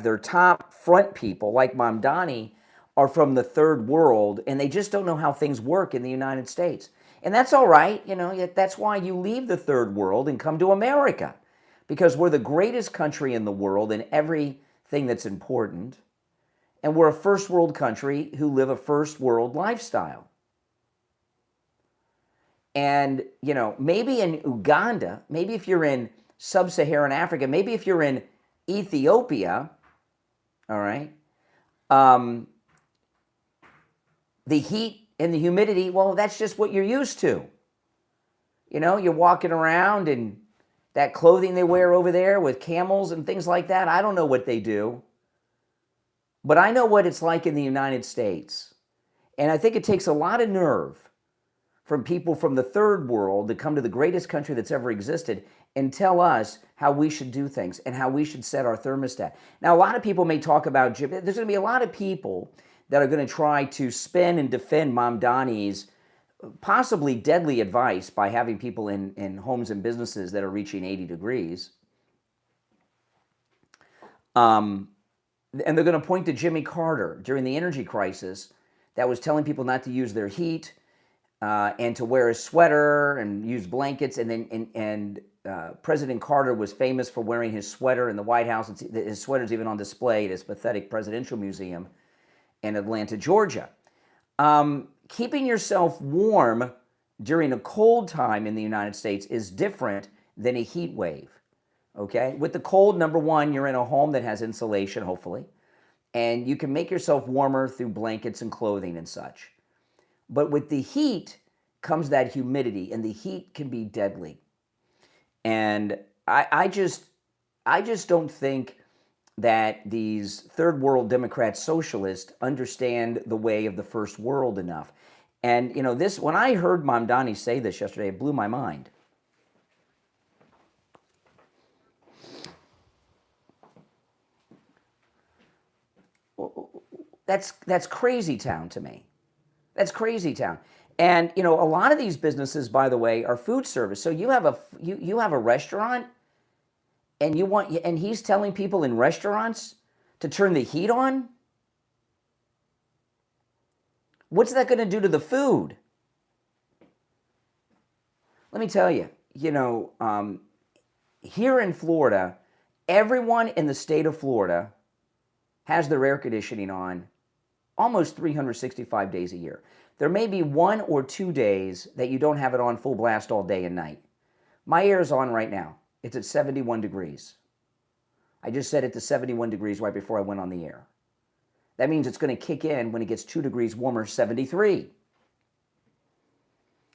their top front people, like Mamdani, are from the third world, and they just don't know how things work in the United States. And that's all right, that's why you leave the third world and come to America, because we're the greatest country in the world in everything that's important, and we're a first world country who live a first world lifestyle. And, maybe in Uganda, maybe if you're in sub-Saharan Africa, maybe if you're in Ethiopia, all right, the heat and the humidity, well, that's just what you're used to. You're walking around in that clothing they wear over there with camels and things like that. I don't know what they do, but I know what it's like in the United States. And I think it takes a lot of nerve from people from the third world to come to the greatest country that's ever existed and tell us how we should do things and how we should set our thermostat. Now, a lot of people may talk about, there's going to be a lot of people that are going to try to spin and defend Mamdani's possibly deadly advice by having people in homes and businesses that are reaching 80 degrees. And they're going to point to Jimmy Carter during the energy crisis that was telling people not to use their heat and to wear a sweater and use blankets. And President Carter was famous for wearing his sweater in the White House. His sweater's even on display at his pathetic presidential museum in Atlanta, Georgia. Keeping yourself warm during a cold time in the United States is different than a heat wave, okay? With the cold, number one, you're in a home that has insulation, hopefully, and you can make yourself warmer through blankets and clothing and such. But with the heat comes that humidity, and the heat can be deadly. And I just don't think that these third world Democrat socialists understand the way of the first world enough. And when I heard Mamdani say this yesterday, it blew my mind. That's crazy town to me. That's crazy town. And a lot of these businesses, by the way, are food service. So you have a restaurant, and he's telling people in restaurants to turn the heat on? What's that going to do to the food? Let me tell you, here in Florida, everyone in the state of Florida has their air conditioning on almost 365 days a year. There may be 1 or 2 days that you don't have it on full blast all day and night. My air is on right now. It's at 71 degrees. I just set it to 71 degrees right before I went on the air. That means it's going to kick in when it gets 2 degrees warmer, 73.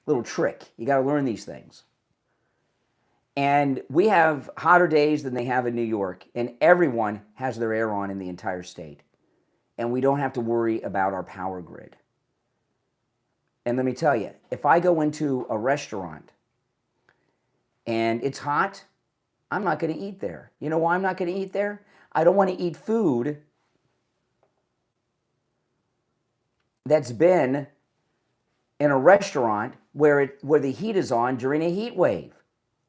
Little trick. You got to learn these things. And we have hotter days than they have in New York, and everyone has their air on in the entire state. And we don't have to worry about our power grid. And let me tell you, if I go into a restaurant and it's hot, I'm not going to eat there. You know why I'm not going to eat there? I don't want to eat food that's been in a restaurant where the heat is on during a heat wave.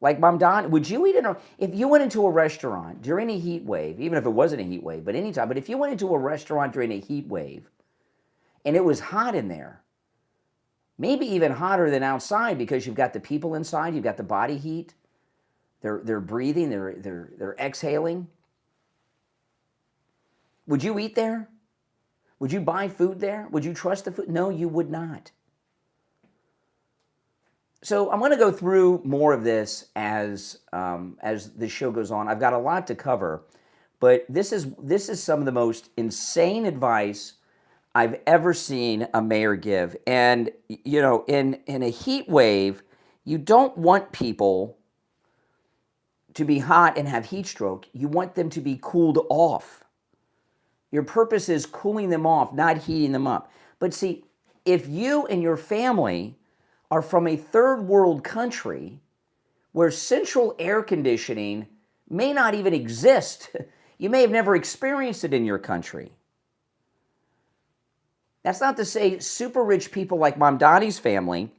Like Mamdani, would you eat if you went into a restaurant during a heat wave, even if it wasn't a heat wave, but anytime, but if you went into a restaurant during a heat wave and it was hot in there, maybe even hotter than outside because you've got the people inside, you've got the body heat, they're breathing, they're exhaling. Would you eat there? Would you buy food there? Would you trust the food? No, you would not. So I'm going to go through more of this as the show goes on. I've got a lot to cover, but this is some of the most insane advice I've ever seen a mayor give. And in a heat wave, you don't want people to be hot and have heat stroke. You want them to be cooled off. Your purpose is cooling them off, not heating them up. But see, if you and your family are from a third world country where central air conditioning may not even exist, you may have never experienced it in your country. That's not to say super rich people like Mamdani's family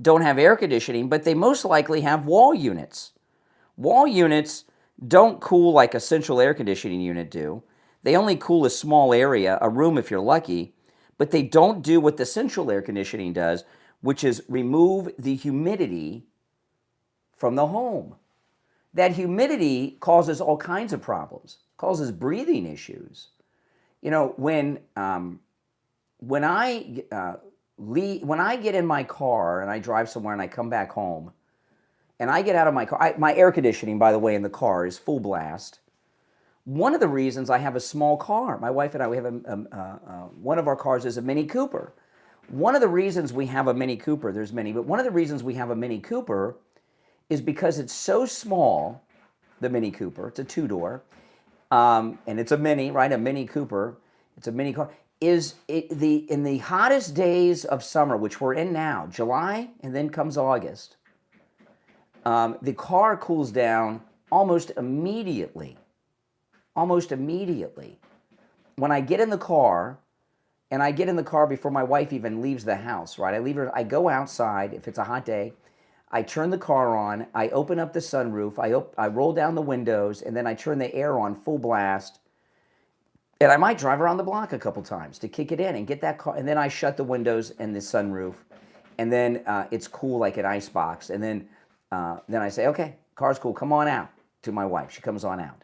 don't have air conditioning, but they most likely have wall units. Wall units don't cool like a central air conditioning unit do. They only cool a small area, a room if you're lucky, but they don't do what the central air conditioning does, which is remove the humidity from the home. That humidity causes all kinds of problems, causes breathing issues. You know, when I get in my car and I drive somewhere and I come back home, and I get out of my car, my air conditioning, by the way, in the car is full blast. One of the reasons I have a small car, my wife and I, we have one of our cars is a Mini Cooper. One of the reasons we have a Mini Cooper, there's many, but one of the reasons we have a Mini Cooper is because it's so small, the Mini Cooper, it's a two-door, and it's a mini, right? A Mini Cooper, it's a mini car. In the hottest days of summer, which we're in now, July, and then comes August, the car cools down almost immediately. Almost immediately. When I get in the car, and I get in the car before my wife even leaves the house, right? I go outside if it's a hot day. I turn the car on, I open up the sunroof, I roll down the windows, and then I turn the air on full blast. And I might drive around the block a couple times to kick it in and get that car. And then I shut the windows and the sunroof. And then it's cool like an ice box. And then I say, okay, car's cool, come on out, to my wife. She comes on out.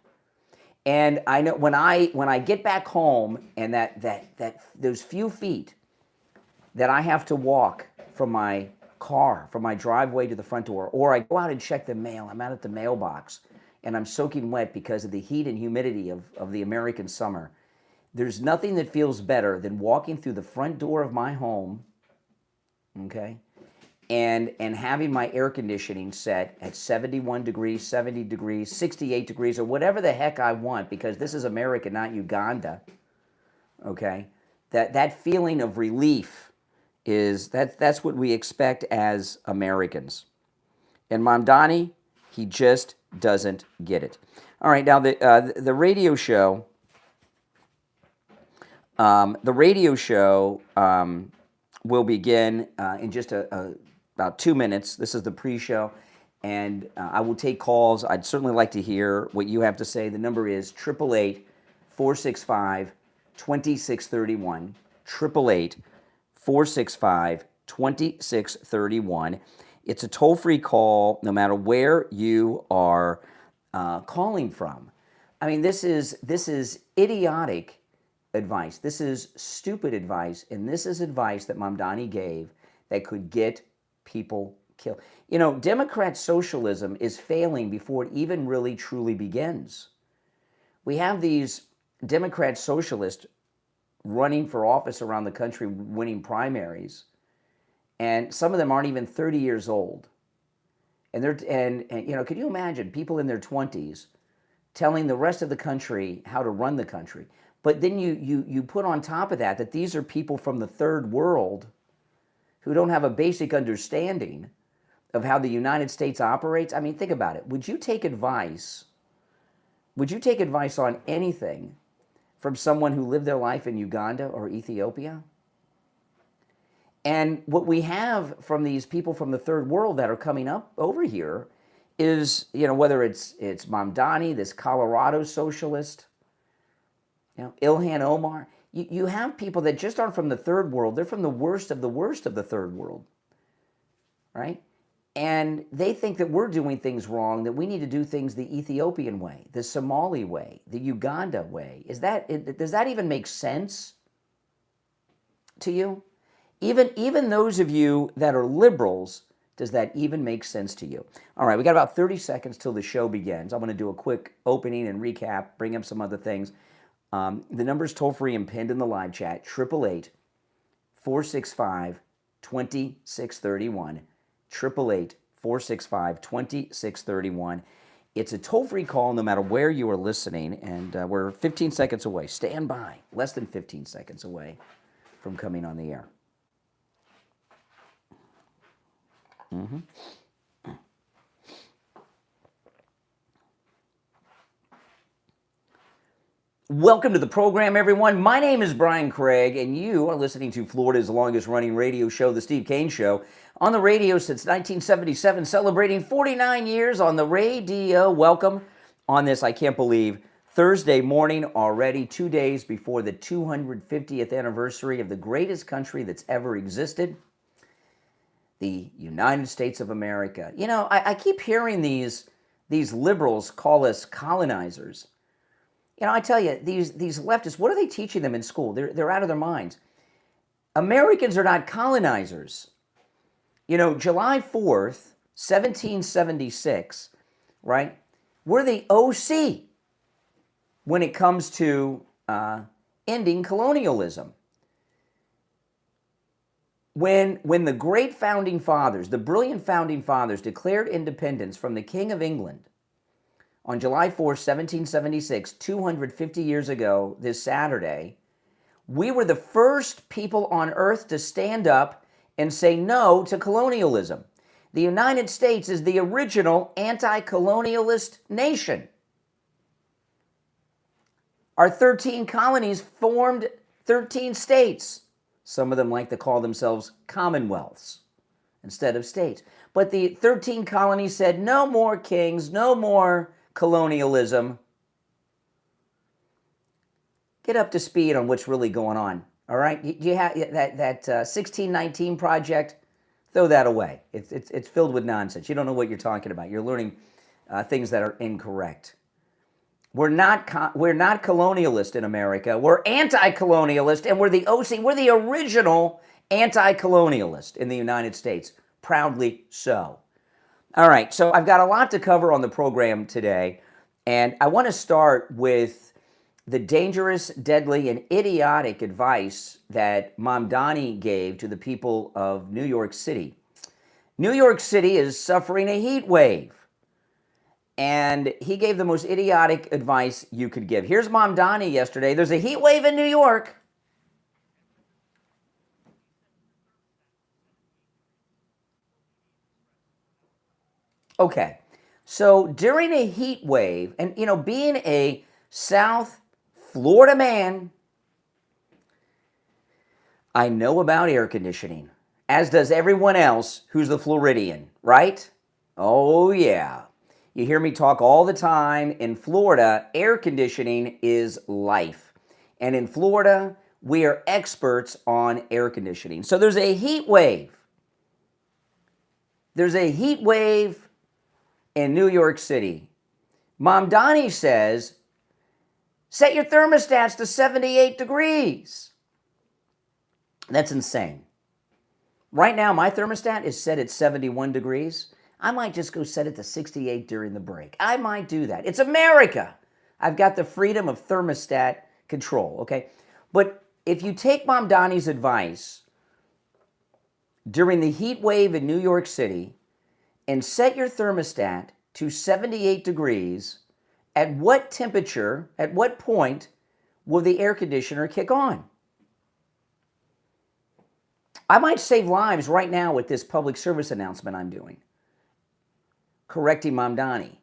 And I know when I get back home and those few feet that I have to walk from my car, from my driveway to the front door, or I go out and check the mail, I'm out at the mailbox, and I'm soaking wet because of the heat and humidity of the American summer. There's nothing that feels better than walking through the front door of my home, okay, and having my air conditioning set at 71 degrees, 70 degrees, 68 degrees, or whatever the heck I want, because this is America, not Uganda, okay? That feeling of relief that's what we expect as Americans. And Mamdani, he just doesn't get it. All right, now the radio show. Will begin in just about 2 minutes. This is the pre-show, and I will take calls. I'd certainly like to hear what you have to say. The number is 888-465-2631. 888-465-2631. It's a toll-free call, no matter where you are calling from. I mean, this is idiotic advice. This is stupid advice, and this is advice that Mamdani gave that could get people killed. You know, Democrat socialism is failing before it even really truly begins. We have these Democrat socialists running for office around the country, winning primaries, and some of them aren't even 30 years old. And you know, could you imagine people in their 20s telling the rest of the country how to run the country? But then you put on top of that these are people from the third world who don't have a basic understanding of how the United States operates. I mean, think about it. Would you take advice on anything from someone who lived their life in Uganda or Ethiopia? And what we have from these people from the third world that are coming up over here is, you know, whether it's Mamdani, this Colorado socialist, you know, Ilhan Omar, you have people that just aren't from the third world. They're from the worst of the third world, right? And they think that we're doing things wrong, that we need to do things the Ethiopian way, the Somali way, the Uganda way. Does that even make sense to you? Even those of you that are liberals, does that even make sense to you? All right, we got about 30 seconds till the show begins. I'm going to do a quick opening and recap, bring up some other things. The number's toll-free and pinned in the live chat, 888-465-2631, 888-465-2631. It's a toll-free call no matter where you are listening, and we're 15 seconds away. Stand by, less than 15 seconds away from coming on the air. Mm-hmm. Welcome to the program, everyone. My name is Brian Craig, and you are listening to Florida's longest-running radio show, The Steve Kane Show, on the radio since 1977, celebrating 49 years on the radio. Welcome. on this, I can't believe, Thursday morning already, 2 days before the 250th anniversary of the greatest country that's ever existed, the United States of America. You know, I keep hearing these liberals call us colonizers. You know, I tell you, these leftists, what are they teaching them in school? They're out of their minds. Americans are not colonizers. You know, July 4th, 1776, right? We're the OC when it comes to ending colonialism. When the great founding fathers, the brilliant founding fathers, declared independence from the King of England on July 4th, 1776, 250 years ago this Saturday, we were the first people on earth to stand up and say no to colonialism. The United States is the original anti-colonialist nation. Our 13 colonies formed 13 states. Some of them like to call themselves commonwealths instead of states. But the 13 colonies said no more kings, no more colonialism. Get up to speed on what's really going on, all right? You have that 1619 project, throw that away. It's filled with nonsense. You don't know what you're talking about. You're learning things that are incorrect. We're not colonialist in America. We're anti-colonialist, and we're the OC. We're the original anti-colonialist in the United States. Proudly so. All right, so I've got a lot to cover on the program today, and I want to start with the dangerous, deadly, and idiotic advice that Mamdani gave to the people of New York City. New York City is suffering a heat wave. And he gave the most idiotic advice you could give. Here's Mamdani yesterday. There's a heat wave in New York. Okay, so during a heat wave, and you know, being a South Florida man, I know about air conditioning, as does everyone else who's a Floridian, right? Oh yeah. You hear me talk all the time. In Florida, air conditioning is life. And in Florida, we are experts on air conditioning. So there's a heat wave. There's a heat wave in New York City. Mamdani says, set your thermostats to 78 degrees. That's insane. Right now, my thermostat is set at 71 degrees. I might just go set it to 68 during the break. I might do that. It's America. I've got the freedom of thermostat control, okay? But if you take Mamdani's advice during the heat wave in New York City and set your thermostat to 78 degrees, at what temperature, at what point will the air conditioner kick on? I might save lives right now with this public service announcement I'm doing, correcting Mamdani,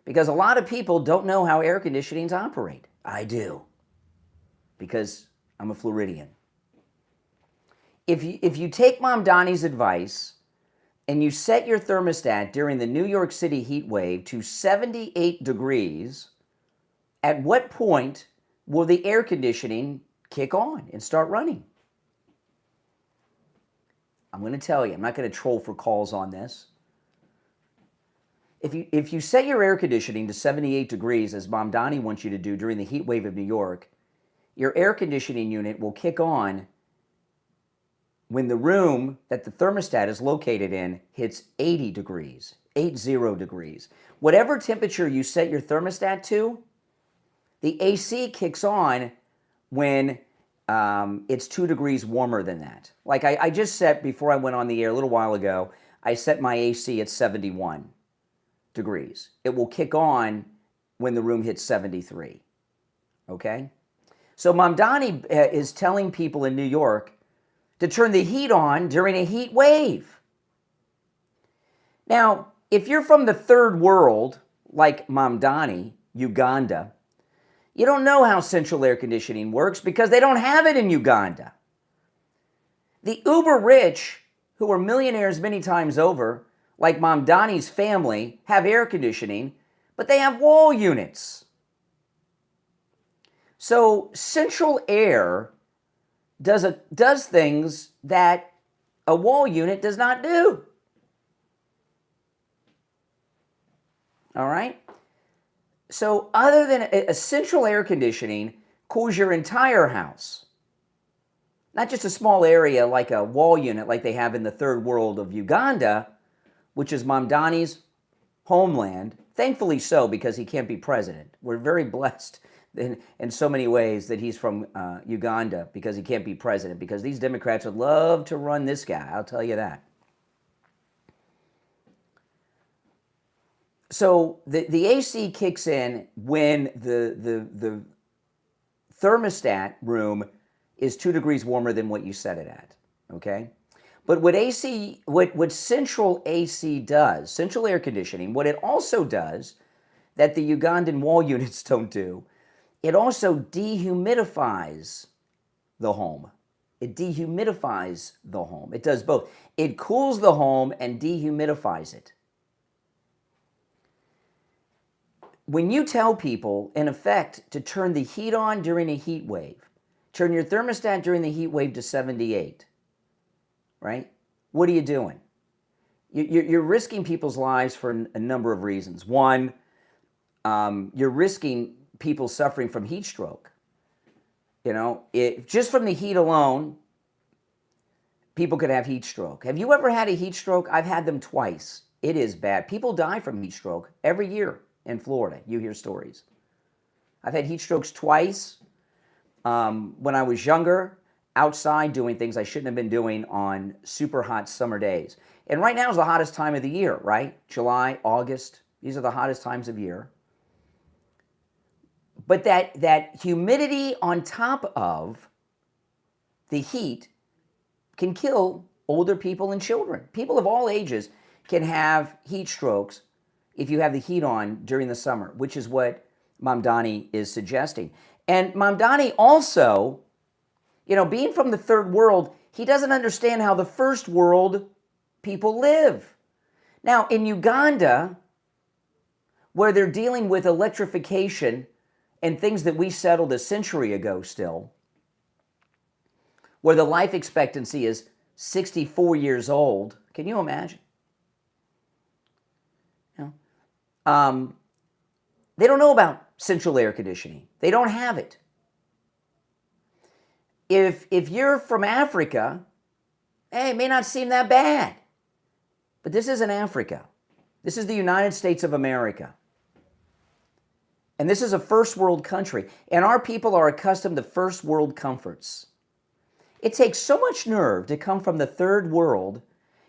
because a lot of people don't know how air conditionings operate. I do, because I'm a Floridian. If you take Mamdani's advice and you set your thermostat during the New York City heat wave to 78 degrees, at what point will the air conditioning kick on and start running? I'm going to tell you, I'm not going to troll for calls on this. If you set your air conditioning to 78 degrees, as Mamdani wants you to do during the heat wave of New York, your air conditioning unit will kick on when the room that the thermostat is located in hits 80 degrees, 80 degrees. Whatever temperature you set your thermostat to, the AC kicks on when it's 2 degrees warmer than that. Like I just set, before I went on the air a little while ago, I set my AC at 71 degrees. It will kick on when the room hits 73, okay? So Mamdani is telling people in New York to turn the heat on during a heat wave. Now, if you're from the third world, like Mamdani, Uganda, you don't know how central air conditioning works because they don't have it in Uganda. The uber rich, who are millionaires many times over, like Mamdani's family, have air conditioning, but they have wall units. So central air does things that a wall unit does not do. All right? So other than a central air conditioning cools your entire house, not just a small area like a wall unit like they have in the third world of Uganda, which is Mamdani's homeland. Thankfully so, because he can't be president. We're very blessed in so many ways that he's from Uganda, because he can't be president, because these Democrats would love to run this guy, I'll tell you that. So the AC kicks in when the thermostat room is 2 degrees warmer than what you set it at, okay? But what central AC does, central air conditioning, what it also does that the Ugandan wall units don't do, it also dehumidifies the home. It dehumidifies the home. It does both. It cools the home and dehumidifies it. When you tell people, in effect, to turn the heat on during a heat wave, turn your thermostat during the heat wave to 78, right? What are you doing? You're risking people's lives for a number of reasons. One, you're risking people suffering from heat stroke. You know, just from the heat alone, people could have heat stroke. Have you ever had a heat stroke? I've had them twice. It is bad. People die from heat stroke every year in Florida. You hear stories. I've had heat strokes twice when I was younger, outside doing things I shouldn't have been doing on super hot summer days. And right now is the hottest time of the year, right? July, August, these are the hottest times of year. But that humidity on top of the heat can kill older people and children. People of all ages can have heat strokes if you have the heat on during the summer, which is what Mamdani is suggesting. And Mamdani also, you know, being from the third world, he doesn't understand how the first world people live. Now, in Uganda, where they're dealing with electrification and things that we settled a century ago still, where the life expectancy is 64 years old, can you imagine? You know, they don't know about central air conditioning. They don't have it. If you're from Africa, hey, it may not seem that bad. But this isn't Africa. This is the United States of America. And this is a first world country. And our people are accustomed to first world comforts. It takes so much nerve to come from the third world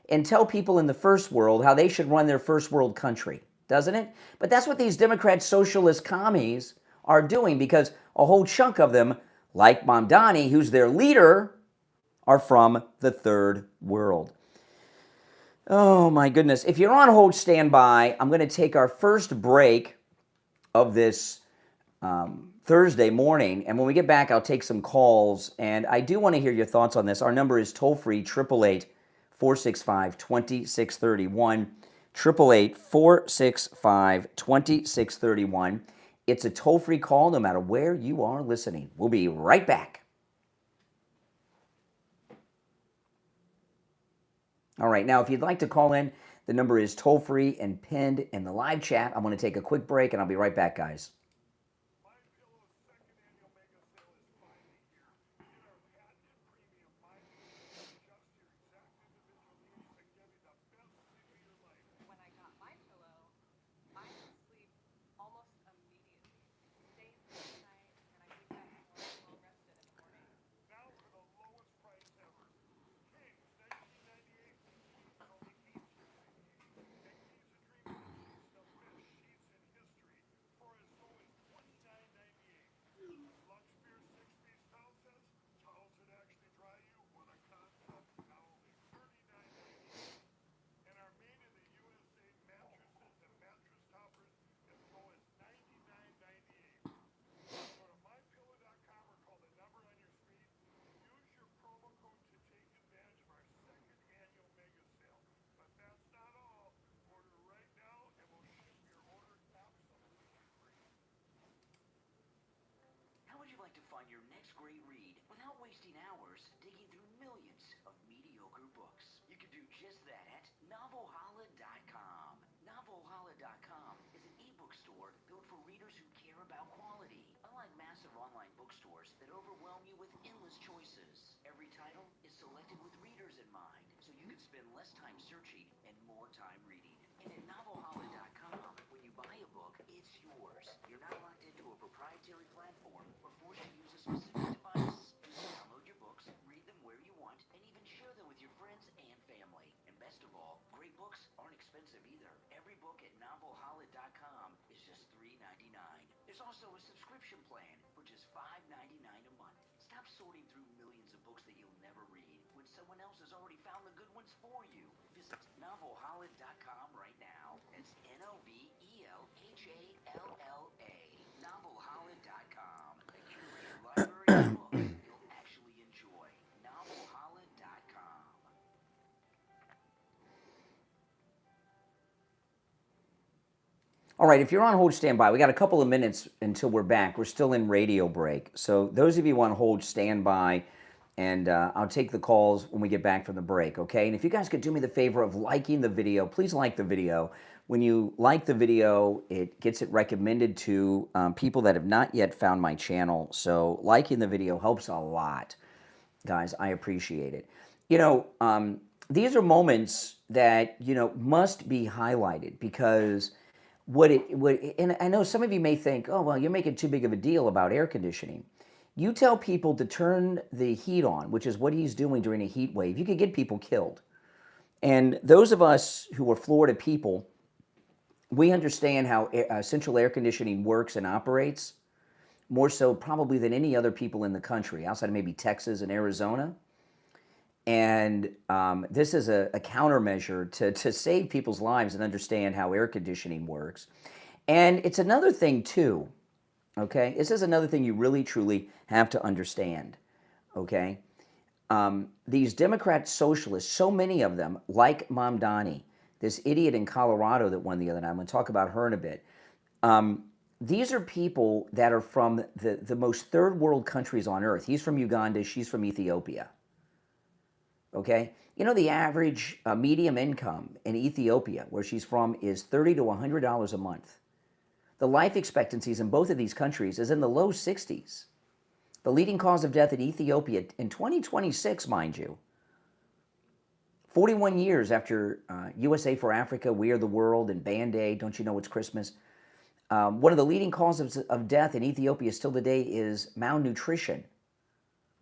and tell people in the first world how they should run their first world country, doesn't it? But that's what these Democrat socialist commies are doing, because a whole chunk of them, like Mamdani, who's their leader, are from the third world. Oh my goodness. If you're on hold, stand by. I'm going to take our first break of this Thursday morning, and when we get back, I'll take some calls, and I do want to hear your thoughts on this. Our number is toll-free, 888-465-2631, 888-465-2631. It's a toll-free call no matter where you are listening. We'll be right back. All right, now if you'd like to call in, the number is toll-free and pinned in the live chat. I'm going to take a quick break, and I'll be right back, guys. find your next great read without wasting hours digging through millions of mediocre books. You can do just that at novelholla.com. Novelholla.com is an ebook store built for readers who care about quality. Unlike massive online bookstores that overwhelm you with endless choices, every title is selected with readers in mind, so you can spend less time searching and more time reading. And at novelholla.com, when you buy a book, it's yours. You're not locked into a proprietary platform or forced to use a specific device. You can download your books, read them where you want, and even share them with your friends and family. And best of all, great books aren't expensive either. Every book at novelholla.com is just $3.99. There's also a subscription plan for just $5.99 a month. Stop sorting through millions of books that you'll never read when someone else has already found the good ones for you. Visit novelholla.com right now. That's NOVELHALLA. Novelholla.com. A curated library of books you'll actually enjoy. Novelholla.com. All right, if you're on hold, stand by. We got a couple of minutes until we're back. We're still in radio break. So those of you on hold, stand by, and I'll take the calls when we get back from the break, okay? And if you guys could do me the favor of liking the video, please like the video. When you like the video, it gets it recommended to people that have not yet found my channel. So liking the video helps a lot, guys. I appreciate it. You know, these are moments that, you know, must be highlighted because and I know some of you may think, oh, well, you're making too big of a deal about air conditioning. You tell people to turn the heat on, which is what he's doing during a heat wave. You could get people killed. And those of us who are Florida people, we understand how central air conditioning works and operates, more so probably than any other people in the country, outside of maybe Texas and Arizona. And this is a countermeasure to save people's lives and understand how air conditioning works. And it's another thing too, okay? This is another thing you really, truly have to understand, okay? These Democrat socialists, so many of them, like Mamdani, this idiot in Colorado that won the other night, I'm going to talk about her in a bit. These are people that are from the most third world countries on earth. He's from Uganda, she's from Ethiopia. Okay, you know the average medium income in Ethiopia, where she's from, is $30 to $100 a month. The life expectancies in both of these countries is in the low 60s. The leading cause of death in Ethiopia in 2026, mind you, 41 years after USA for Africa, We Are the World, and Band-Aid, Don't You Know It's Christmas. One of the leading causes of death in Ethiopia still today is malnutrition.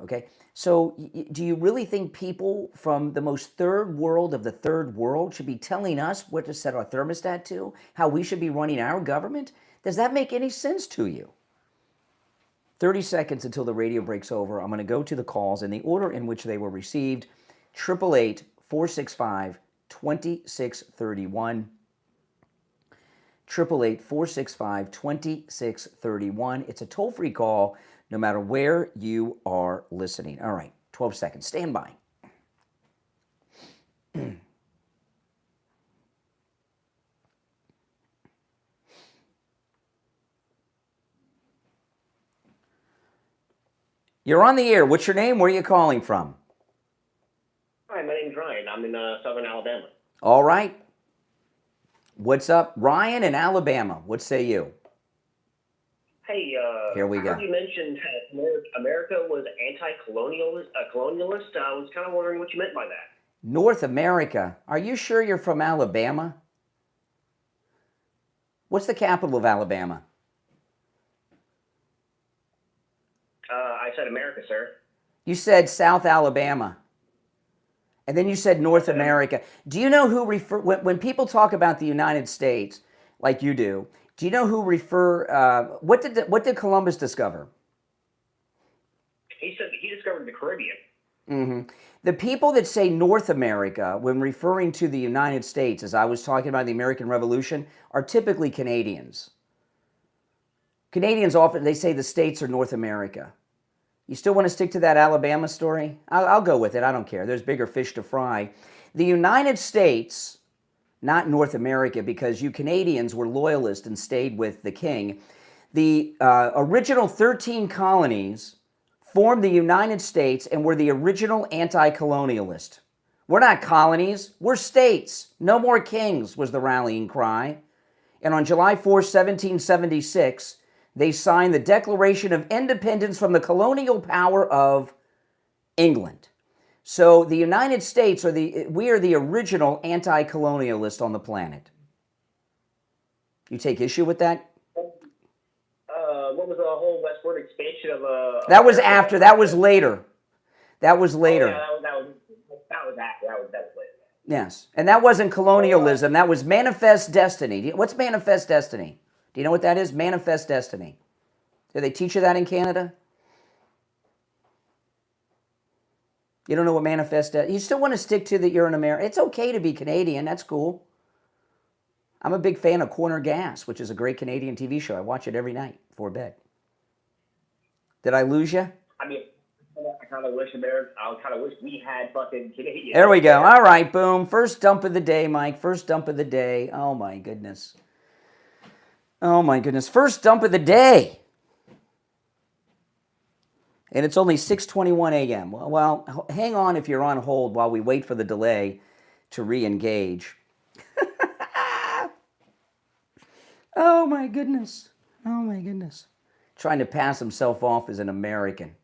Okay, so do you really think people from the most third world of the third world should be telling us what to set our thermostat to, how we should be running our government? Does that make any sense to you? 30 seconds until the radio breaks over. I'm going to go to the calls in the order in which they were received. 888-465-2631. 888-465-2631. It's a toll-free call no matter where you are listening. All right, 12 seconds. Stand by. You're on the air. What's your name? Where are you calling from? Hi, my name's Ryan. I'm in southern Alabama. All right. What's up? Ryan in Alabama. What say you? Hey, here we go. I heard you mentioned America was anti-colonialist. I was kind of wondering what you meant by that. North America. Are you sure you're from Alabama? What's the capital of Alabama? I said America, sir. You said South Alabama. And then you said North America. Do you know who when people talk about the United States, like you do you know who what did Columbus discover? He said he discovered the Caribbean. Mm-hmm. The people that say North America when referring to the United States, as I was talking about the American Revolution, are typically Canadians. Canadians often, they say the states are North America. You still want to stick to that Alabama story? I'll go with it. I don't care. There's bigger fish to fry. The United States, not North America, because you Canadians were loyalists and stayed with the king. The original 13 colonies formed the United States and were the original anti-colonialist. We're not colonies, we're states. No more kings was the rallying cry. And on July 4, 1776, they signed the Declaration of Independence from the colonial power of England. So the United States we are the original anti-colonialist on the planet. You take issue with that? What was the whole westward expansion of That was after. That was later. That was later. Oh, yeah, that was after. That was later. Yes, and that wasn't colonialism. That was manifest destiny. What's manifest destiny? Do you know what that is? Manifest destiny. Do they teach you that in Canada? You don't know what manifest destiny? You still want to stick to that you're an American. It's okay to be Canadian. That's cool. I'm a big fan of Corner Gas, which is a great Canadian TV show. I watch it every night before bed. Did I lose you? I mean, I kind of wish we had fucking Canadian. There we go. All right, boom. First dump of the day, Mike. First dump of the day. Oh, my goodness. Oh, my goodness. First dump of the day. And it's only 6:21 a.m. Well, hang on if you're on hold while we wait for the delay to re-engage. Oh, my goodness. Oh, my goodness. Trying to pass himself off as an American.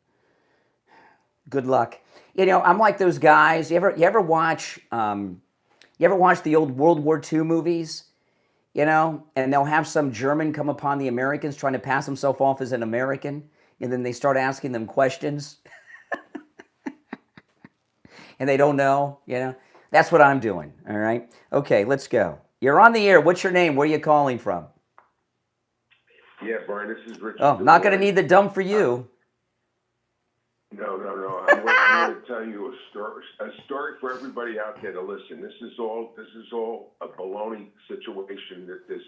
Good luck. You know, I'm like those guys. You ever watch the old World War II movies? You know, and they'll have some German come upon the Americans trying to pass himself off as an American, and then they start asking them questions. And they don't know, you know. That's what I'm doing, all right? Okay, let's go. You're on the air. What's your name? Where are you calling from? Yeah, Brian, this is Richard. Oh, not going to need the dump for you. No. I'm going to tell you a story for everybody out there to listen. This is all a baloney situation that this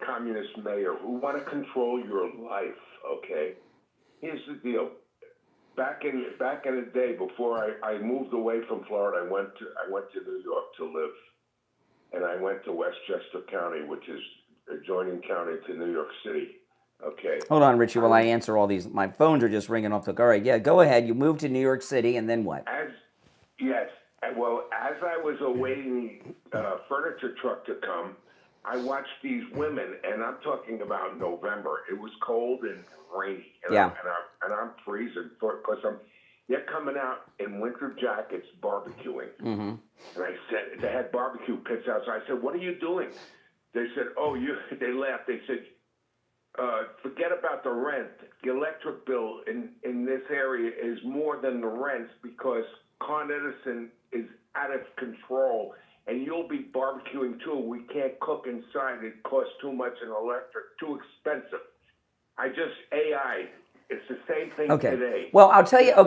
communist mayor who want to control your life. Okay, here's the deal. Back in the day, before I moved away from Florida, I went to New York to live, and I went to Westchester County, which is adjoining county to New York City. Okay. Hold on, Richie, while I answer all these. My phones are just ringing off the hook. All right, yeah, go ahead. You moved to New York City, and then what? As I was awaiting the furniture truck to come, I watched these women, and I'm talking about November. It was cold and rainy, and I'm freezing because they're coming out in winter jackets barbecuing. Mm-hmm. And I said, they had barbecue pits outside. I said, "What are you doing?" They said, they laughed. They said, forget about the rent. The electric bill in this area is more than the rent because Con Edison is out of control, and you'll be barbecuing too. We can't cook inside. It costs too much in electric, too expensive. AI. It's the same thing today. Well, I'll tell you, all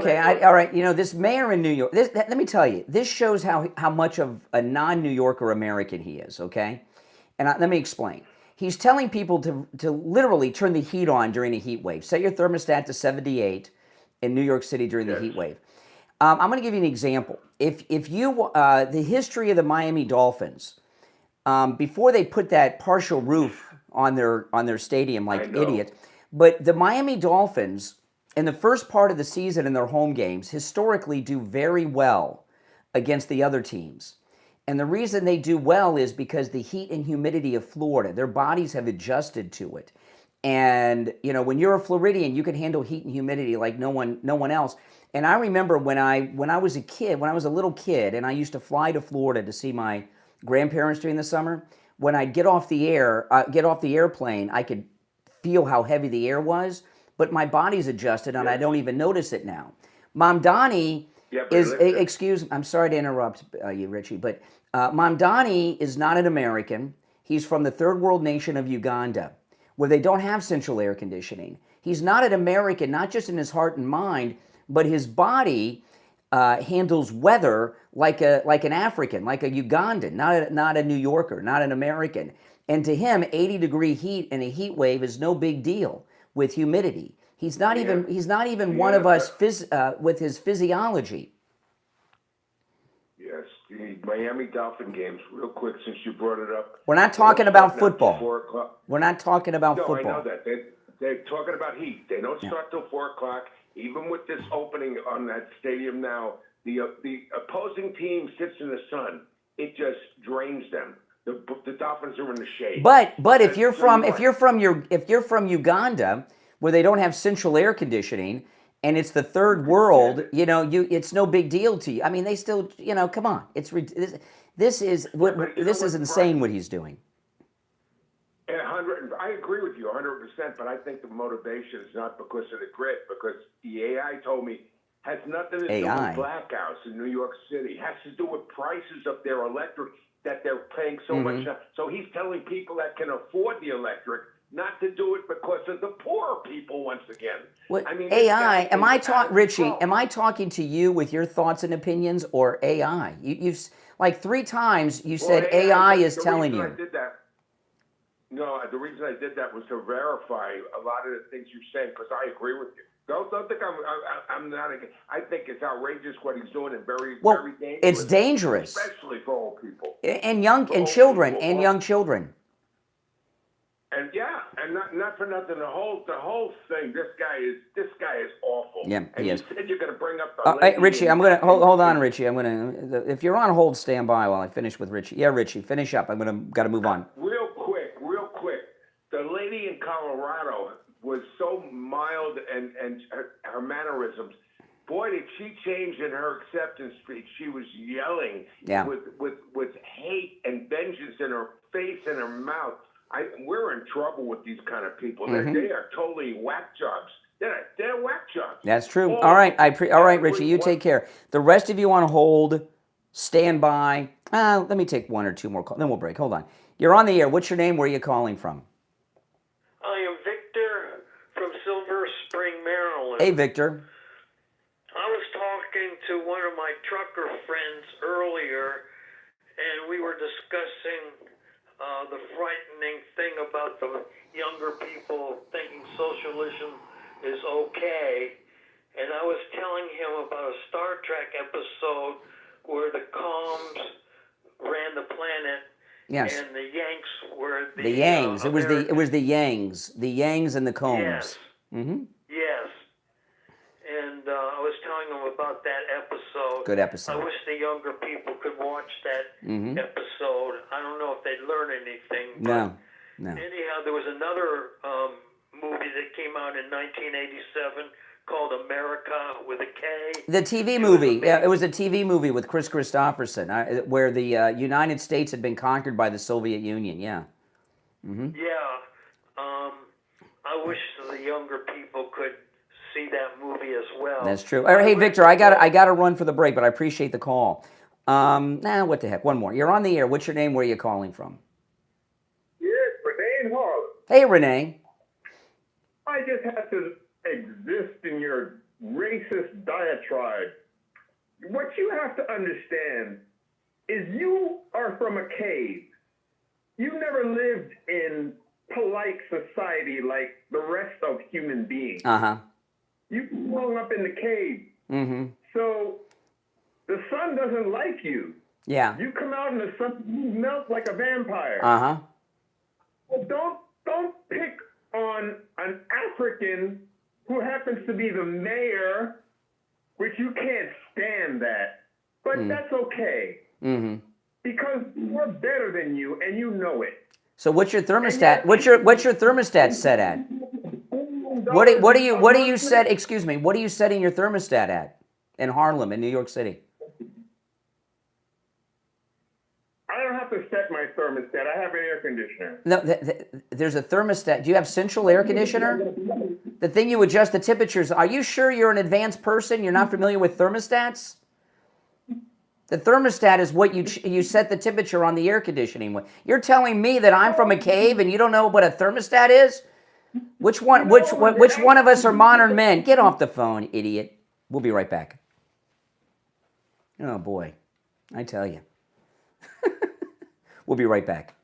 right, you know, this mayor in New York, let me tell you, this shows how much of a non-New Yorker American he is, okay? And let me explain. He's telling people to literally turn the heat on during a heat wave. Set your thermostat to 78 in New York City during the heat wave. I'm going to give you an example. If you the history of the Miami Dolphins, before they put that partial roof on their stadium like idiots, but the Miami Dolphins in the first part of the season in their home games historically do very well against the other teams. And the reason they do well is because the heat and humidity of Florida, their bodies have adjusted to it. And, you know, when you're a Floridian, you can handle heat and humidity like no one else. And I remember when I was a little kid, and I used to fly to Florida to see my grandparents during the summer, when I'd get off the airplane, I could feel how heavy the air was, but my body's adjusted and I don't even notice it now. Mamdani I'm sorry to interrupt you, Richie, but Mamdani is not an American. He's from the third world nation of Uganda, where they don't have central air conditioning. He's not an American, not just in his heart and mind, but his body handles weather like an African, like a Ugandan, not a New Yorker, not an American. And to him, 80-degree heat in a heat wave is no big deal with humidity. He's not even one of us with his physiology. Yes, the Miami Dolphin games, real quick, since you brought it up. We're not talking about football. We're not talking about football. I know that. They're talking about heat. They don't start till 4 o'clock. Even with this opening on that stadium now, the opposing team sits in the sun. It just drains them. The Dolphins are in the shade. But if you're from Uganda, where they don't have central air conditioning, and it's the third world, it's no big deal to you. I mean, they still, come on, this is insane what he's doing. I agree with you 100%, but I think the motivation is not because of the grit, because the AI told me has nothing to do with blackouts in New York City. It has to do with prices of their electric that they're paying so much. So he's telling people that can afford the electric not to do it because of the poor people once again. What, I mean, AI, Richie, am I talking to you with your thoughts and opinions or AI? You've like 3 times you said AI is telling you. I did that. No, the reason I did that was to verify a lot of the things you're saying, because I agree with you. Don't think I'm not. I think it's outrageous what he's doing and very dangerous. It's dangerous, especially for old people and children. And not for nothing. The whole thing. This guy is awful. Yeah, and he is. You said you're going to bring up the. Hey, Richie, I'm gonna hold on, Richie. If you're on hold, stand by while I finish with Richie. Yeah, Richie, finish up. Got to move on. Real quick. The lady in Colorado was so mild and her mannerisms. Boy, did she change in her acceptance speech. She was yelling with hate and vengeance in her face and her mouth. We're in trouble with these kind of people. Mm-hmm. They are totally whack jobs. They're whack jobs. That's true. All right, Richie, you take care. The rest of you on hold, stand by. Let me take 1 or 2 more calls, then we'll break. Hold on. You're on the air. What's your name? Where are you calling from? I am Victor from Silver Spring, Maryland. Hey, Victor. I was talking to one of my trucker friends earlier, and we were discussing the frightening thing about the younger people thinking socialism is okay. And I was telling him about a Star Trek episode where the Combs ran the planet. Yes. And the Yanks were the Yangs. It was the Yangs. The Yangs and the Combs. Yes. Mm-hmm. Yes. And I was telling them about that episode. Good episode. I wish the younger people could watch that episode. I don't know if they'd learn anything. No. Anyhow, there was another movie that came out in 1987 called America with a K. The TV movie. It was a TV movie with Chris Christopherson, where the United States had been conquered by the Soviet Union. Yeah. Mm-hmm. Yeah. I wish the younger people could see that movie as well. That's true. Hey, Victor, I got to run for the break, but I appreciate the call. What the heck? One more. You're on the air. What's your name? Where are you calling from? Yes, Renee in Harlem. Hey, Renee. I just have to exist in your racist diatribe. What you have to understand is you are from a cave. You never lived in polite society like the rest of human beings. Uh-huh. You grew up in the cave. Mm-hmm. So the sun doesn't like you. Yeah. You come out in the sun, you melt like a vampire. Uh-huh. Well, don't pick on an African who happens to be the mayor, which you can't stand that. But that's okay. Mm-hmm. Because we're better than you, and you know it. So what's your thermostat? What's your thermostat set at? What do you set? Excuse me. What are you setting your thermostat at in Harlem, in New York City? I don't have to set my thermostat. I have an air conditioner. No, there's a thermostat. Do you have central air conditioner? The thing you adjust the temperatures. Are you sure you're an advanced person? You're not familiar with thermostats? The thermostat is what you set the temperature on the air conditioning with. You're telling me that I'm from a cave and you don't know what a thermostat is? Which one of us are modern men? Get off the phone, idiot. We'll be right back. Oh boy, I tell you. We'll be right back.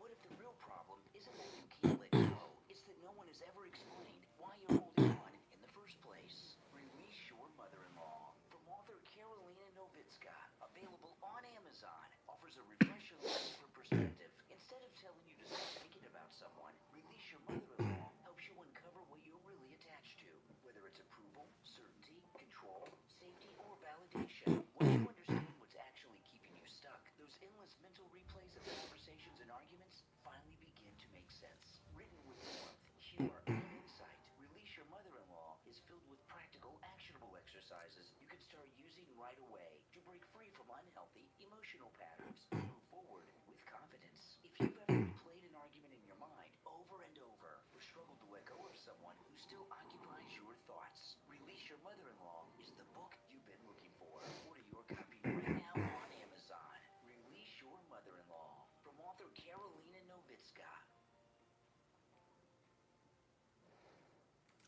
What if the real problem isn't that you can't let go? It's that no one has ever explained why you're holding on in the first place. Release Your Mother-in-Law from author Carolina Novitska. Available on Amazon. Offers a refreshing different perspective. Instead of telling you to stop thinking about someone, Release Your Mother-in-Law helps you uncover what you're really attached to. Whether it's approval, certainty, control, safety, or validation. Once you understand what's actually keeping you stuck, those endless mental replays of conversations and arguments finally begin to make sense. Written with warmth, humor, and insight, Release Your Mother-in-Law is filled with practical, actionable exercises you can start using right away to break free from unhealthy emotional patterns and move forward with confidence. If you've ever replayed an argument in your mind over and over, or struggled to let go of someone who still occupies your thoughts, Release Your Mother-in-Law is the book you've been looking for. Order your copy right now on Amazon. Release Your Mother-in-Law from author Carolina Novitska.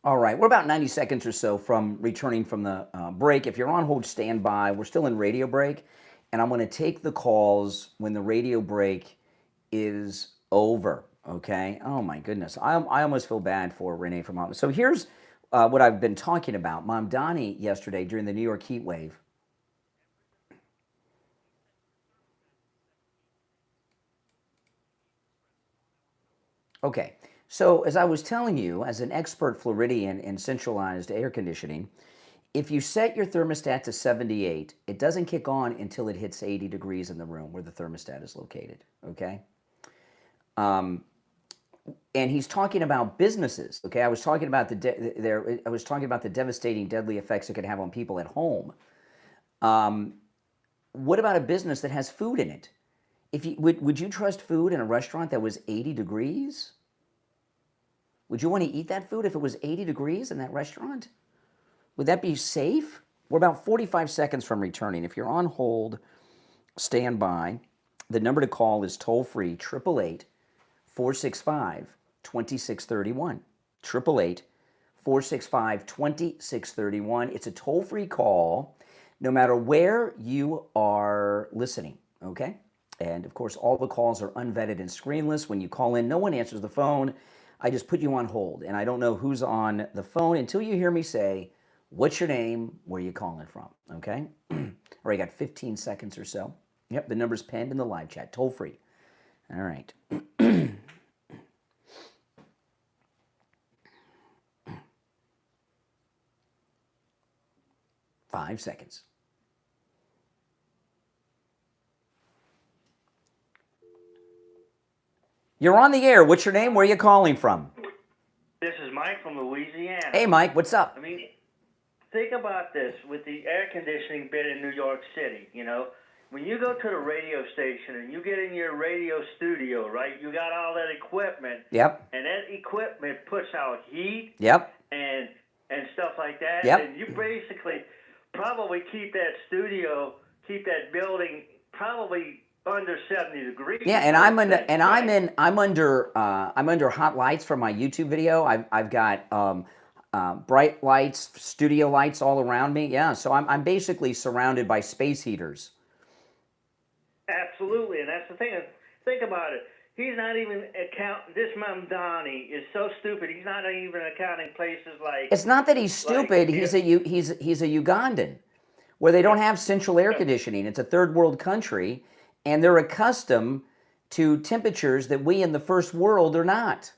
All right, we're about 90 seconds or so from returning from the break. If you're on hold, stand by. We're still in radio break, and I'm going to take the calls when the radio break is over, okay? Oh, my goodness. I almost feel bad for Renee from Mom. So here's what I've been talking about. Mamdani yesterday during the New York heat wave. Okay. So as I was telling you, as an expert Floridian in centralized air conditioning, if you set your thermostat to 78, it doesn't kick on until it hits 80 degrees in the room where the thermostat is located, okay? And he's talking about businesses, okay? I was talking about the devastating, deadly effects it could have on people at home. What about a business that has food in it? Would you trust food in a restaurant that was 80 degrees? Would you want to eat that food if it was 80 degrees in that restaurant? Would that be safe? We're about 45 seconds from returning. If you're on hold, stand by. The number to call is toll-free, 888-465-2631. 888-465-2631. It's a toll-free call no matter where you are listening, okay? And, of course, all the calls are unvetted and screenless. When you call in, no one answers the phone. I just put you on hold, and I don't know who's on the phone until you hear me say, what's your name, where are you calling from, okay? All right, got 15 seconds or so. Yep, the number's penned in the live chat, toll free. All right. 5 seconds. You're on the air. What's your name? Where are you calling from? This is Mike from Louisiana. Hey, Mike. What's up? I mean, think about this with the air conditioning bit in New York City, you know. When you go to the radio station and you get in your radio studio, right, you got all that equipment. Yep. And that equipment puts out heat. Yep. And stuff like that. Yep. And you basically probably keep that building probably under 70 degrees. Yeah, and I'm under hot lights for my YouTube video. I've got bright lights, studio lights all around me. Yeah, so I'm basically surrounded by space heaters. Absolutely, and that's the thing. Think about it. He's not even this Mamdani is so stupid. He's not even accounting places like. It's not that he's stupid. He's a Ugandan, where they don't have central air conditioning. It's a third world country, and they're accustomed to temperatures that we in the first world are not.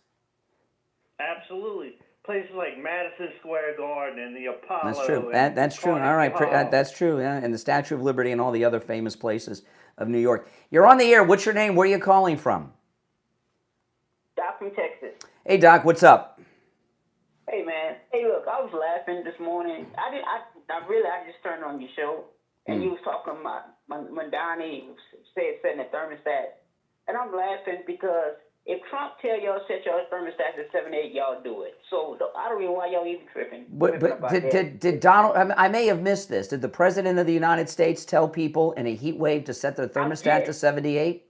Absolutely, places like Madison Square Garden and the Apollo. That's true. That's true. All right, that's true. Yeah, and the Statue of Liberty and all the other famous places of New York. You're on the air. What's your name? Where are you calling from? Doc from Texas. Hey, Doc. What's up? Hey, man. Hey, look, I was laughing this morning. I just turned on your show, and you was talking about Mamdani setting a thermostat, and I'm laughing because if Trump tell y'all set your thermostat to 78, y'all do it. So I don't know why y'all even tripping. But did Donald? I may have missed this. Did the President of the United States tell people in a heat wave to set their thermostat to 78?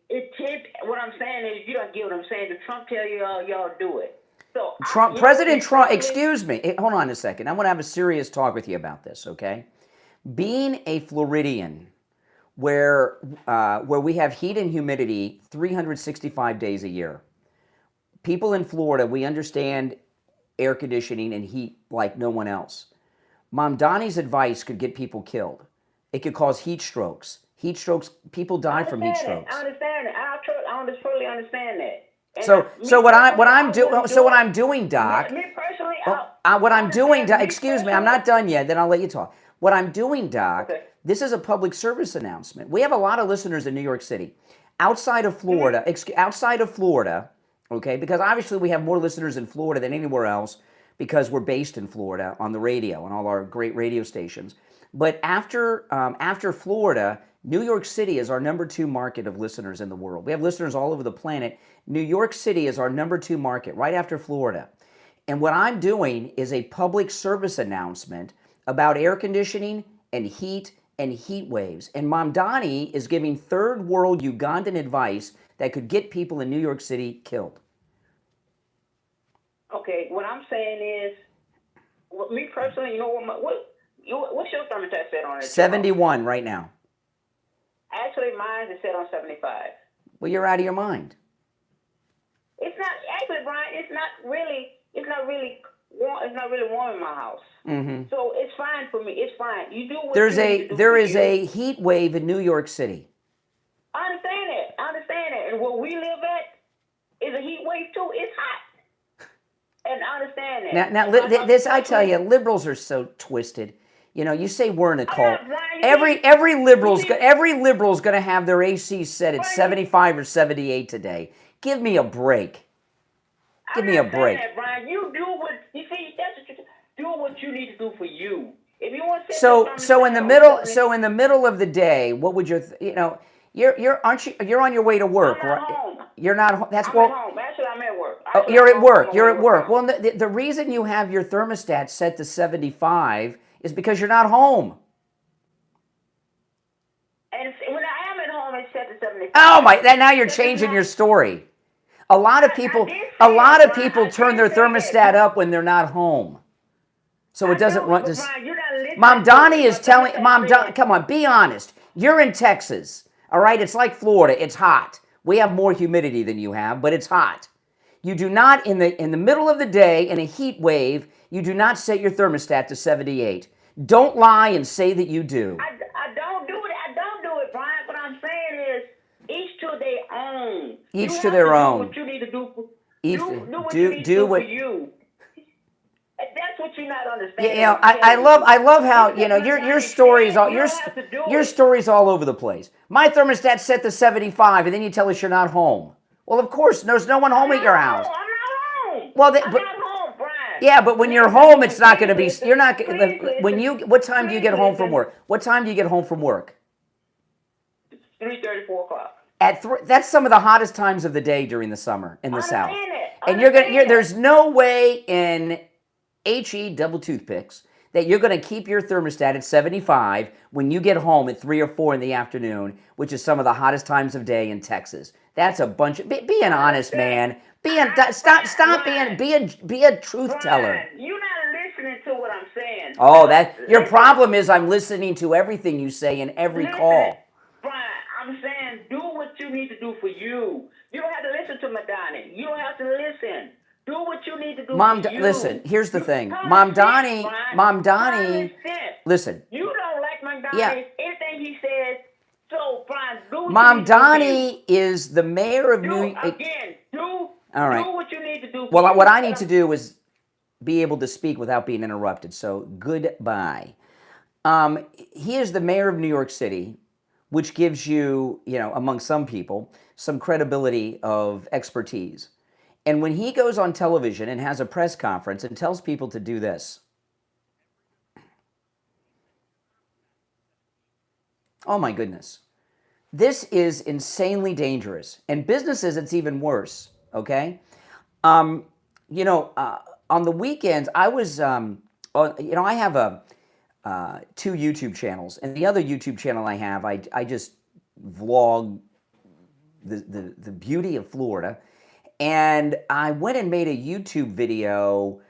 What I'm saying is, you don't get what I'm saying. If Trump tell y'all do it. So President Trump, excuse me. Hold on a second. I want to have a serious talk with you about this, okay? Being a Floridian, where we have heat and humidity 365 days a year. People in Florida, we understand air conditioning and heat like no one else. Mamdani's advice could get people killed. It could cause heat strokes. Heat strokes, people die from heat strokes. I understand it. I totally understand that. And So what I'm doing, Doc. Me personally, what I'm doing, Doc. Excuse me, I'm not done yet. Then I'll let you talk. What I'm doing, Doc. Okay. This is a public service announcement. We have a lot of listeners in New York City, outside of Florida. Okay, because obviously we have more listeners in Florida than anywhere else because we're based in Florida on the radio and all our great radio stations. But after Florida, New York City is our number 2 market of listeners in the world. We have listeners all over the planet. New York City is our number 2 market, right after Florida. And what I'm doing is a public service announcement about air conditioning and heat waves. And Mamdani is giving third world Ugandan advice that could get people in New York City killed. Okay, what I'm saying is, me personally, you know what's your thermostat set on it? 71 right now. Actually, mine is set on 75. Well, you're out of your mind. It's not actually, Brian. It's not really warm in my house. Mm-hmm. So it's fine for me. It's fine. You do what there is you a heat wave in New York City. I understand it. And where we live at is a heat wave too. It's hot. And I understand that. Now, this I tell you, liberals are so twisted. You know, you say we're in a cult. Every liberal's going to have their AC set at 75 or 78 today. Give me a break. Give me a break. That, Brian. You do what you see. Do what you need to do for you. If you want to. So in the middle of the day, what would you're on your way to work, I'm not right? home. You're not home. I'm at home. Actually, I'm at work. Oh, you're at work. You're at work. Well, the reason you have your thermostat set to 75 is because you're not home. And when I am at home, it's set to 75. Oh my! Now you're changing your story. A lot of people turn their thermostat up when they're not home, so it doesn't run. Mamdani is telling Mamdani, come on, be honest. You're in Texas, all right? It's like Florida. It's hot. We have more humidity than you have, but it's hot. You do not in the middle of the day in a heat wave. You do not set your thermostat to 78. Don't lie and say that you do. I don't do it. I don't do it, Brian. What I'm saying is, each to their own. Each to their own. Do what you need to do. Do what do you need to do for what you. That's what you're not understanding. You know, I love how your stories all over the place. My thermostat's set to 75, and then you tell us you're not home. Well, of course, there's no one home at your house. I'm not home. Well, I'm not home, Brian. Yeah, but when you're home, it's not going to be. You're not. What time do you get home from work? What time do you get home from work? 3:30, 4 o'clock. That's some of the hottest times of the day during the summer in the South. And Understand there's no way in HE double toothpicks that you're going to keep your thermostat at 75 when you get home at 3 or 4 in the afternoon, which is some of the hottest times of day in Texas. That's a bunch of be an honest man. Be a truth teller. You're not listening to what I'm saying. Oh, your problem is I'm listening to everything you say in every call. Brian, I'm saying do what you need to do for you. You don't have to listen to Madani. You don't have to listen. Do what you need to do for you. Listen, here's the thing. Mamdani, listen. You don't like Mamdani. Yeah. Anything he says, so Brian, do what Mamdani is the mayor of New York. Again, do what you need to do for Well, what I need to do is be able to speak without being interrupted. So, goodbye. He is the mayor of New York City, which gives you, among some people, some credibility of expertise. And when he goes on television and has a press conference and tells people to do this. Oh my goodness. This is insanely dangerous. And businesses, it's even worse, okay? On the weekends, I was, I have 2 YouTube channels. And the other YouTube channel I have, I just vlog the beauty of Florida. And I went and made a YouTube video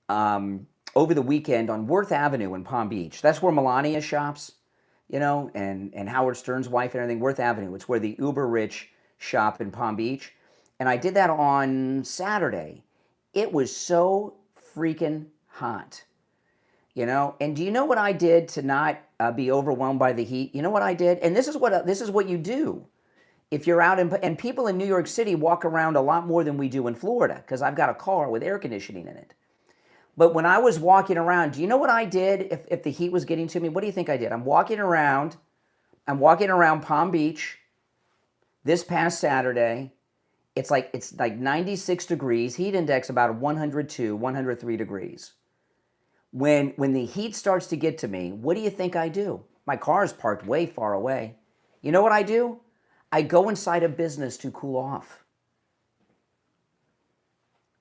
over the weekend on Worth Avenue in Palm Beach. That's where Melania shops. you know, and Howard Stern's wife and everything, Worth Avenue. It's where the uber rich shop in Palm Beach. And I did that on Saturday. It was so freaking hot, you know. And do you know what I did to not be overwhelmed by the heat? You know what I did? And this is what you do if you're out in, and people in New York City walk around a lot more than we do in Florida because I've got a car with air conditioning in it. But when I was walking around, do you know what I did if the heat was getting to me? What do you think I did? I'm walking around Palm Beach this past Saturday. It's like 96 degrees, heat index about 102, 103 degrees. When the heat starts to get to me, what do you think I do? My car is parked way far away. You know what I do? I go inside a business to cool off,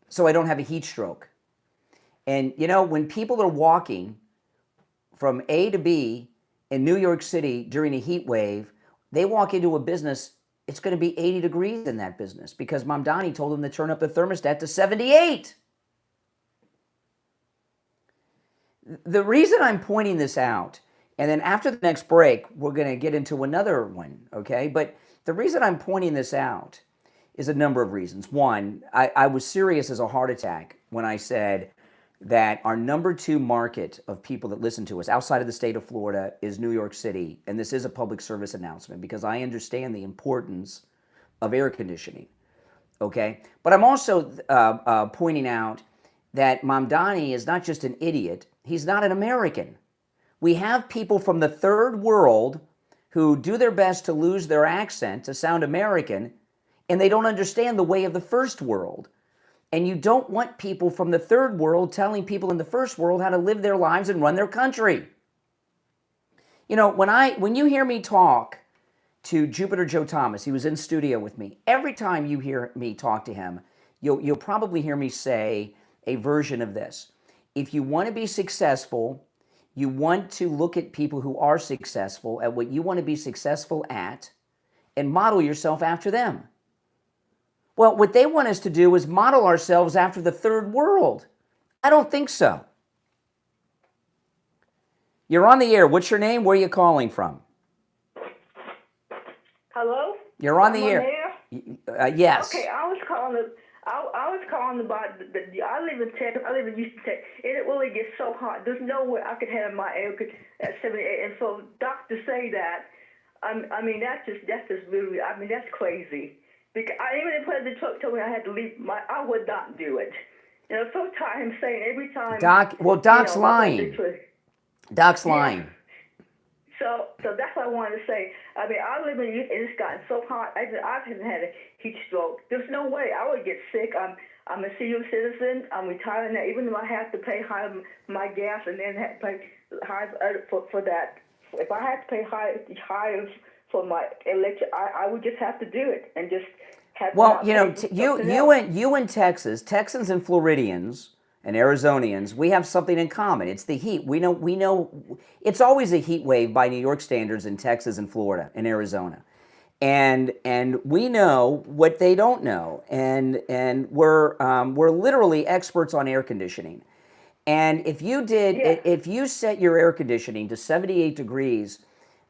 so I don't have a heat stroke. And you know, when people are walking from A to B in New York City during a heat wave, they walk into a business, it's going to be 80 degrees in that business because Mamdani told them to turn up the thermostat to 78. The reason I'm pointing this out, and then after the next break, we're going to get into another one, okay? But the reason I'm pointing this out is a number of reasons. One, I was serious as a heart attack when I said that our number 2 market of people that listen to us outside of the state of Florida is New York City. And this is a public service announcement because I understand the importance of air conditioning, okay? But I'm also pointing out that Mamdani is not just an idiot, he's not an American. We have people from the third world who do their best to lose their accent to sound American, and they don't understand the way of the first world. And you don't want people from the third world telling people in the first world how to live their lives and run their country. You know, when you hear me talk to Jupiter Joe Thomas, he was in studio with me. Every time you hear me talk to him, you'll probably hear me say a version of this. If you want to be successful, you want to look at people who are successful at what you want to be successful at and model yourself after them. Well, what they want us to do is model ourselves after the third world. I don't think so. You're on the air. What's your name? Where are you calling from? Hello? You're on the I'm air. Yes. Okay, I was calling about I live in Texas. I live in Houston, Texas, and it really gets so hot. There's no way I could have my air at 78. And so doctors say that. I mean, that's just really. I mean, that's crazy. Because even if the truck told me I had to leave, I would not do it. You know, so tired of him saying every time. Doc's lying. Doc's lying. So that's what I wanted to say. I mean, I live in Houston, and it's gotten so hot. I haven't had a heat stroke. There's no way I would get sick. I'm a senior citizen. I'm retired now. Even though I have to pay high my gas and then have to pay high for that. If I had to pay higher for my electric, I would just have to do it and just have. Well, you know, you and Texans and Floridians and Arizonians, we have something in common. It's the heat. We know it's always a heat wave by New York standards in Texas and Florida and Arizona. And we know what they don't know. And we're literally experts on air conditioning. And if you set your air conditioning to 78 degrees,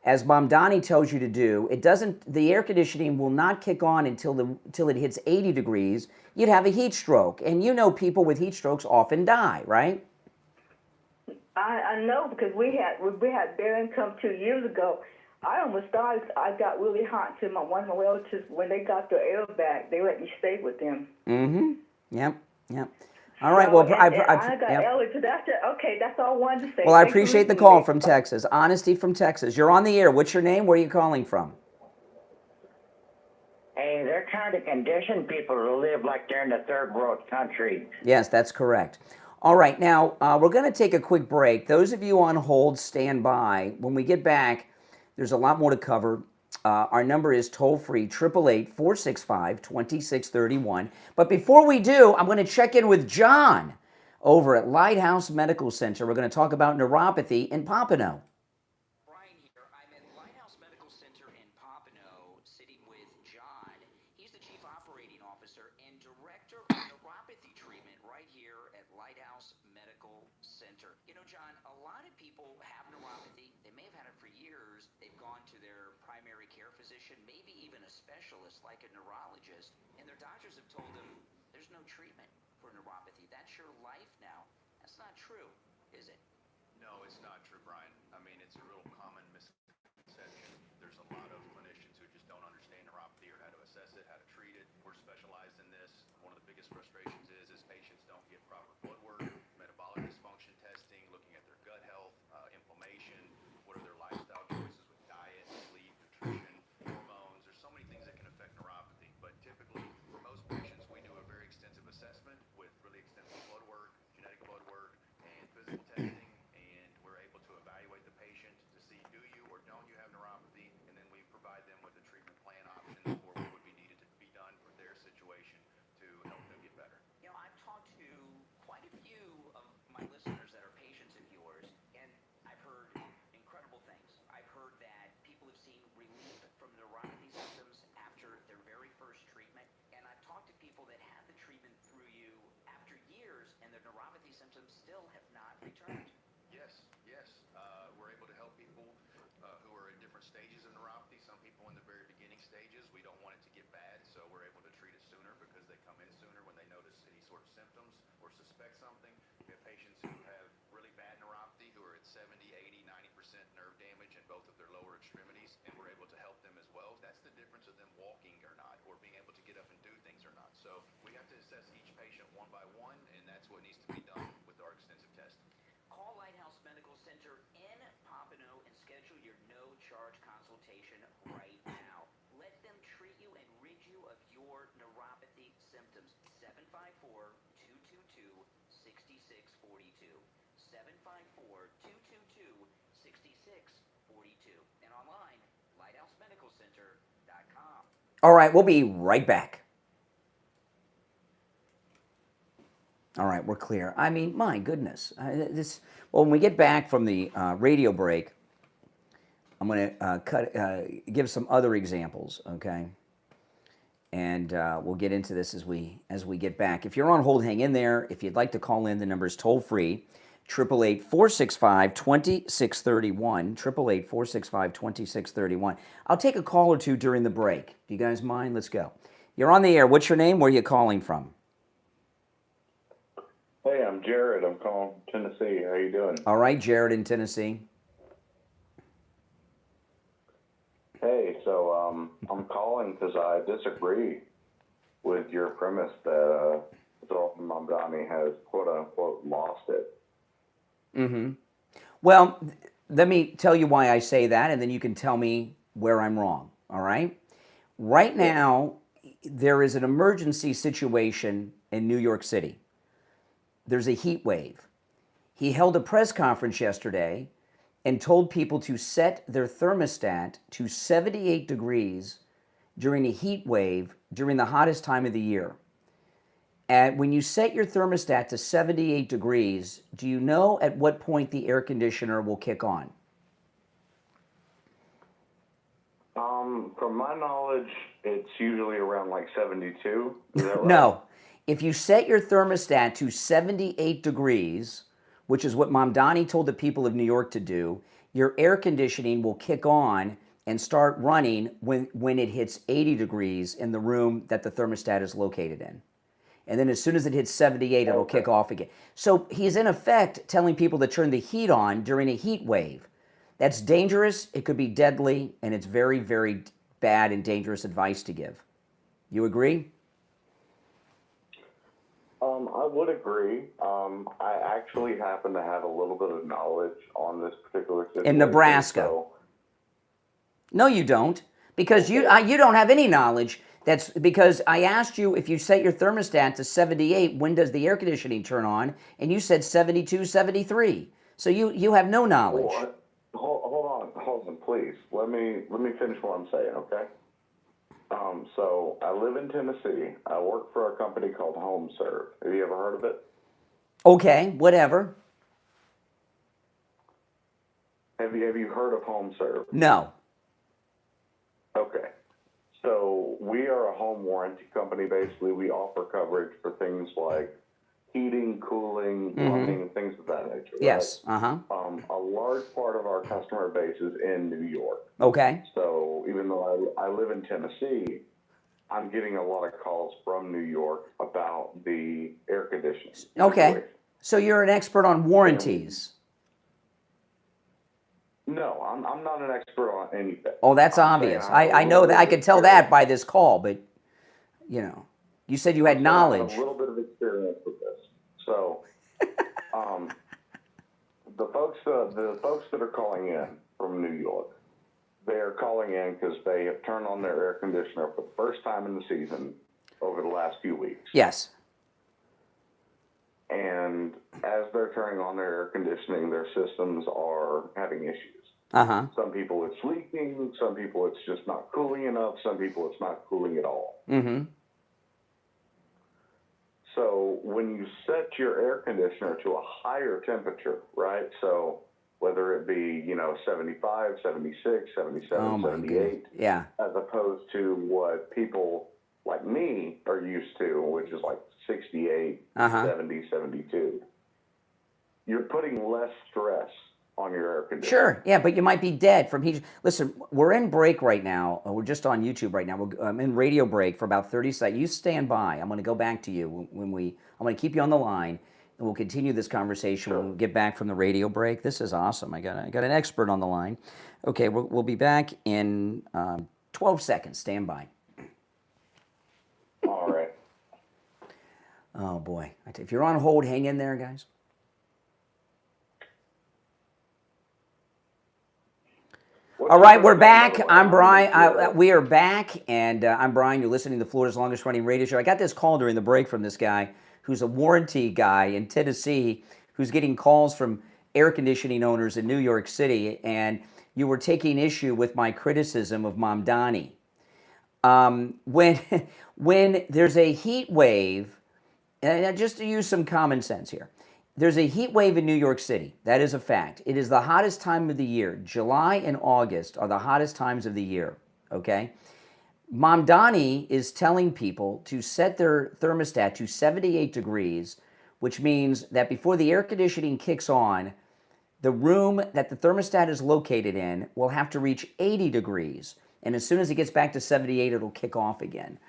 as Mamdani tells you to do, the air conditioning will not kick on until it hits 80 degrees. You'd have a heat stroke. And you know people with heat strokes often die, right? I know, because we had Barron come 2 years ago. I almost died. I got really hot to one of my relatives. When they got their air back, they let me stay with them. Mm-hmm. Yep. All right. Well, I got allergies. That's it. Okay, that's all I wanted to say. Well, I appreciate the call from Texas. Honesty from Texas. You're on the air. What's your name? Where are you calling from? Hey, they're trying to condition people to live like they're in a third world country. Yes, that's correct. All right. Now, we're going to take a quick break. Those of you on hold, stand by. When we get back, there's a lot more to cover. Our number is toll-free, 888-465-2631. But before we do, I'm going to check in with John over at Lighthouse Medical Center. We're going to talk about neuropathy in Pompano. Brian here. I'm at Lighthouse Medical Center in Pompano, sitting with John. He's the Chief Operating Officer and Director of Neuropathy Treatment right here at Lighthouse Medical Center. Center. You know, John, a lot of people have neuropathy. They may have had it for years. They've gone to their primary care physician, maybe even a specialist like a neurologist, and their doctors have told them there's no treatment for neuropathy. That's your life now. That's not true, is it? No, it's not true, Brian. I mean, it's a real common misconception. There's a lot of clinicians who just don't understand neuropathy or how to assess it, how to treat it. We're specialized in this. One of the biggest frustrations is patients don't get proper blood work, metabolic dysfunction testing, looking at their gut health, inflammation, what are their lifestyle choices with diet, sleep, nutrition, hormones. There's so many things that can affect neuropathy. But typically, for most patients, we do a very extensive assessment with really extensive blood work, genetic blood work, and physical testing. And we're able to evaluate the patient to see do you or don't you have neuropathy, and then we provide them with a treatment plan option for what would be needed to be done for their situation to help them get better. You know, I've talked to quite a few of my listeners that are patients of yours, and I've heard incredible things. I've heard that people have seen relief from neuropathy symptoms after their very first treatment, and I've talked to people that had the treatment through you after years, and their neuropathy symptoms still have not returned. Yes, yes. We're able to help people who are in different stages of neuropathy. Some people in the very beginning stages, we don't want it to get bad, so we're able to treat it sooner because they come in sooner when they notice any sort of symptoms or suspect something. We have patients who have really bad neuropathy who are at 70, 80, 90% nerve damage in both of their lower extremities, and we're able to help them as well. That's the difference of them walking or not, or being able to get up and do things or not. So we have to assess each patient one by one, and that's what needs to be done with our extensive testing. Call Lighthouse Medical Center in Pompano and schedule your no-charge consultation right now. Let them treat you and rid you of your neuropathy symptoms. 754-222-6642. 754-222-6642. And online, lighthousemedicalcenter.com. All right, we'll be right back. All right, we're clear. I mean, my goodness. Well, when we get back from the radio break, I'm going to give some other examples, okay? And we'll get into this as we get back. If you're on hold, hang in there. If you'd like to call in, the number is toll-free, 888-465-2631, 888-465-2631. I'll take a call or two during the break. Do you guys mind? Let's go. You're on the air. What's your name? Where are you calling from? Hey, I'm Jared. I'm calling from Tennessee. How you doing? All right, Jared in Tennessee. Hey, so I'm calling because I disagree with your premise that Mamdani has quote unquote lost it. Mm-hmm. Well, let me tell you why I say that, and then you can tell me where I'm wrong. All right. Right now, there is an emergency situation in New York City. There's a heat wave. He held a press conference yesterday and told people to set their thermostat to 78 degrees during a heat wave during the hottest time of the year. And when you set your thermostat to 78 degrees, do you know at what point the air conditioner will kick on? From my knowledge, it's usually around like 72. Is that right? No. If you set your thermostat to 78 degrees, which is what Mamdani told the people of New York to do, your air conditioning will kick on and start running when it hits 80 degrees in the room that the thermostat is located in. And then as soon as it hits 78, it'll kick off again. So he's in effect telling people to turn the heat on during a heat wave. That's dangerous, it could be deadly, and it's very, very bad and dangerous advice to give. You agree? I would agree. I actually happen to have a little bit of knowledge on this particular situation. In Nebraska. So, no, you don't, because you don't have any knowledge. That's because I asked you if you set your thermostat to 78, when does the air conditioning turn on? And you said 72, 73. So you have no knowledge. Hold on, please. Let me finish what I'm saying, okay? So I live in Tennessee. I work for a company called HomeServe. Have you ever heard of it? Okay, whatever. Have you heard of HomeServe? No. Okay. So we are a home warranty company. Basically, we offer coverage for things like heating, cooling, plumbing, things of that nature. Yes. Right? A large part of our customer base is in New York. Okay. So even though I live in Tennessee, I'm getting a lot of calls from New York about the air conditioning. Okay. situation. So you're an expert on warranties. No, I'm not an expert on anything. Oh, that's obvious. I know that. I could tell that by this call, but, you know, you said you had knowledge. I have a little bit of experience with this. So, the folks that are calling in from New York, they are calling in because they have turned on their air conditioner for the first time in the season over the last few weeks. Yes. And as they're turning on their air conditioning, their systems are having issues. Some people it's leaking, some people it's just not cooling enough, some people it's not cooling at all. So when you set your air conditioner to a higher temperature, right? So whether it be, 75, 76, 77, 78, yeah, as opposed to what people like me are used to, which is like 68, 70, 72. You're putting less stress on your air conditioner. Sure, yeah, but you might be dead from heat. Listen, we're in break right now. We're just on YouTube right now. I'm in radio break for about 30 seconds. You stand by. I'm going to go back to you I'm going to keep you on the line, and we'll continue this conversation when we get back from the radio break. This is awesome. I got an expert on the line. Okay, we'll be back in 12 seconds. Stand by. All right. Oh, boy. If you're on hold, hang in there, guys. All right, we're back. I'm Brian. We are back, and I'm Brian. You're listening to Florida's longest running radio show. I got this call during the break from this guy who's a warranty guy in Tennessee who's getting calls from air conditioning owners in New York City, and you were taking issue with my criticism of Mamdani. When there's a heat wave, and just to use some common sense here, there's a heat wave in New York City. That is a fact. It is the hottest time of the year. July and August are the hottest times of the year, okay? Mamdani is telling people to set their thermostat to 78 degrees, which means that before the air conditioning kicks on, the room that the thermostat is located in will have to reach 80 degrees. And as soon as it gets back to 78, it'll kick off again.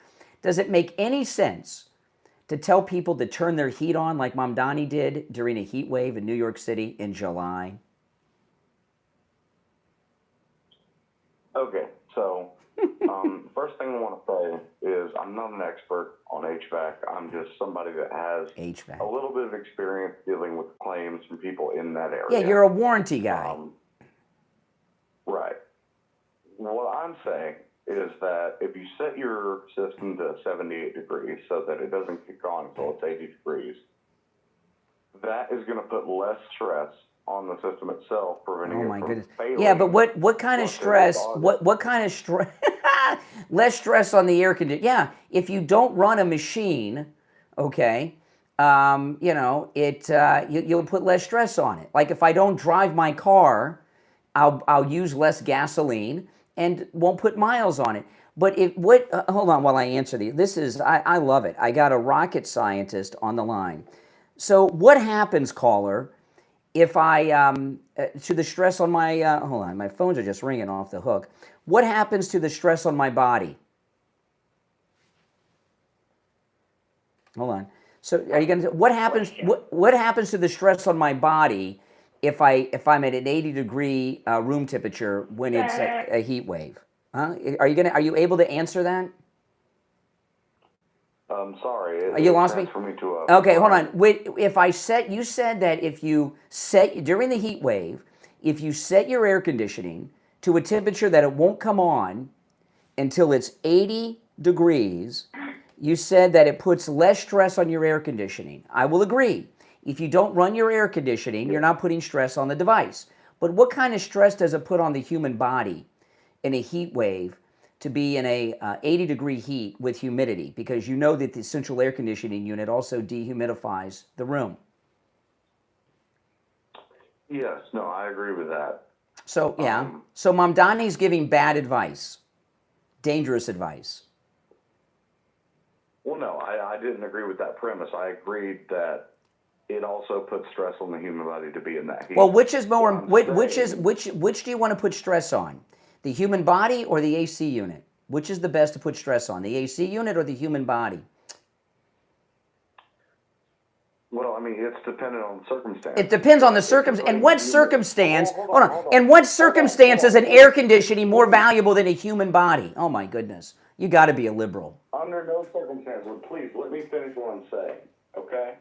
Does it make any sense to tell people to turn their heat on like Mamdani did during a heat wave in New York City in July? Okay, so first thing I want to say is I'm not an expert on HVAC. I'm just somebody that has a little bit of experience dealing with claims from people in that area. Yeah, you're a warranty guy. Right. What I'm saying is that if you set your system to 78 degrees so that it doesn't kick on until it's 80 degrees, that is going to put less stress on the system itself, preventing it from failing. Yeah, but what kind of stress? What kind of stress? Less stress on the air conditioner. Yeah, if you don't run a machine, okay, you'll put less stress on it. Like if I don't drive my car, I'll use less gasoline and won't put miles on it. But hold on while I answer these. I love it. I got a rocket scientist on the line. So what happens, caller, if I, to the stress on my, hold on, my phones are just ringing off the hook. What happens to the stress on my body? Hold on. So are you going to, what happens to the stress on my body if I'm at an 80-degree room temperature when it's a heat wave? Huh? Are you able to answer that? Sorry. You lost me? Okay, hold on. You said that if you set, during the heat wave, if you set your air conditioning to a temperature that it won't come on until it's 80 degrees, you said that it puts less stress on your air conditioning. I will agree. If you don't run your air conditioning, you're not putting stress on the device. But what kind of stress does it put on the human body in a heat wave to be in a 80-degree heat with humidity? Because you know that the central air conditioning unit also dehumidifies the room. Yes, no, I agree with that. So, yeah. So Mamdani's giving bad advice, dangerous advice. Well, no, I didn't agree with that premise. I agreed that it also puts stress on the human body to be in that heat. Well, which is more? Which do you want to put stress on? The human body or the AC unit? Which is the best to put stress on? The AC unit or the human body? Well, I mean, it's dependent on the circumstance. It depends on the circumstance. And what circumstance? Hold on. In what circumstance is an air conditioning more valuable than a human body? Oh my goodness! You got to be a liberal. Under no circumstance. Please let me finish what I'm saying. Okay.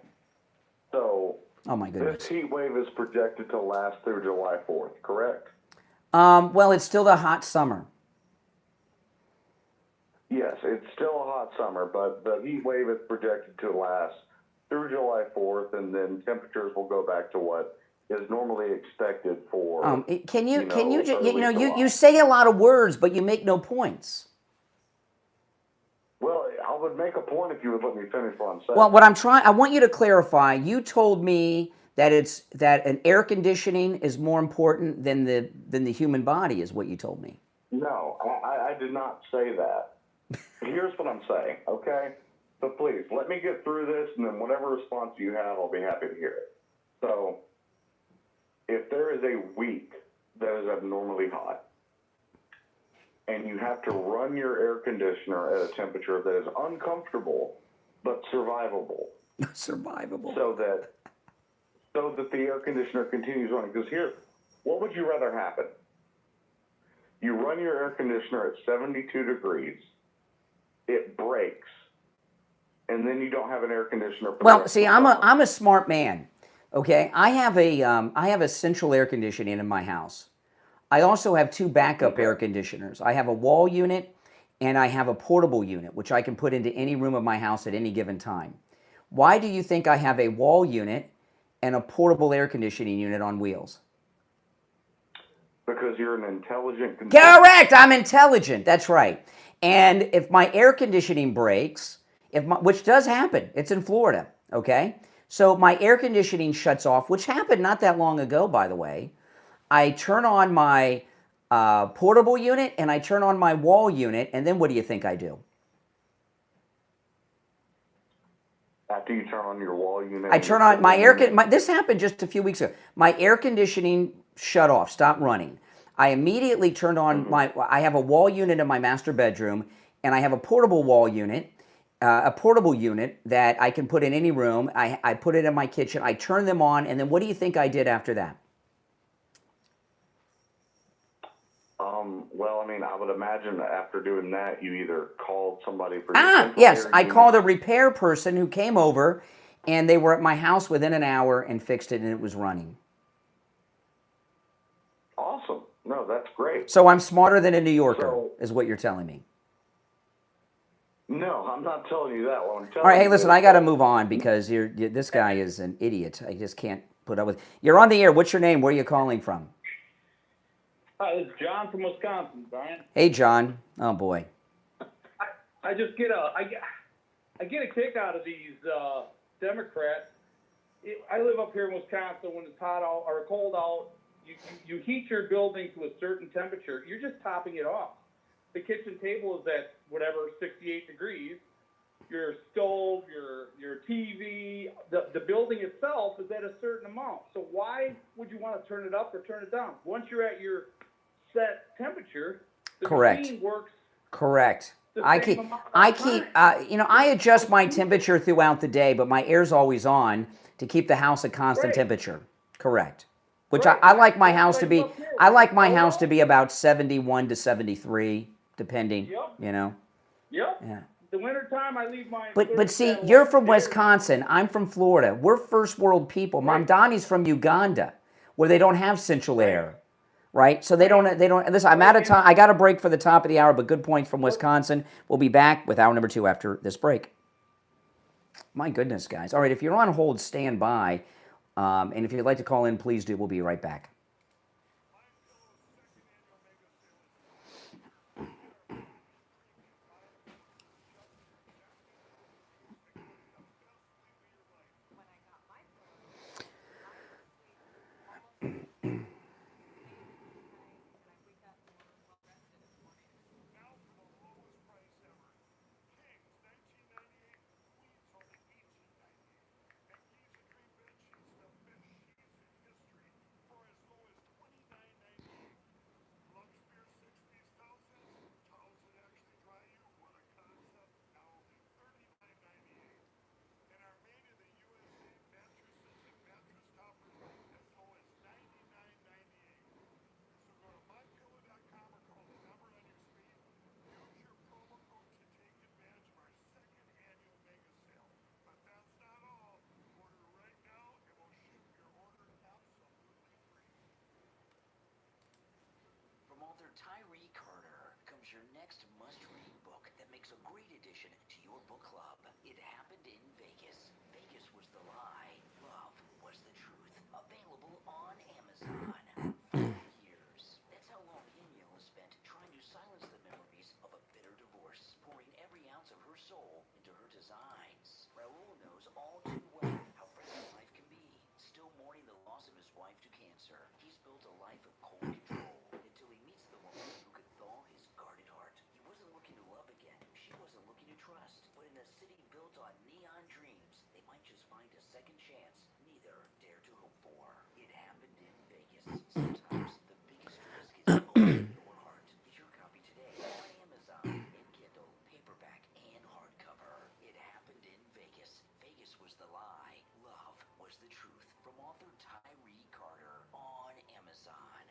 So. Oh my goodness. This heat wave is projected to last through July 4th. Correct? Well, it's still the hot summer. Yes, it's still a hot summer, but the heat wave is projected to last through July 4th, and then temperatures will go back to what is normally expected for. You say a lot of words, but you make no points. Well, I would make a point if you would let me finish what I'm saying. Well, I want you to clarify. You told me that an air conditioning is more important than the human body, is what you told me. No, I did not say that. Here's what I'm saying, okay? So please, let me get through this, and then whatever response you have, I'll be happy to hear it. So, if there is a week that is abnormally hot, and you have to run your air conditioner at a temperature that is uncomfortable, but survivable. Survivable. So that the air conditioner continues running. Because here, what would you rather happen? You run your air conditioner at 72 degrees, it breaks, and then you don't have an air conditioner. Well, see, I'm a smart man. Okay, I have a central air conditioning in my house. I also have two backup air conditioners. I have a wall unit and I have a portable unit, which I can put into any room of my house at any given time. Why do you think I have a wall unit and a portable air conditioning unit on wheels? Because you're an intelligent consumer. Correct, I'm intelligent, that's right. And if my air conditioning breaks, which does happen, it's in Florida, okay? So my air conditioning shuts off, which happened not that long ago, by the way. I turn on my portable unit and I turn on my wall unit, and then what do you think I do? After you turn on your wall unit? I turn on this happened just a few weeks ago. My air conditioning shut off, stopped running. I immediately turned on I have a wall unit in my master bedroom, and I have a portable wall unit, a portable unit that I can put in any room. I put it in my kitchen. I turn them on, and then what do you think I did after that? Well, I mean, I would imagine that after doing that, you either called somebody for yes, I called a repair person who came over, and they were at my house within an hour and fixed it, and it was running. Awesome. No, that's great. So I'm smarter than a New Yorker, is what you're telling me. No, I'm not telling you that. What I'm telling All right, hey, listen, I got to move on because this guy is an idiot. I just can't put up with. You're on the air. What's your name? Where are you calling from? Hi, this is John from Wisconsin, Brian. Hey, John. Oh boy. I just get I get a kick out of these Democrats. I live up here in Wisconsin. When it's hot out or cold out, you heat your building to a certain temperature. You're just topping it off. The kitchen table is at whatever 68 degrees. Your stove, your TV, the building itself is at a certain amount. So why would you want to turn it up or turn it down? Once you're at your set temperature, the machine works. Correct. I adjust my temperature throughout the day, but my air's always on to keep the house at constant temperature. Correct. Which I like my house to be. I like my house to be about 71 to 73, depending. Yep. You know. Yep. Yeah. The wintertime, I leave mine. But see, you're from Wisconsin. I'm from Florida. We're first world people. Mamdani's from Uganda, where they don't have central air. Right? So they don't, listen, I'm out of time. I got a break for the top of the hour, but good points from Wisconsin. We'll be back with hour number 2 after this break. My goodness, guys. All right, if you're on hold, stand by. And if you'd like to call in, please do. We'll be right back. great addition to your book club. It happened in Vegas. Vegas was the lie. Love was the truth. Available on Amazon. 5 years. That's how long Danielle has spent trying to silence the memories of a bitter divorce, pouring every ounce of her soul into her designs. Raul knows all too well how fragile life can be. Still mourning the loss of his wife to cancer, he's built a life of cold control until he meets the woman who could thaw his guarded heart. He wasn't looking to love again. She wasn't looking to trust. But in a city built on neon dreams, they might just find a second chance neither dared to hope for. It happened in Vegas. Sometimes the biggest risk is opening your heart. Get your copy today on Amazon in Kindle, paperback, and hardcover. It happened in Vegas. Vegas was the lie. Love was the truth. From author Tyree Carter on Amazon.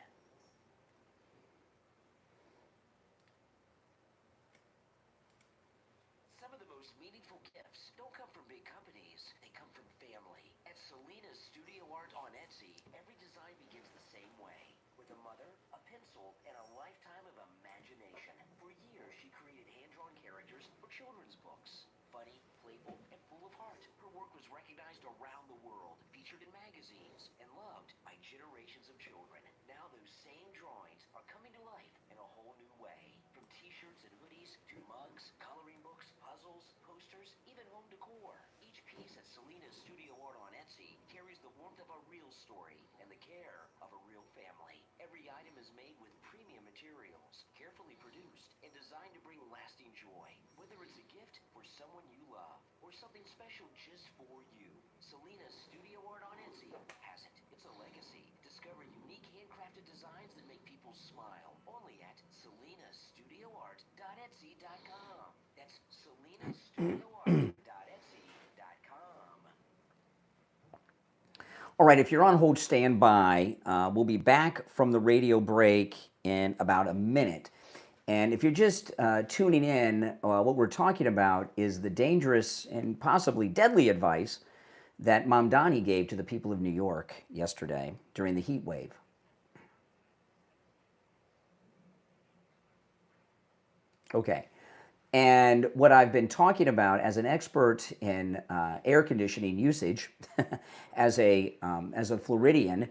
Some of the most meaningful gifts don't come from big companies. They come from family. At Selena's Studio Art on Etsy, every design begins the same way. With a mother, a pencil, and a lifetime of imagination. For years, she created hand-drawn characters for children's books. Funny, playful, and full of heart. Her work was recognized around the world, featured in magazines, and loved by generations of children. Now those same drawings are coming to life in a whole new way. From t-shirts and hoodies to mugs, coloring books, puzzles, posters, even home decor. Each piece at Selena's Studio Art on Etsy carries the warmth of a real story and the care of a real family. Every item is made with premium materials, carefully produced, and designed to bring lasting joy. Whether it's a gift for someone you love or something special just for you, Selena's Studio Art on Etsy has it. It's a legacy. Discover unique handcrafted designs that make people smile. Only at selenastudioart.etsy.com. That's selenastudioart.etsy.com. All right, if you're on hold, stand by. We'll be back from the radio break in about a minute. And if you're just tuning in, what we're talking about is the dangerous and possibly deadly advice that Mamdani gave to the people of New York yesterday during the heat wave. Okay. And what I've been talking about as an expert in air conditioning usage, as a Floridian,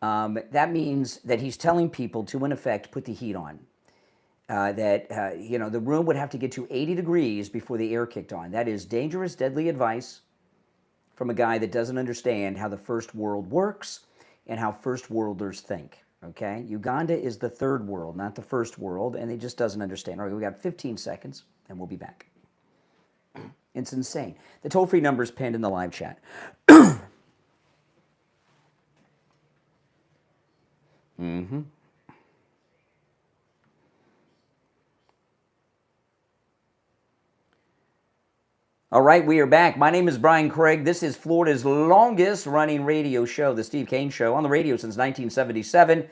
that means that he's telling people to, in effect, put the heat on. The room would have to get to 80 degrees before the air kicked on. That is dangerous, deadly advice from a guy that doesn't understand how the first world works and how first worlders think. Okay? Uganda is the third world, not the first world, and he just doesn't understand. All right, we got 15 seconds, and we'll be back. It's insane. The toll-free number is pinned in the live chat. Mm-hmm. All right, we are back. My name is Brian Craig. This is Florida's longest running radio show, the Steve Kane Show, on the radio since 1977.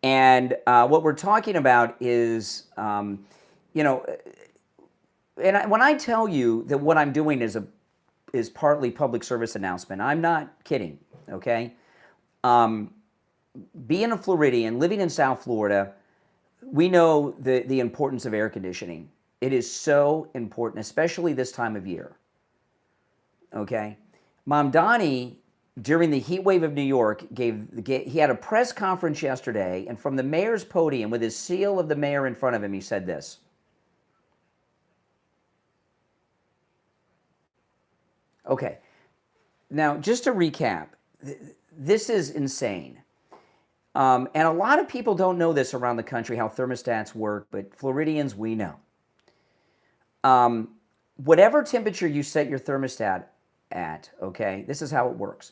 And what we're talking about is, when I tell you that what I'm doing is partly public service announcement, I'm not kidding, okay? Being a Floridian, living in South Florida, we know the importance of air conditioning. It is so important, especially this time of year. Okay? Mamdani, during the heat wave of New York, he had a press conference yesterday, and from the mayor's podium, with his seal of the mayor in front of him, he said this. Okay. Now, just to recap, this is insane. And a lot of people don't know this around the country, how thermostats work, but Floridians, we know. Whatever temperature you set your thermostat at, okay, this is how it works.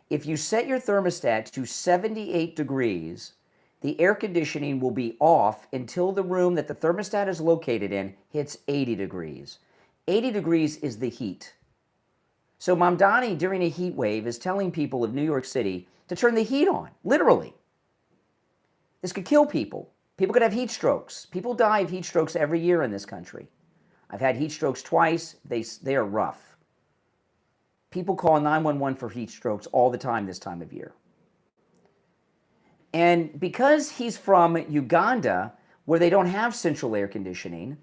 If you set your thermostat to 78 degrees, the air conditioning will be off until the room that the thermostat is located in hits 80 degrees. 80 degrees is the heat. So Mamdani, during a heat wave, is telling people of New York City to turn the heat on, literally. This could kill people. People could have heat strokes. People die of heat strokes every year in this country. I've had heat strokes twice. They are rough. People call 911 for heat strokes all the time this time of year. And because he's from Uganda, where they don't have central air conditioning,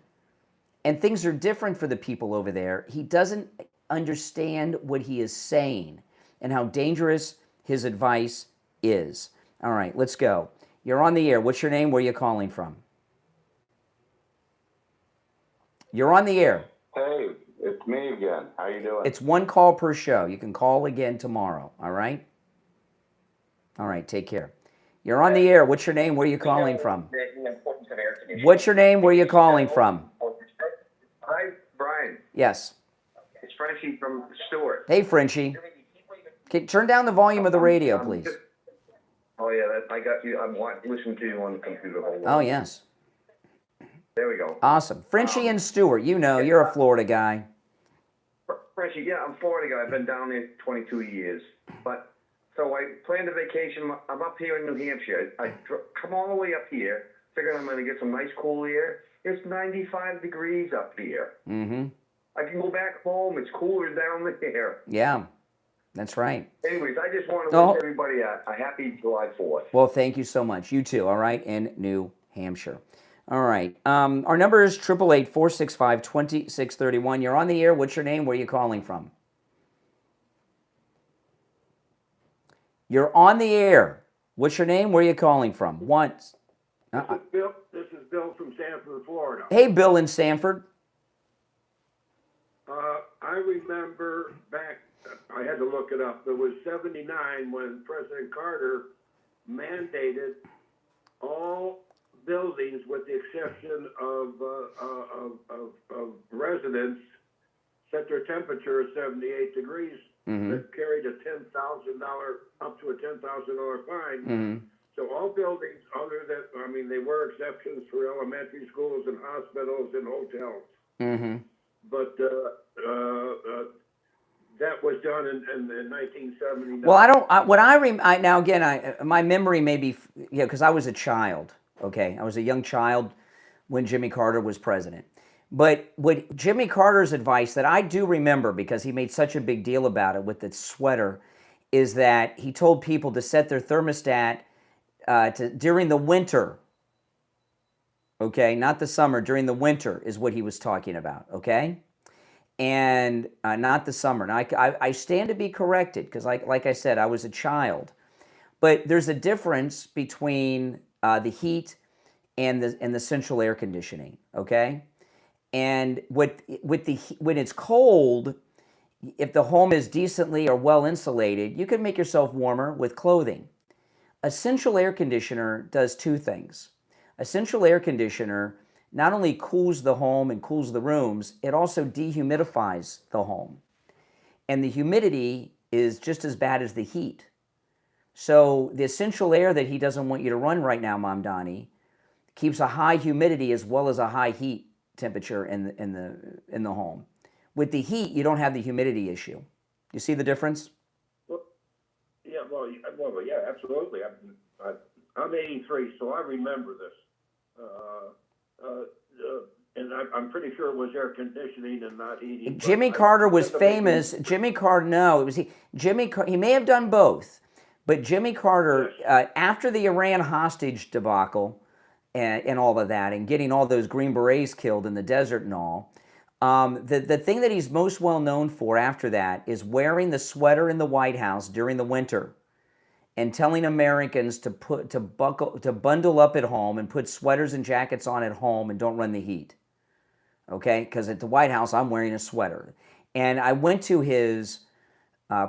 and things are different for the people over there, he doesn't understand what he is saying and how dangerous his advice is. All right, let's go. You're on the air. What's your name? Where are you calling from? You're on the air. Hey, it's me again. How you doing? It's one call per show. You can call again tomorrow, all right? All right, take care. You're on the air. What's your name? Where are you calling from? What's your name? Where are you calling from? Hi, Brian. Yes. It's Frenchie from Stewart. Hey, Frenchie. Okay, turn down the volume of the radio, please. Oh, yeah, I got you. I'm listening to you on the computer. Oh, yes. There we go. Awesome. Frenchie and Stewart, you know, you're a Florida guy. Frenchie, yeah, I'm a Florida guy. I've been down there 22 years. But so I planned a vacation. I'm up here in New Hampshire. I come all the way up here, figuring I'm going to get some nice cool air. It's 95 degrees up here. Mm-hmm. I can go back home. It's cooler down there. Yeah, that's right. Anyways, I just want to wish everybody a happy July 4th. Well, thank you so much. You too, all right, in New Hampshire. All right. Our number is 888-465-2631. You're on the air. What's your name? Where are you calling from? You're on the air. What's your name? Where are you calling from? Once. This is Bill from Sanford, Florida. Hey, Bill in Sanford. I remember back, I had to look it up, it was 79 when President Carter mandated all buildings, with the exception of residents, set their temperature at 78 degrees. That carried a $10,000 up to a $10,000 fine. So all buildings other than, I mean, there were exceptions for elementary schools and hospitals and hotels. But that was done in 1979. Well, now again, my memory may be, because I was a child, okay? I was a young child when Jimmy Carter was president. But what Jimmy Carter's advice that I do remember, because he made such a big deal about it with the sweater, is that he told people to set their thermostat during the winter, okay? Not the summer, during the winter is what he was talking about, okay? And not the summer. Now, I stand to be corrected, because like I said, I was a child. But there's a difference between the heat and the central air conditioning, okay? And when it's cold, if the home is decently or well insulated, you can make yourself warmer with clothing. A central air conditioner does two things. A central air conditioner not only cools the home and cools the rooms, it also dehumidifies the home. And the humidity is just as bad as the heat. So the central air that he doesn't want you to run right now, Mamdani, keeps a high humidity as well as a high heat temperature in the home. With the heat, you don't have the humidity issue. You see the difference? Yeah, absolutely. I'm 83, so I remember this. And I'm pretty sure it was air conditioning and not heating. Jimmy Carter was famous. Jimmy Carter, no, it was he may have done both, but Jimmy Carter, after the Iran hostage debacle and all of that, and getting all those Green Berets killed in the desert and all, the thing that he's most well known for after that is wearing the sweater in the White House during the winter and telling Americans to bundle up at home and put sweaters and jackets on at home and don't run the heat. Okay? Because at the White House, I'm wearing a sweater. And I went to his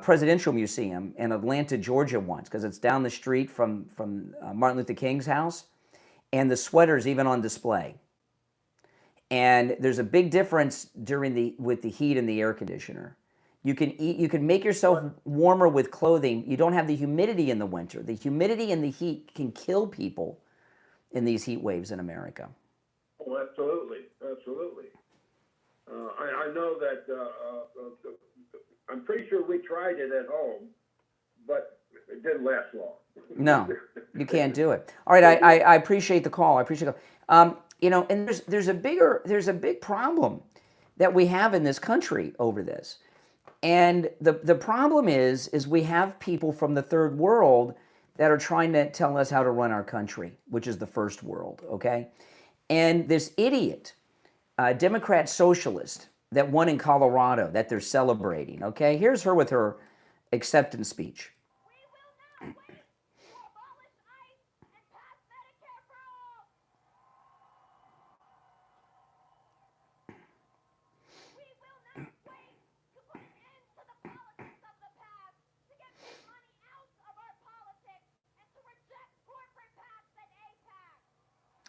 presidential museum in Atlanta, Georgia once, because it's down the street from Martin Luther King's house, and the sweater's even on display. And there's a big difference with the heat and the air conditioner. You can make yourself warmer with clothing. You don't have the humidity in the winter. The humidity and the heat can kill people in these heat waves in America. Oh, absolutely. I know that I'm pretty sure we tried it at home, but it didn't last long. No, you can't do it. All right, I appreciate the call. And there's a big problem that we have in this country over this. And the problem is we have people from the third world that are trying to tell us how to run our country, which is the first world, okay? And this idiot Democrat socialist that won in Colorado that they're celebrating, okay? Here's her with her acceptance speech.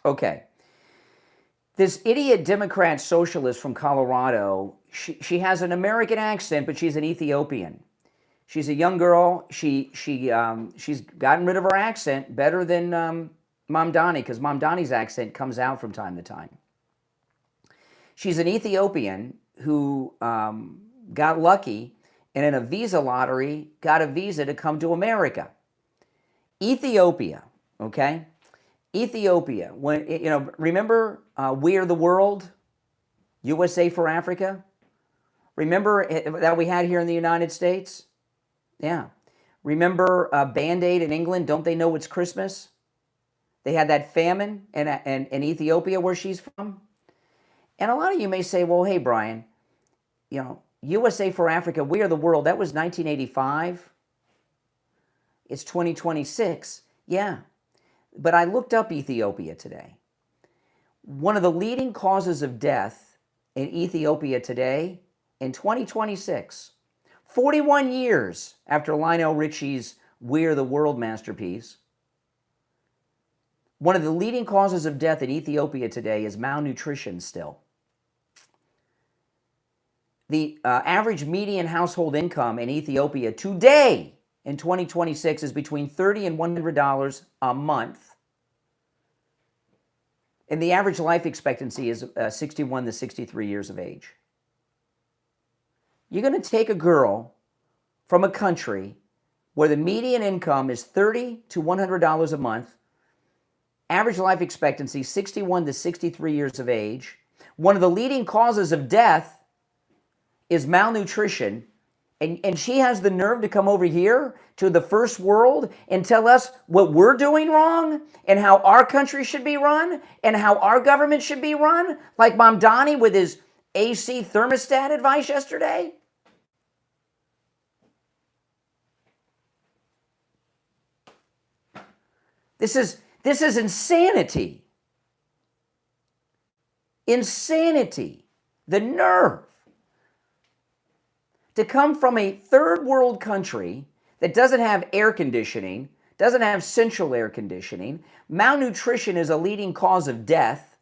Okay. This idiot Democrat socialist from Colorado, she has an American accent, but she's an Ethiopian. She's a young girl. She's gotten rid of her accent better than Mamdani, because Mamdani's accent comes out from time to time. She's an Ethiopian who got lucky and in a visa lottery got a visa to come to America. Ethiopia, okay? Ethiopia, when, you know, remember We Are the World, USA for Africa? Remember that we had here in the United States? Yeah. Remember Band-Aid in England, Don't They Know It's Christmas? They had that famine in Ethiopia where she's from. And a lot of you may say, well, hey, Brian, you know, USA for Africa, We Are the World, that was 1985. It's 2026. Yeah. But I looked up Ethiopia today. One of the leading causes of death in Ethiopia today, in 2026, 41 years after Lionel Richie's We Are the World masterpiece, one of the leading causes of death in Ethiopia today is malnutrition still. The average median household income in Ethiopia today in 2026 is between $30 and $100 a month. And the average life expectancy is 61 to 63 years of age. You're going to take a girl from a country where the median income is $30 to $100 a month, average life expectancy 61 to 63 years of age. One of the leading causes of death is malnutrition. And she has the nerve to come over here to the first world and tell us what we're doing wrong and how our country should be run and how our government should be run, like Mamdani with his AC thermostat advice yesterday? This is insanity. Insanity. The nerve to come from a third world country that doesn't have air conditioning, doesn't have central air conditioning, malnutrition is a leading cause of death,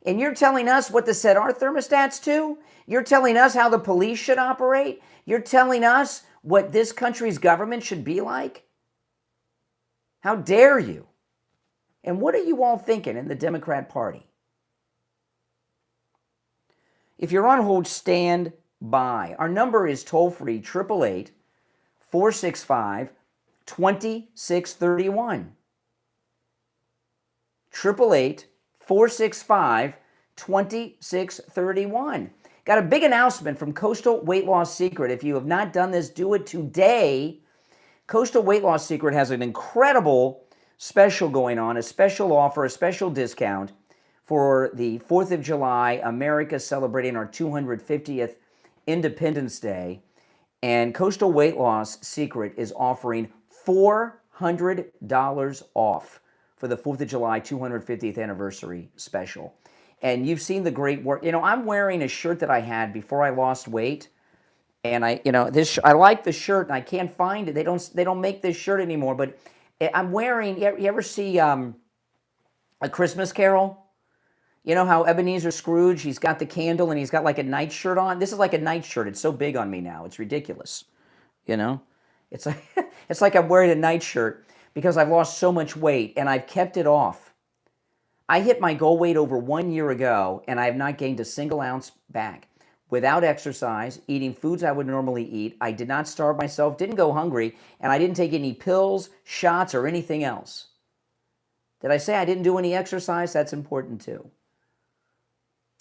and you're telling us what to set our thermostats to? You're telling us how the police should operate? You're telling us what this country's government should be like? How dare you? And what are you all thinking in the Democrat Party? If you're on hold, stand by. Our number is toll-free, 888-465-2631. 888-465-2631. Got a big announcement from Coastal Weight Loss Secret. If you have not done this, do it today. Coastal Weight Loss Secret has an incredible special going on, a special offer, a special discount for the 4th of July, America celebrating our 250th Independence Day. And Coastal Weight Loss Secret is offering $400 off for the 4th of July 250th anniversary special. And you've seen the great work. You know, I'm wearing a shirt that I had before I lost weight. And I like the shirt, and I can't find it. They don't make this shirt anymore. But I'm wearing. You ever see A Christmas Carol? You know how Ebenezer Scrooge, he's got the candle and he's got like a nightshirt on? This is like a nightshirt. It's so big on me now. It's ridiculous. You know? It's like it's like I'm wearing a nightshirt because I've lost so much weight and I've kept it off. I hit my goal weight over 1 year ago and I have not gained a single ounce back. Without exercise, eating foods I would normally eat, I did not starve myself, didn't go hungry, and I didn't take any pills, shots, or anything else. Did I say I didn't do any exercise? That's important too.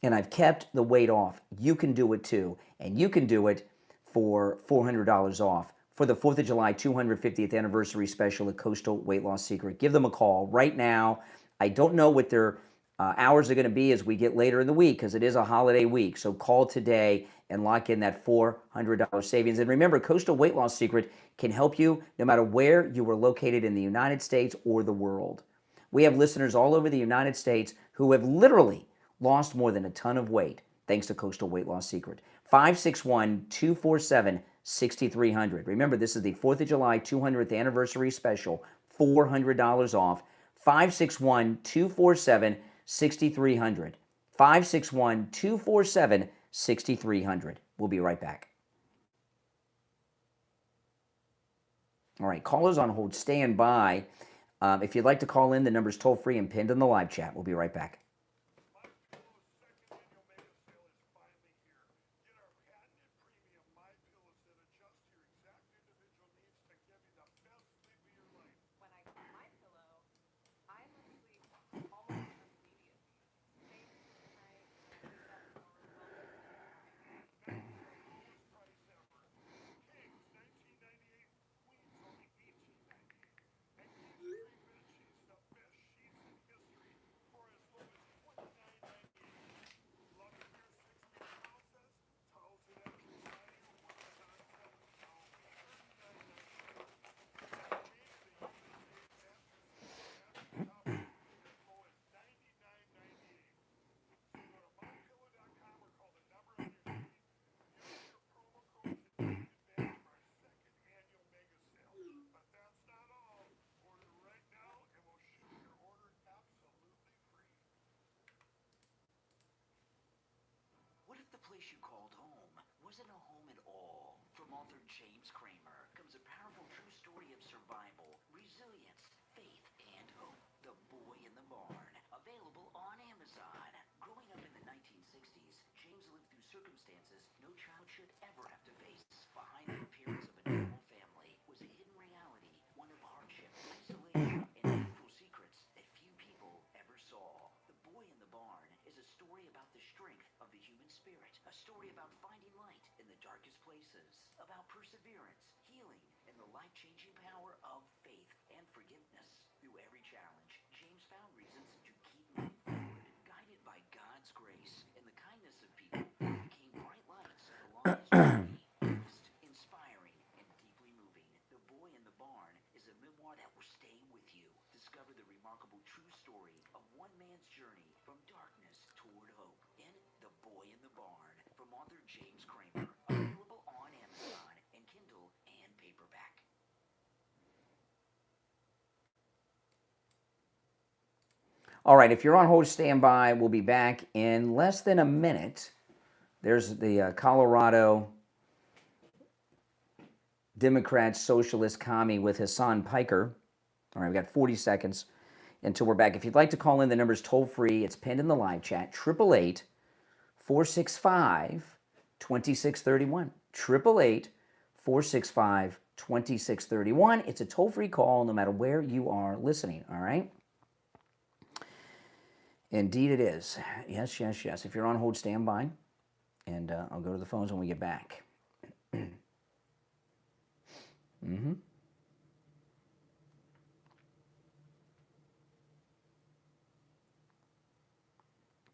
And I've kept the weight off. You can do it too. And you can do it for $400 off for the 4th of July 250th anniversary special at Coastal Weight Loss Secret. Give them a call right now. I don't know what their hours are going to be as we get later in the week because it is a holiday week. So call today and lock in that $400 savings. And remember, Coastal Weight Loss Secret can help you no matter where you are located in the United States or the world. We have listeners all over the United States who have literally lost more than a ton of weight thanks to Coastal Weight Loss Secret. 561-247-6300. Remember, this is the 4th of July 200th anniversary special, $400 off. 561-247-6300. 561-247-6300. We'll be right back. All right, callers on hold, stand by. If you'd like to call in, the number's toll free and pinned in the live chat. We'll be right back. What if the place you called home wasn't a home at all? From author James Kramer comes a powerful true story of survival, resilience, faith, and hope. The Boy in the Barn, available on Amazon. Growing up in the 1960s, James lived through circumstances no child should ever have to face. Behind the appearance of a normal family was a hidden reality, one of hardship, isolation, and painful secrets that few people ever saw. The Boy in the Barn is a story about the strength of the human spirit, a story about finding light in the darkest places, about perseverance, healing, and the life-changing power of faith and forgiveness. Through every challenge, James found reasons to keep moving forward, guided by God's grace and the kindness of people who became bright lights along his journey. Honest, inspiring, and deeply moving, The Boy in the Barn is a memoir that will stay with you. Discover the remarkable true story of one man's journey from darkness toward hope in The Boy in the Barn from author James Kramer. Available on Amazon and Kindle and paperback. All right, if you're on hold, stand by. We'll be back in less than a minute. There's the Colorado Democrat Socialist Commie with Hassan Piker. All right, we've got 40 seconds until we're back. If you'd like to call in, the number's toll free. It's pinned in the live chat, 888-465-2631. 888-465-2631. It's a toll-free call no matter where you are listening, all right? Indeed it is. Yes, yes, yes. If you're on hold, stand by, and I'll go to the phones when we get back.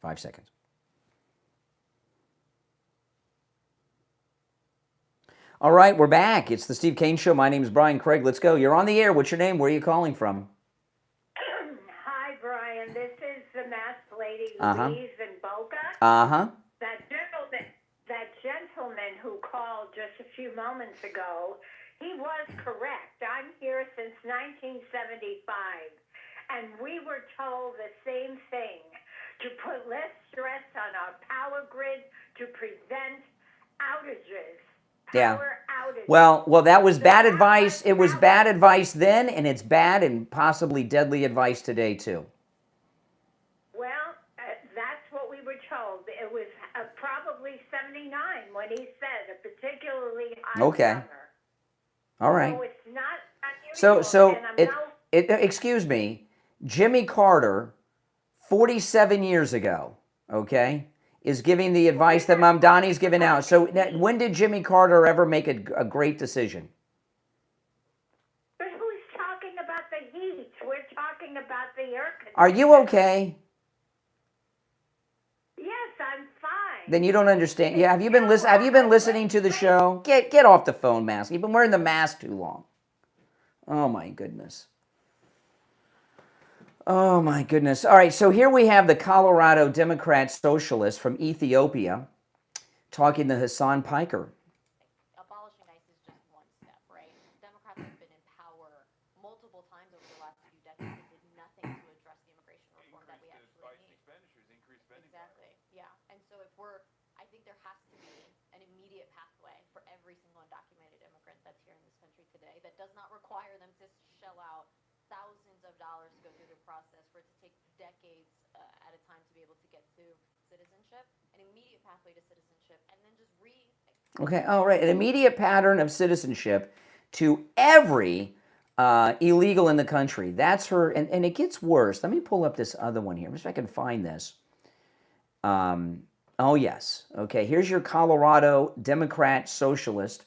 5 seconds. All right, we're back. It's the Steve Kane Show. My name is Brian Craig. Let's go. You're on the air. What's your name? Where are you calling from? Hi, Brian. This is the masked lady, Uh-huh. Louise in Boca. Uh-huh. That gentleman who called just a few moments ago, he was correct. I'm here since 1975, and we were told the same thing, to put less stress on our power grid to prevent outages. Yeah. Power outages. Well, that was bad advice. It was bad advice then, and it's bad and possibly deadly advice today, too. Well, that's what we were told. It was probably 79 when he said a particularly hot Okay. summer. All right. So it's not unusual. So and I'm excuse me, Jimmy Carter, 47 years ago, okay, is giving the advice that Mamdani's giving out. So when did Jimmy Carter ever make a great decision? But who's talking about the heat? We're talking about the air conditioning. Are you okay? Then you don't understand. Yeah, have you been listening to the show? Get off the phone mask. You've been wearing the mask too long. Oh my goodness. Oh my goodness. All right, so here we have the Colorado Democrat socialist from Ethiopia talking to Hassan Piker. Abolishing ICE is just one step, right? Democrats have been in power multiple times over the last few decades and did nothing to address the immigration reform that we actually need. Exactly, yeah. And so I think there has to be an immediate pathway for every single undocumented immigrant that's here in this country today that does not require them to shell out thousands of dollars to go through the process, for it to take decades at a time to be able to get to citizenship, an immediate pathway to citizenship, and then just Okay, all right. An immediate pattern of citizenship to every illegal in the country. That's her, and it gets worse. Let me pull up this other one here. Let me see if I can find this. Oh, yes. Okay, here's your Colorado Democrat socialist.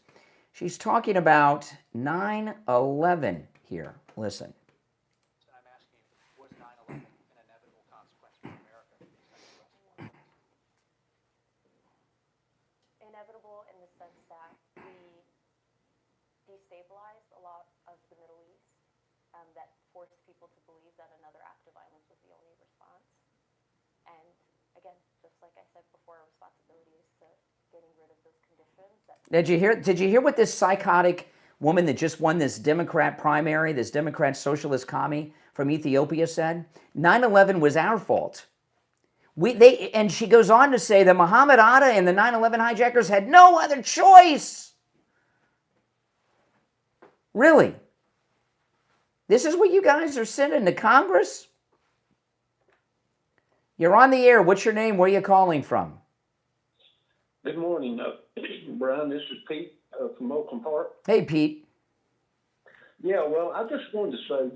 She's talking about 9/11 here. Listen. I'm asking, was 9/11 an inevitable consequence for America? Inevitable in the sense that we destabilized a lot of the Middle East, that forced people to believe that another act of violence was the only response. And again, just like I said before, our responsibility is to getting rid of those conditions. Did you hear what this psychotic woman that just won this Democrat primary, this Democrat socialist commie from Ethiopia said? 9/11 was our fault. And she goes on to say that Muhammad Atta and the 9/11 hijackers had no other choice. Really? This is what you guys are sending to Congress? You're on the air. What's your name? Where are you calling from? Good morning, Brian. This is Pete from Oakland Park. Hey, Pete. Yeah, well, I just wanted to say,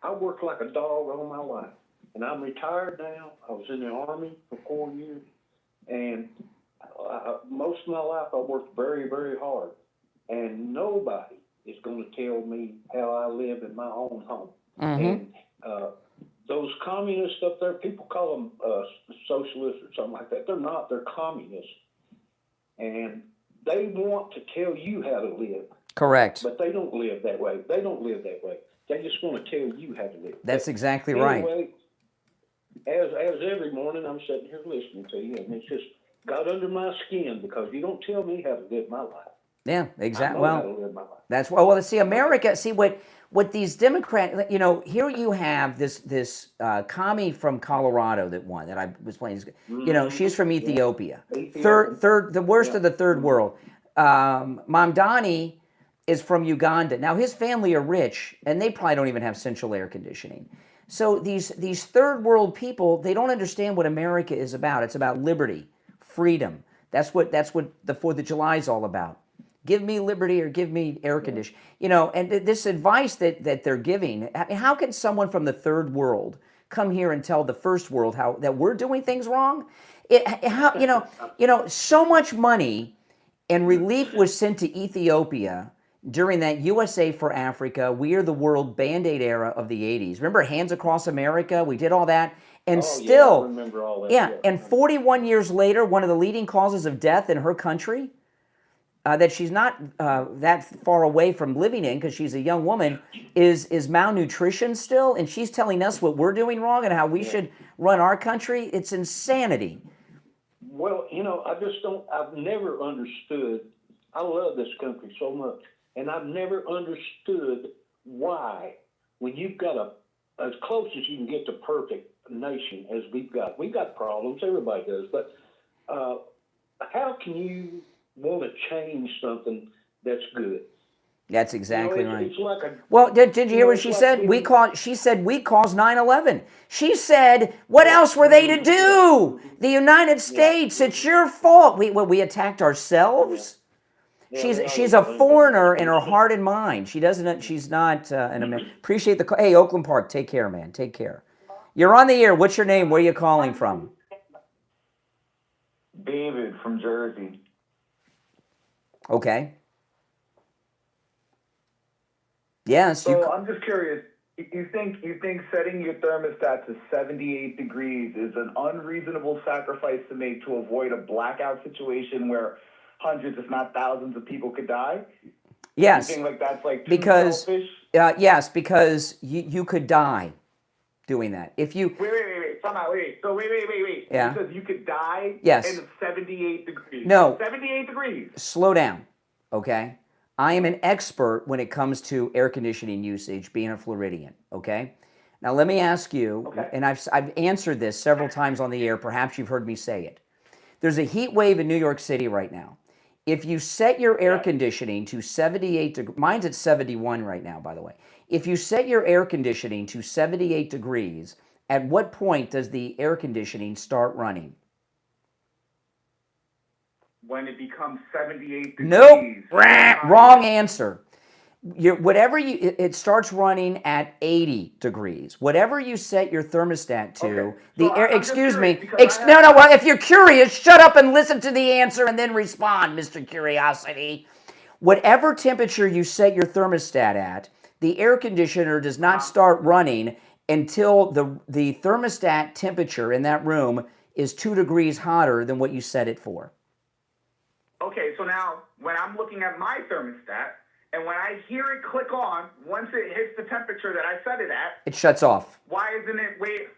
I worked like a dog all my life, and I'm retired now. I was in the Army for 4 years, and most of my life I worked very, very hard, and nobody is going to tell me how I live in my own home. Mm-hmm. And those communists up there, people call them socialists or something like that. They're not. They're communists. And they want to tell you how to live. Correct. But they don't live that way. They don't live that way. They just want to tell you how to live. That's exactly anyway, right. As every morning I'm sitting here listening to you, and it's just got under my skin because you don't tell me how to live my life. Yeah, exactly. I know how Well, to live my life. that's well. See, America. See what these Democrats. Here you have this commie from Colorado that won that I was playing. She's from Ethiopia. Third, the worst of the third world. Mamdani is from Uganda. Now his family are rich, and they probably don't even have central air conditioning. So these third world people, they don't understand what America is about. It's about liberty, freedom. That's what the 4th of July is all about. Give me liberty or give me air conditioning. And this advice that they're giving, how can someone from the third world come here and tell the first world that we're doing things wrong? So much money and relief was sent to Ethiopia during that USA for Africa, We Are the World Band-Aid era of the 80s. Remember Hands Across America? We did all that. And still, I remember all that. Yeah, and 41 years later, one of the leading causes of death in her country, that she's not that far away from living in because she's a young woman, is malnutrition still. And she's telling us what we're doing wrong and how we should run our country. It's insanity. Well, I've never understood. I love this country so much. And I've never understood why, when you've got as close as you can get to perfect nation as we've got problems, everybody does, but how can you want to change something that's good? That's exactly right. It's like well, did you hear what she said? She said we caused 9/11. She said, what else were they to do? The United States, it's your fault. We attacked ourselves. She's a foreigner in her heart and mind. She's not an American. Appreciate the call. Hey, Oakland Park, take care, man. Take care. You're on the air. What's your name? Where are you calling from? David from Jersey. Okay. Yes. So I'm just curious, You think setting your thermostat to 78 degrees is an unreasonable sacrifice to make to avoid a blackout situation where hundreds, if not thousands, of people could die? Yes. You think like that's like too Because selfish? yes, because you could die doing that. If you Wait. Time out. Wait. So wait. Yeah. You said you could die Yes. in 78 degrees. No. 78 degrees. Slow down, okay? I am an expert when it comes to air conditioning usage, being a Floridian, okay? Now let me ask you, and I've answered this several times on the air, perhaps you've heard me say it. There's a heat wave in New York City right now. If you set your air conditioning to 78 degrees, mine's at 71 right now, by the way. If you set your air conditioning to 78 degrees, at what point does the air conditioning start running? When it becomes 78 degrees. Nope. Wrong answer. It starts running at 80 degrees. Whatever you set your thermostat to, the air. Excuse me. Well, if you're curious, shut up and listen to the answer and then respond, Mr. Curiosity. Whatever temperature you set your thermostat at, the air conditioner does not start running until the thermostat temperature in that room is 2 degrees hotter than what you set it for. Okay, so now when I'm looking at my thermostat, and when I hear it click on, once it hits the temperature that I set it at, It shuts off. why isn't it, wait.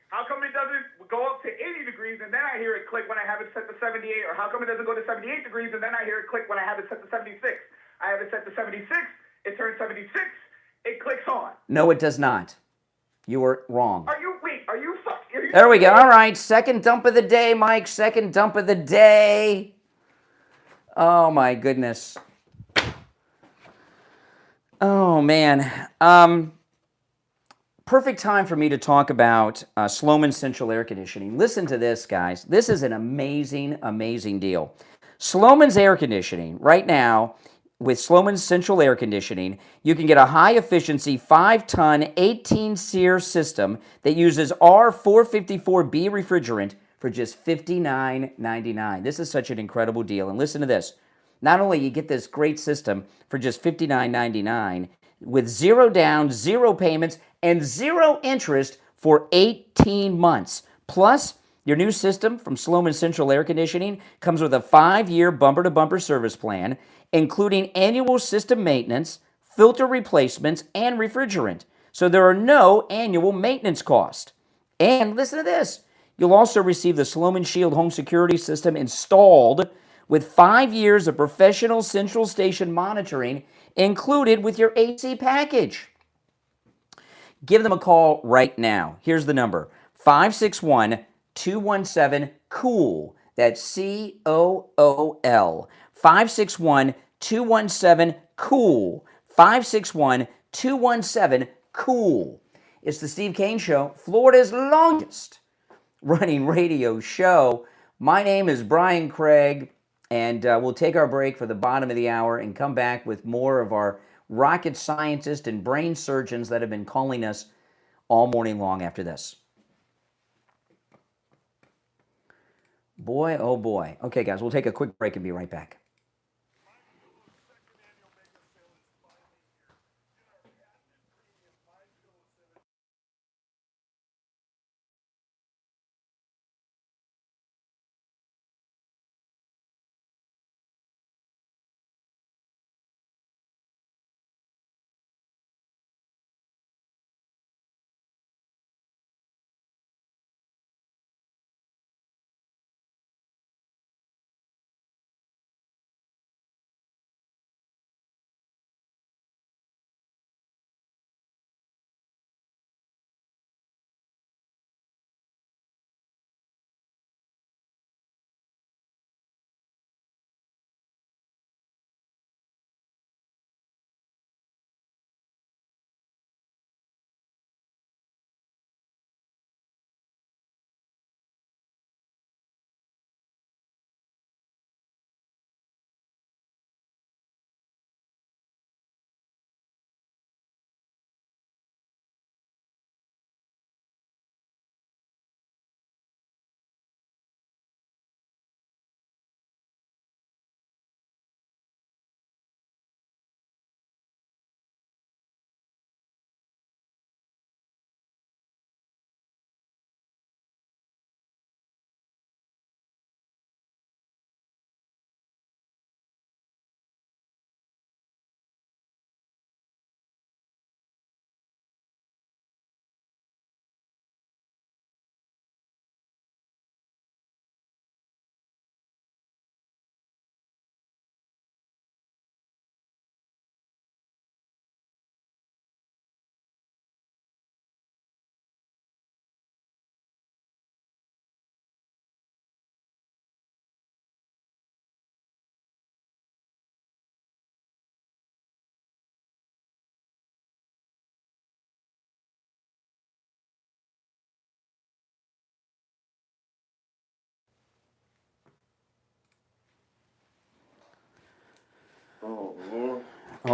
How come it doesn't go up to 80 degrees and then I hear it click when I have it set to 78? Or how come it doesn't go to 78 degrees and then I hear it click when I have it set to 76? I have it set to 76, it turns 76, it clicks on. No, it does not. You were wrong. Are you fucking... There we go. All right. Second dump of the day, Mike. Second dump of the day. Oh, my goodness. Oh, man. Perfect time for me to talk about Sloman Central Air Conditioning. Listen to this, guys. This is an amazing, amazing deal. Sloman's Air Conditioning, right now, with Sloman's Central Air Conditioning, you can get a high-efficiency 5-ton, 18-SEER system that uses R454B refrigerant for just $59.99. This is such an incredible deal. And listen to this. Not only you get this great system for just $59.99 with zero down, zero payments, and zero interest for 18 months. Plus, your new system from Sloman Central Air Conditioning comes with a 5-year bumper-to-bumper service plan, including annual system maintenance, filter replacements, and refrigerant. So there are no annual maintenance costs. And listen to this. You'll also receive the Sloman Shield home security system installed with 5 years of professional central station monitoring included with your AC package. Give them a call right now. Here's the number, 561-217-COOL. That's COOL. 561-217-COOL. 561-217-COOL. It's the Steve Kane Show, Florida's longest running radio show. My name is Brian Craig, and we'll take our break for the bottom of the hour and come back with more of our rocket scientists and brain surgeons that have been calling us all morning long after this. Boy, oh boy. Okay, guys, we'll take a quick break and be right back.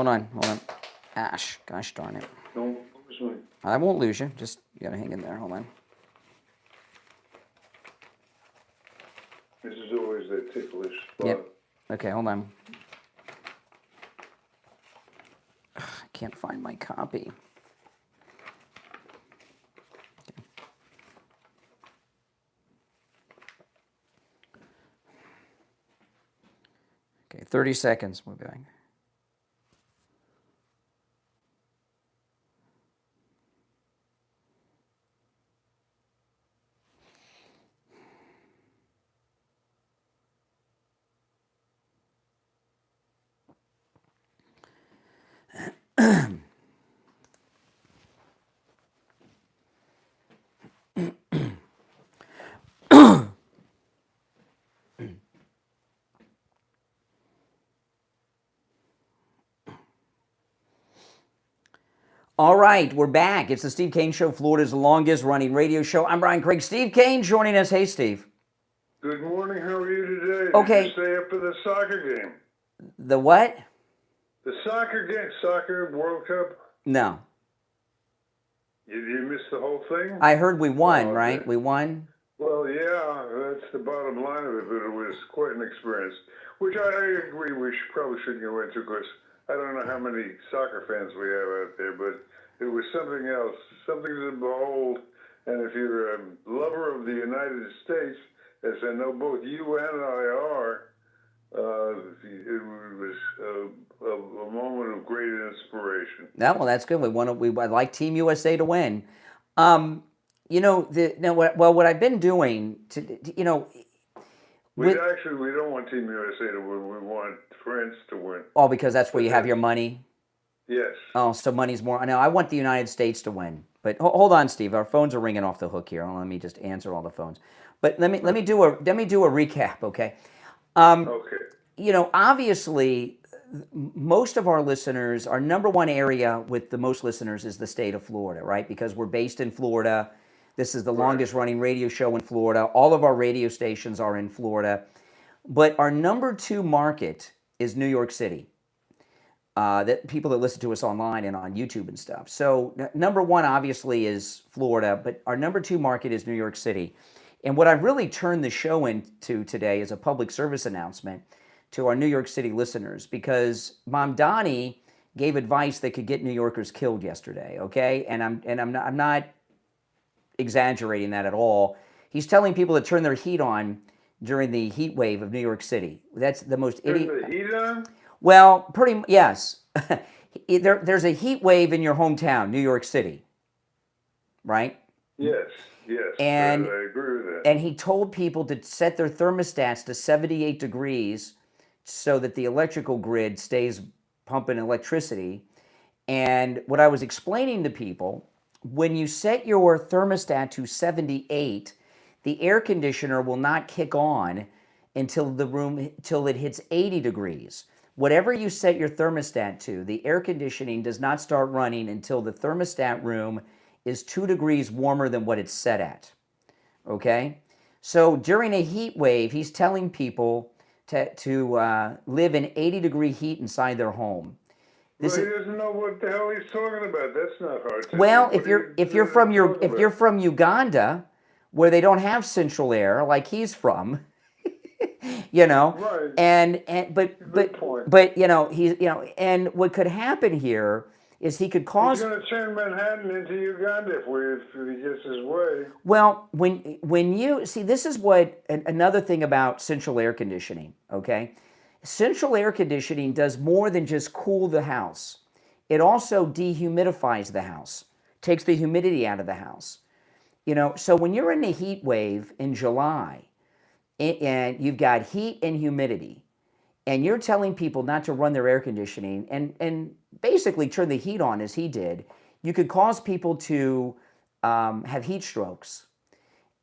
hold on. Ash, gosh darn it. Don't lose me. I won't lose you. Just, you gotta hang in there. Hold on. This is always that ticklish spot. Yep. Okay, hold on. I can't find my copy. Okay, 30 seconds. We'll be back. All right, we're back. It's the Steve Kane Show, Florida's longest running radio show. I'm Brian Craig. Steve Kane joining us. Hey, Steve. Good morning. How are you today? Okay. Did you stay up for the soccer game? The what? The soccer game, soccer World Cup. No. You missed the whole thing? I heard we won, okay. right? We won? Well, yeah, that's the bottom line of it, but it was quite an experience, which I agree we probably shouldn't go into because I don't know how many soccer fans we have out there, but it was something else, something to behold. And if you're a lover of the United States, as I know both you and I are, it was a moment of great inspiration. Yeah, well, that's good. I'd like Team USA to win. You know, what I've been doing, We don't want Team USA to win. We want France to win. Oh, because that's where you have your money? Yes. Oh, so money's more. No, I want the United States to win. But hold on, Steve. Our phones are ringing off the hook here. Let me just answer all the phones. But let me do a recap, okay? Okay. You know, obviously, most of our listeners, our number one area with the most listeners is the state of Florida, right? Because we're based in Florida. This is the longest running radio show in Florida. All of our radio stations are in Florida. But our number two market is New York City. That people that listen to us online and on YouTube and stuff. So number one obviously is Florida, but our number two market is New York City. And what I've really turned the show into today is a public service announcement to our New York City listeners, because Mamdani gave advice that could get New Yorkers killed yesterday, okay? And I'm not exaggerating that at all. He's telling people to turn their heat on during the heat wave of New York City. That's the most idiot. Turn the heat on? Well, yes. There's a heat wave in your hometown, New York City, right? Yes. And I agree with that. And he told people to set their thermostats to 78 degrees so that the electrical grid stays pumping electricity. And what I was explaining to people, when you set your thermostat to 78, the air conditioner will not kick on until it hits 80 degrees. Whatever you set your thermostat to, the air conditioning does not start running until the thermostat room is 2 degrees warmer than what it's set at. Okay? So during a heat wave, he's telling people to live in 80-degree heat inside their home. He doesn't know what the hell he's talking about. That's not hard to Well, if you're from Uganda, where they don't have central air like he's from, you know, right. but you know, and what could happen here is he could cause. He's going to turn Manhattan into Uganda if he gets his way. Well, when you see, this is what another thing about central air conditioning. Okay, central air conditioning does more than just cool the house. It also dehumidifies the house, takes the humidity out of the house. You know, so when you're in a heat wave in July, and you've got heat and humidity, and you're telling people not to run their air conditioning and basically turn the heat on as he did, you could cause people to have heat strokes.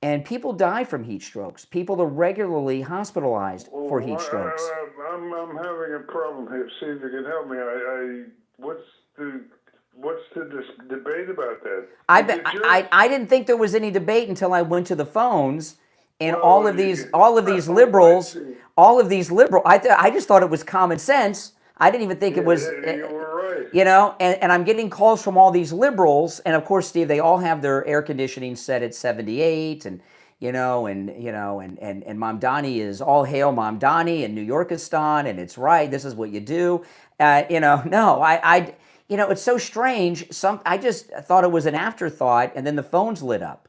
And people die from heat strokes. People are regularly hospitalized for heat strokes. I'm having a problem here. See if you can help me. What's the debate about that? I didn't think there was any debate until I went to the phones, and all of these liberals, I just thought it was common sense. I didn't even think it was, You were right. you know, and I'm getting calls from all these liberals, and of course, Steve, they all have their air conditioning set at 78, and Mamdani is all hail Mamdani and New Yorkistan, and it's right. This is what you do. No, it's so strange. I just thought it was an afterthought, and then the phones lit up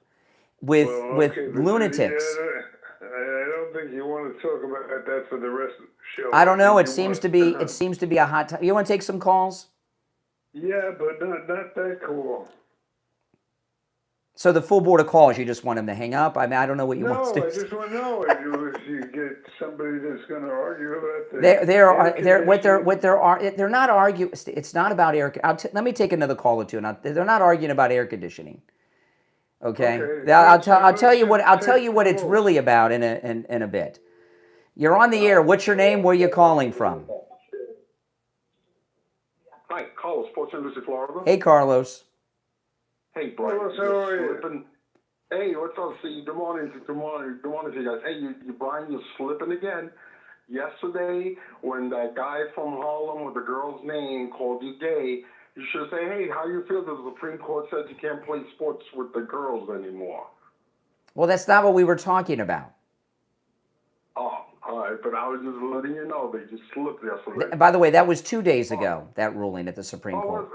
with lunatics. I don't think you want to talk about that for the rest of the show. I don't know. It seems to be a hot time. You want to take some calls? Yeah, but not that cool. So the full board of calls, you just want them to hang up? I mean, I don't know what you want to do. No, I just want to know if you get somebody that's going to argue about that. They're not arguing. It's not about air. Let me take another call or two. They're not arguing about air conditioning. Okay. I'll tell you what it's really about in a bit. You're on the air. What's your name? Where are you calling from? Hi, Carlos, Port St. Lucie, Florida. Hey, Carlos. Hey, Brian. Carlos, how are you? Hey, what's up? See, good morning to you guys. Hey, Brian, you're slipping again. Yesterday, when that guy from Harlem with the girl's name called you gay, you should say, hey, how you feel that the Supreme Court said you can't play sports with the girls anymore? Well, that's not what we were talking about. Oh, all right, but I was just letting you know they just slipped yesterday. By the way, that was 2 days ago, that ruling at the Supreme Court.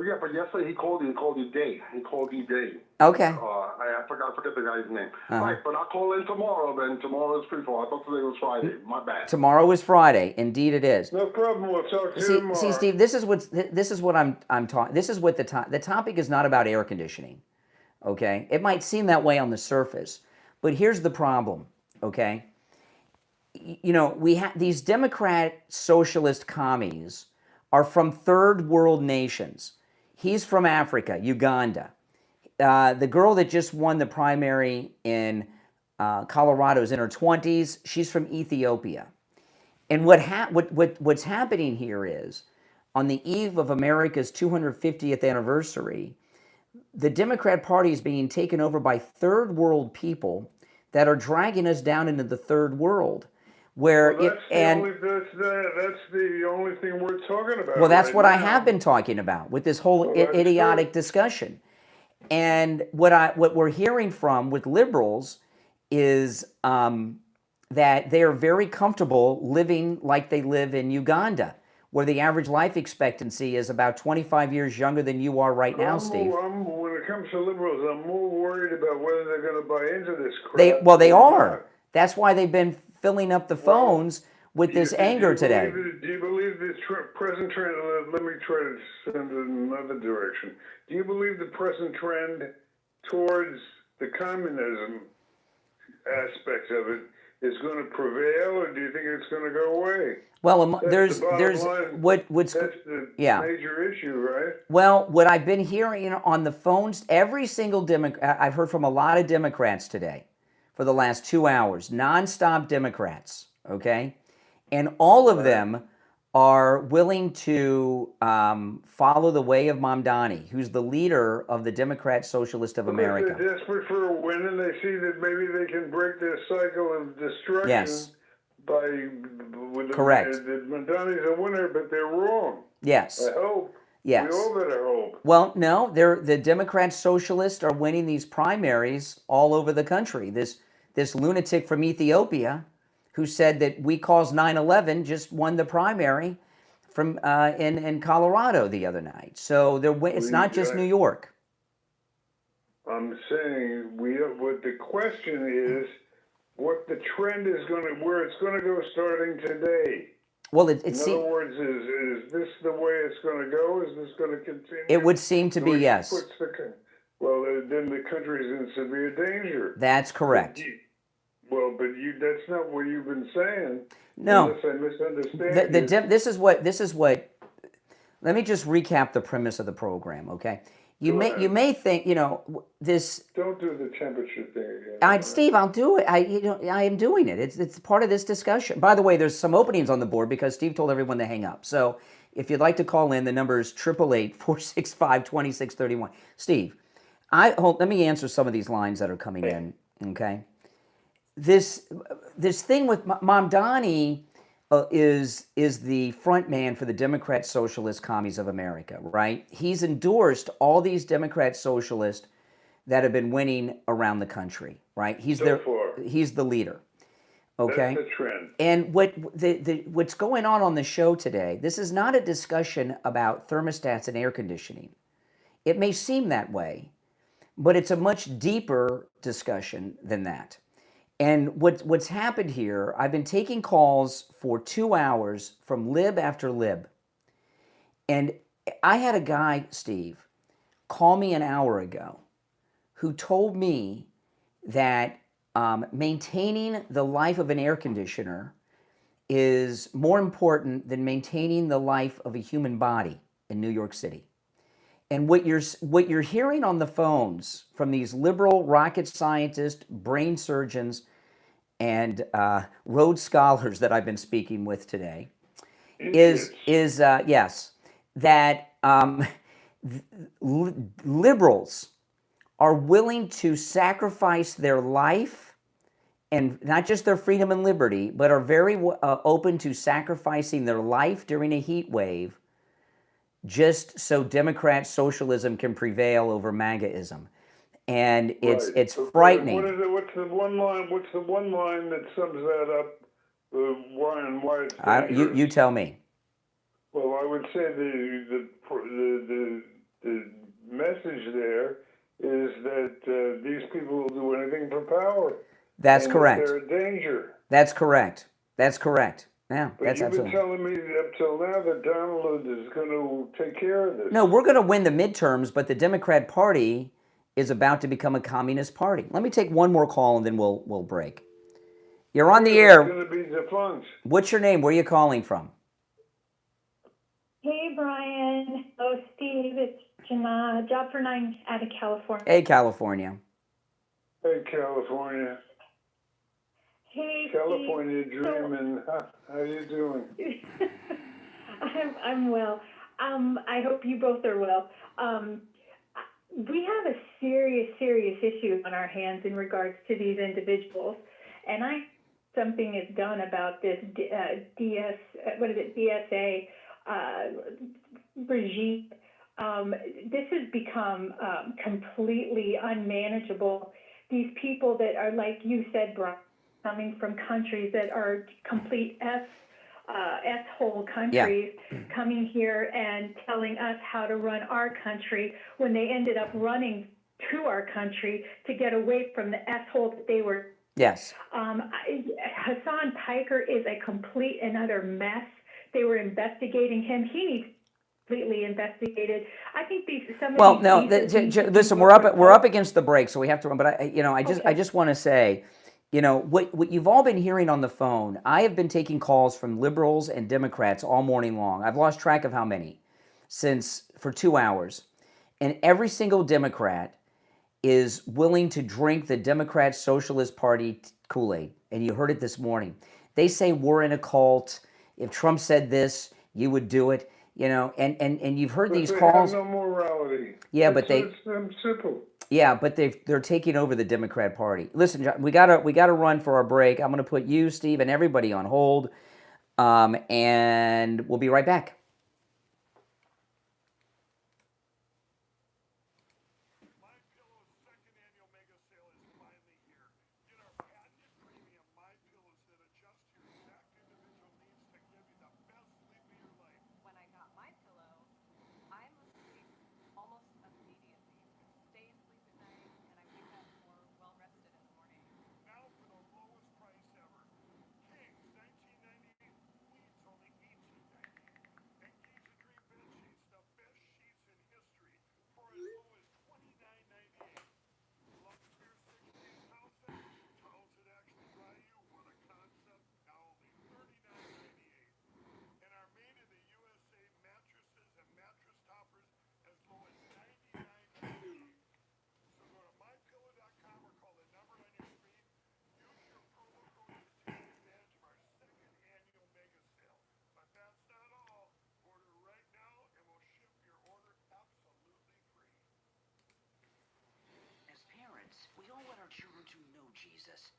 Yeah, but yesterday he called you gay. He called you gay. Okay. I forget the guy's name. All right, but I'll call in tomorrow then. Tomorrow is free for. I thought today was Friday. My bad. Tomorrow is Friday. Indeed it is. No problem. We'll talk to you tomorrow. See, Steve, this is what I'm talking. This is what the topic is not about air conditioning. Okay? It might seem that way on the surface, but here's the problem, okay? We have these Democrat socialist commies are from third world nations. He's from Africa, Uganda. The girl that just won the primary in Colorado is in her 20s. She's from Ethiopia. And what's happening here is, on the eve of America's 250th anniversary, the Democrat Party is being taken over by third world people that are dragging us down into the third world. That's the only thing we're talking about. Well, that's what I have been talking about with this whole idiotic discussion. And what we're hearing from with liberals is that they are very comfortable living like they live in Uganda, where the average life expectancy is about 25 years younger than you are right now, Steve. When it comes to liberals, I'm more worried about whether they're going to buy into this crap. They are. That's why they've been filling up the phones with this anger today. Do you believe this present trend? Let me try to send it in another direction. Do you believe the present trend towards the communism aspect of it is going to prevail, or do you think it's going to go away? Well, that's the yeah. major issue, right? Well, what I've been hearing on the phones, every single Democrat, I've heard from a lot of Democrats today for the last 2 hours, nonstop Democrats, okay? And all of them are willing to follow the way of Mamdani, who's the leader of the Democrat Socialist of America. They're desperate for a win, and they see that maybe they can break their cycle of destruction. Yes. Correct. Mamdani's a winner, but they're wrong. Yes. I hope. Yes. We all better hope. Well, no, the Democrat Socialists are winning these primaries all over the country. This lunatic from Ethiopia, who said that we caused 9/11, just won the primary from in Colorado the other night. So it's not just New York. I'm saying what the question is, what the trend is where it's going to go starting today. Well, in other words, is this the way it's going to go? Is this going to continue? It would seem to be yes. Well, then the country's in severe danger. That's correct. That's not what you've been saying. No. Unless I misunderstand this is what. Let me just recap the premise of the program, okay? You may think, this. Don't do the temperature thing again. Steve, I'll do it. I am doing it. It's part of this discussion. By the way, there's some openings on the board because Steve told everyone to hang up. So if you'd like to call in, the number is 888-465-2631. Steve, let me answer some of these lines that are coming in, okay? This thing with Mamdani, is the front man for the Democrat Socialist Commies of America, right? He's endorsed all these Democrat socialists that have been winning around the country, right? He's the leader. Okay. That's the trend. And what's going on the show today, this is not a discussion about thermostats and air conditioning. It may seem that way, but it's a much deeper discussion than that. And what's happened here, I've been taking calls for 2 hours from lib after lib. And I had a guy, Steve, call me an hour ago who told me that maintaining the life of an air conditioner is more important than maintaining the life of a human body in New York City. And what you're hearing on the phones from these liberal rocket scientists, brain surgeons, and Rhodes scholars that I've been speaking with today is yes, that liberals are willing to sacrifice their life, and not just their freedom and liberty, but are very open to sacrificing their life during a heat wave just so Democrat socialism can prevail over MAGAism. And it's frightening. What's the one line that sums that up? Why it's dangerous? You tell me. Well, I would say the message there is that these people will do anything for power. That's correct. They're a danger. That's correct. That's correct. Yeah, but that's you've absolutely. been telling me up till now that Donald is going to take care of this. No, we're going to win the midterms, but the Democrat Party is about to become a communist party. Let me take one more call and then we'll break. You're on the air. It's going to be defunct. What's your name? Where are you calling from? Hey, Brian. Oh, Steve. It's Jana, Job for 9 out of California. Hey, California. Hey, California. Hey, California Steve. dreaming. How you doing? I'm well. I hope you both are well. We have a serious issue on our hands in regards to these individuals, and something is done about this DSA regime. This has become completely unmanageable. These people that are, like you said, Brian, coming from countries that are complete S-hole countries, coming here and telling us how to run our country when they ended up running to our country to get away from the S-hole that they were. Yes. Hassan Piker is a complete and utter mess. They were investigating him. He needs completely investigated. I think listen, we're up against the break, so we have to run. But I just want to say, what you've all been hearing on the phone. I have been taking calls from liberals and Democrats all morning long. I've lost track of how many for 2 hours, and every single Democrat is willing to drink the Democrat Socialist Party Kool-Aid. And you heard it this morning. They say we're in a cult. If Trump said this, you would do it. And you've heard these calls. Have no morality. Yeah, it's simple. Yeah, but they're taking over the Democrat Party. Listen, John, we gotta run for our break. I'm gonna put you, Steve, and everybody on hold, and we'll be right back.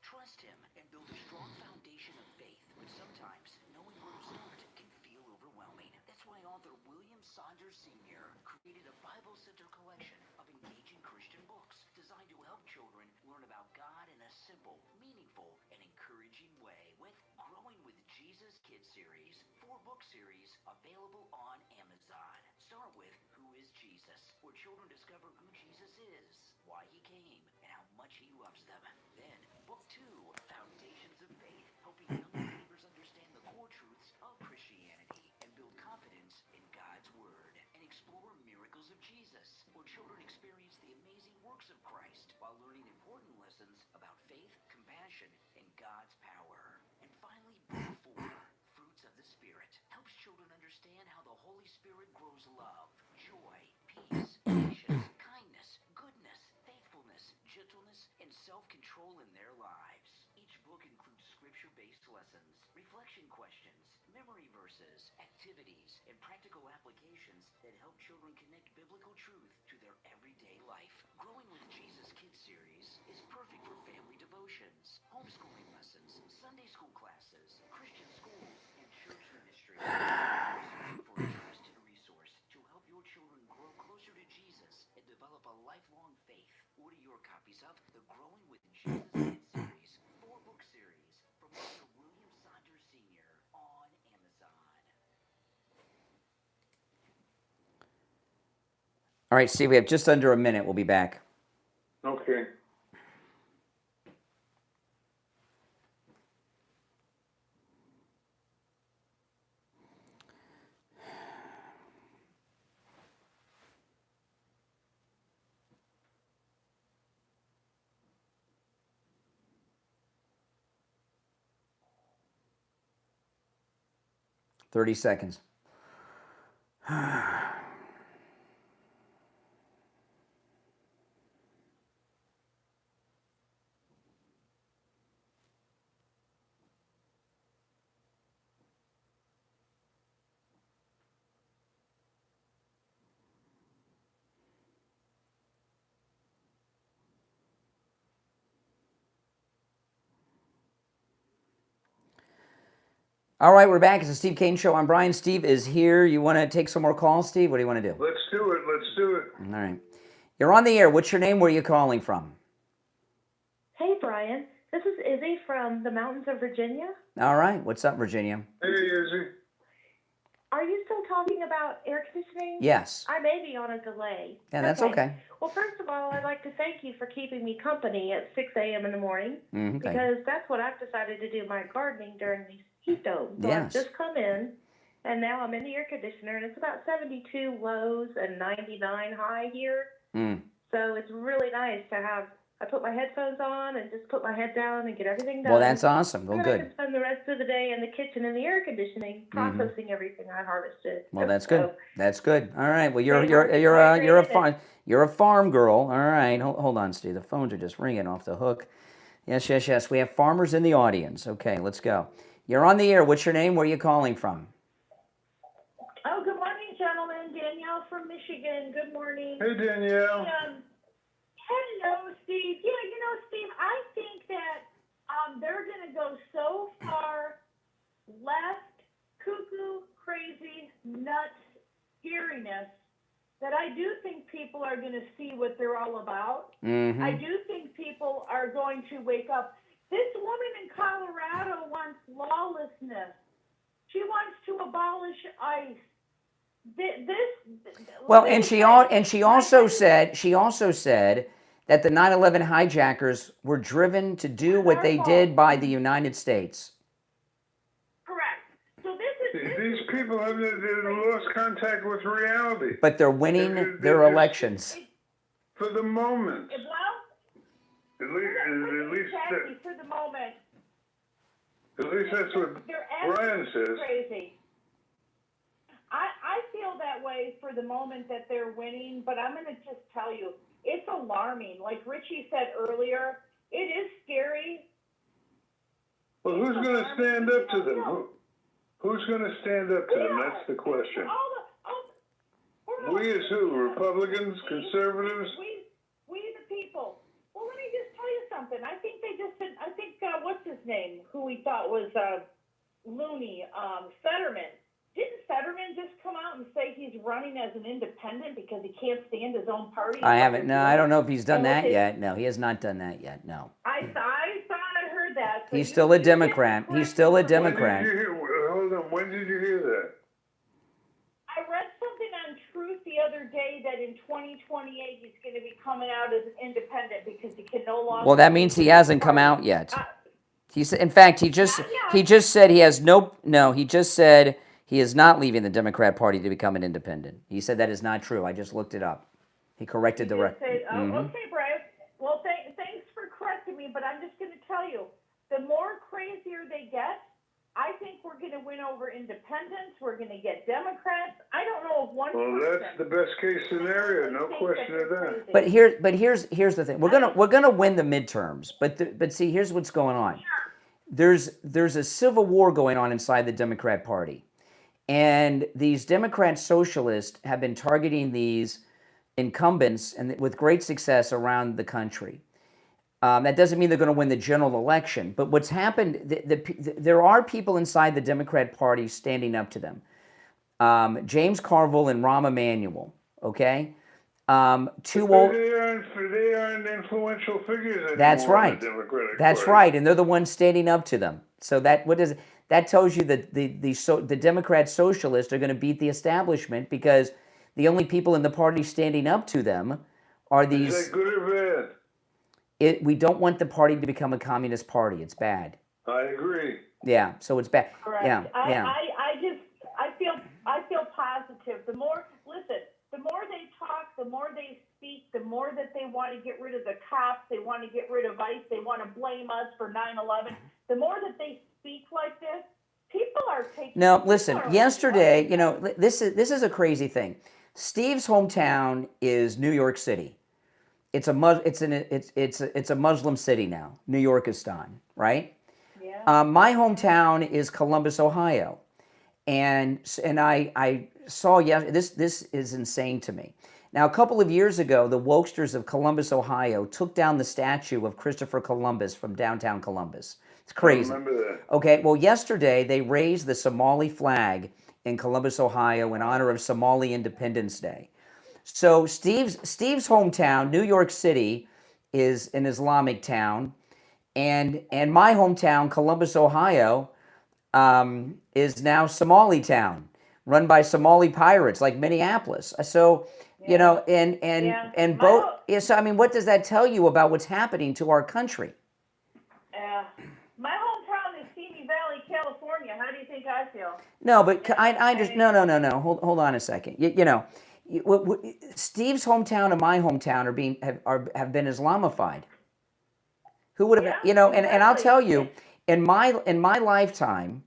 Trust him and build a strong foundation of faith, but sometimes knowing Saunders Sr. created a Bible Center collection of engaging Christian books designed to help children learn about God in a simple, meaningful, and encouraging way with Growing with Jesus Kids Series, 4-book series available on Amazon. Start with Who is Jesus, where children discover who Jesus is, why he came, and how much he loves them. Then, Book 2, Foundations of Faith, helping young believers understand the core truths of Christianity and build confidence in God's Word, and explore Miracles of Jesus, where children experience the amazing works of Christ while learning important lessons about faith, compassion, and God's power. And finally, Book 4, Fruits of the Spirit, helps children understand how the Holy Spirit grows love, joy, peace, patience, kindness, goodness, faithfulness, gentleness, and self-control in their lives. Each book includes scripture-based lessons, reflection questions, memory verses, activities, and practical applications that help children connect biblical truth to their everyday life. Growing with Jesus Kids Series is perfect for family devotions, homeschooling lessons, Sunday school classes, Christian schools, and church ministry. For a trusted resource to help your children grow closer to Jesus and develop a lifelong faith. Order your copies of the Growing with Jesus Kids Series, 4-book series from Dr. William Saunders Sr. on Amazon. All right, Steve, we have just under a minute. We'll be back. Okay. Thirty seconds. All right, we're back. It's the Steve Kane Show. I'm Brian. Steve is here. You want to take some more calls, Steve? What do you want to do? Let's do it. Let's do it. All right. You're on the air. What's your name? Where are you calling from? Hey, Brian. This is Izzy from the mountains of Virginia. All right. What's up, Virginia? Hey, Izzy. Are you still talking about air conditioning? Yes. I may be on a delay. Yeah, that's okay. Well, first of all, I'd like to thank you for keeping me company at 6 a.m. in the morning because that's what I've decided to do my gardening during these heat domes. So I've just come in, and now I'm in the air conditioner, and it's about 72 lows and 99 high here. So it's really nice to have. I put my headphones on and just put my head down and get everything done. Well, that's awesome. Well, and then good. I can spend the rest of the day in the kitchen in the air conditioning, processing everything I harvested. Well, that's good. That's good. All right. Well, you're a farm girl. All right. Hold on, Steve. The phones are just ringing off the hook. Yes. We have farmers in the audience. Okay, let's go. You're on the air. What's your name? Where are you calling from? Oh, good morning, gentlemen. Danielle from Michigan. Good morning. Hey, Danielle. Hello, Steve. Yeah, Steve, I think that they're going to go so far left, cuckoo, crazy, nuts, scariness, that I do think people are going to see what they're all about. I do think people are going to wake up. This woman in Colorado wants lawlessness. She wants to abolish ICE. Well, and she also said that the 9/11 hijackers were driven to do what they did by the United States. Correct. So these people have lost contact with reality. But they're winning their elections. For the moment. Well, at least for the moment. At least that's what Brian says. Crazy. I feel that way for the moment that they're winning, but I'm going to just tell you, it's alarming. Like Richie said earlier, it is scary. Well, who's going to stand up to them? Who's going to stand up to them? That's the question. We as who? Republicans, conservatives? We the people. Well, let me just tell you something. I think what's his name, who we thought was loony, Fetterman, Didn't Fetterman just come out and say he's running as an independent because he can't stand his own party? I haven't. No, I don't know if he's done And with that his- yet. No, he has not done that yet. No. I thought I heard that. So He's you- still a you Democrat. didn't He's still a correct me. Democrat. Hold on, when did you hear that? I read something on Truth the other day that in 2028 he's going to be coming out as an independent because he can no longer. Well, that means he hasn't come out yet. He's, in fact, he just said he has no. He just said he is not leaving the Democrat Party to become an independent. He said that is not true. I just looked it up. He corrected the record. Okay, Brad. Well, thanks for correcting me, but I'm just going to tell you, the more crazier they get, I think we're going to win over independents. We're going to get Democrats. I don't know if one. Well, that's the best case scenario, no question of that. But here's the thing. We're gonna win the midterms. But see, here's what's going on. There's a civil war going on inside the Democrat Party, and these Democrat socialists have been targeting these incumbents and with great success around the country. That doesn't mean they're going to win the general election, but what's happened, there are people inside the Democrat Party standing up to them. James Carville and Rahm Emanuel, okay? They aren't influential figures anymore. That's right. In the Democratic That's Party. right, and they're the ones standing up to them. So that tells you that the Democrat socialists are going to beat the establishment because the only people in the party standing up to them are these. Is that good or bad? We don't want the party to become a communist party. It's bad. I agree. Yeah, so it's bad. Correct. Yeah, yeah. I feel positive. The more they talk, the more they speak, the more that they want to get rid of the cops, they want to get rid of ICE, they want to blame us for 9/11. The more that they speak like this, people are taking. No, listen. Yesterday, this is a crazy thing. Steve's hometown is New York City. It's a Muslim city now, New Yorkistan, right? Yeah. My hometown is Columbus, Ohio, and I saw this is insane to me. Now, a couple of years ago, the wokesters of Columbus, Ohio, took down the statue of Christopher Columbus from downtown Columbus. It's crazy. I remember that. Okay, well, yesterday they raised the Somali flag in Columbus, Ohio, in honor of Somali Independence Day. So Steve's hometown, New York City, is an Islamic town, and my hometown, Columbus, Ohio, is now Somali town, run by Somali pirates like Minneapolis. So and both. Yeah, so I mean, what does that tell you about what's happening to our country? My hometown is Simi Valley, California. How do you think I feel? No, but I just no. Hold on a second. Steve's hometown and my hometown have been Islamified. Who would have? And I'll tell you, in my lifetime,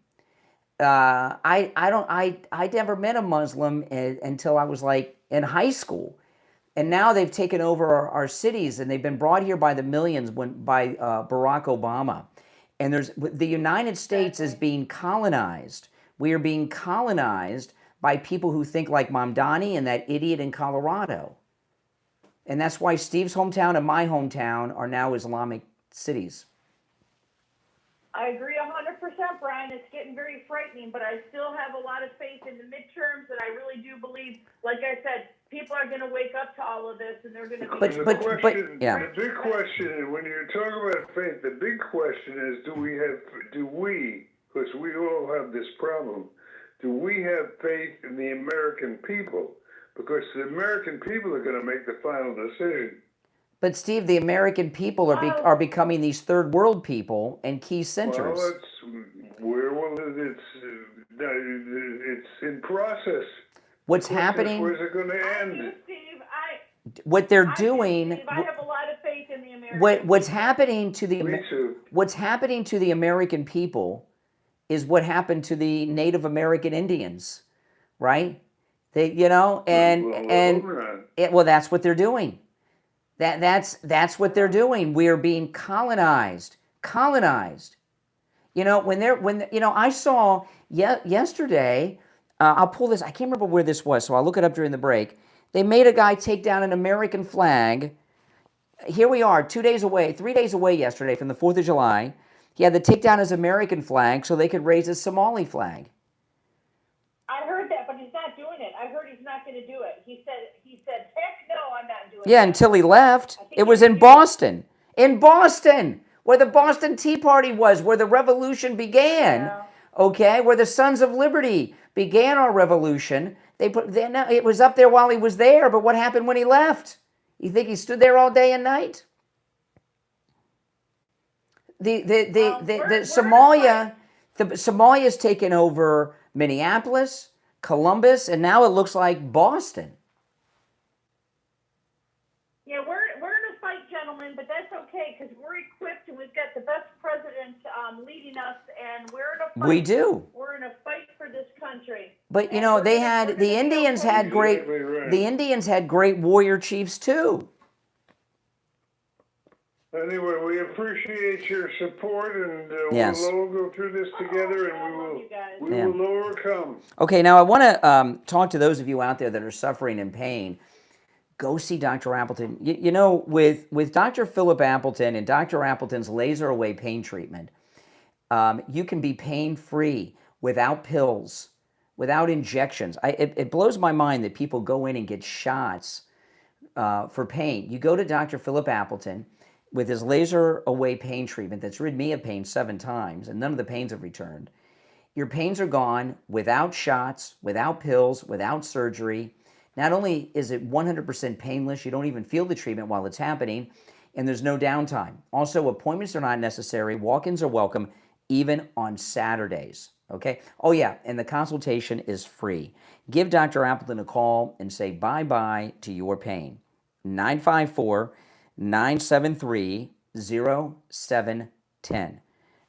I never met a Muslim until I was like in high school, and now they've taken over our cities and they've been brought here by the millions by Barack Obama, and the United States is being colonized. We are being colonized by people who think like Mamdani and that idiot in Colorado. And that's why Steve's hometown and my hometown are now Islamic cities. I agree 100%, Brian. It's getting very frightening, but I still have a lot of faith in the midterms, and I really do believe, like I said, people are going to wake up to all of this, and they're going to be... The big question, when you're talking about faith, the big question is, do we, because we all have this problem, do we have faith in the American people? Because the American people are going to make the final decision. But Steve, the American people are becoming these third world people and key centers. It's in process. What's happening? Where's it going to end? What they're doing. I have a lot of faith in the American. What's happening to the American people is what happened to the Native American Indians, right? Well, that's what they're doing. That's what they're doing. We are being colonized. I saw yesterday. I'll pull this. I can't remember where this was, so I'll look it up during the break. They made a guy take down an American flag. Here we are, 3 days away yesterday from the 4th of July. He had to take down his American flag so they could raise his Somali flag. I I heard he's not going to do it. He said, heck no, I'm not doing it. Yeah, until he left. It was in Boston. In Boston, where the Boston Tea Party was, where the revolution began. Okay, where the Sons of Liberty began our revolution. It was up there while he was there, but what happened when he left? You think he stood there all day and night? Somalia's taken over Minneapolis, Columbus, and now it looks like Boston. Yeah, we're in a fight, gentlemen, but that's okay because we're equipped and we've got the best president leading us, and we're in a fight. We do. We're in a fight for this country. But you know, the Indians had great warrior chiefs too. Anyway, we appreciate your support, and Yes. we'll all go through this together, and we will overcome. Okay, now I want to talk to those of you out there that are suffering in pain. Go see Dr. Appleton. You know, with Dr. Philip Appleton and Dr. Appleton's laser away pain treatment, you can be pain-free without pills, without injections. It blows my mind that people go in and get shots for pain. You go to Dr. Philip Appleton with his laser away pain treatment that's rid me of pain 7 times, and none of the pains have returned. Your pains are gone without shots, without pills, without surgery. Not only is it 100% painless, you don't even feel the treatment while it's happening, and there's no downtime. Also, appointments are not necessary. Walk-ins are welcome, even on Saturdays. Okay? Oh, yeah, and the consultation is free. Give Dr. Appleton a call and say bye-bye to your pain. 954-973-0710.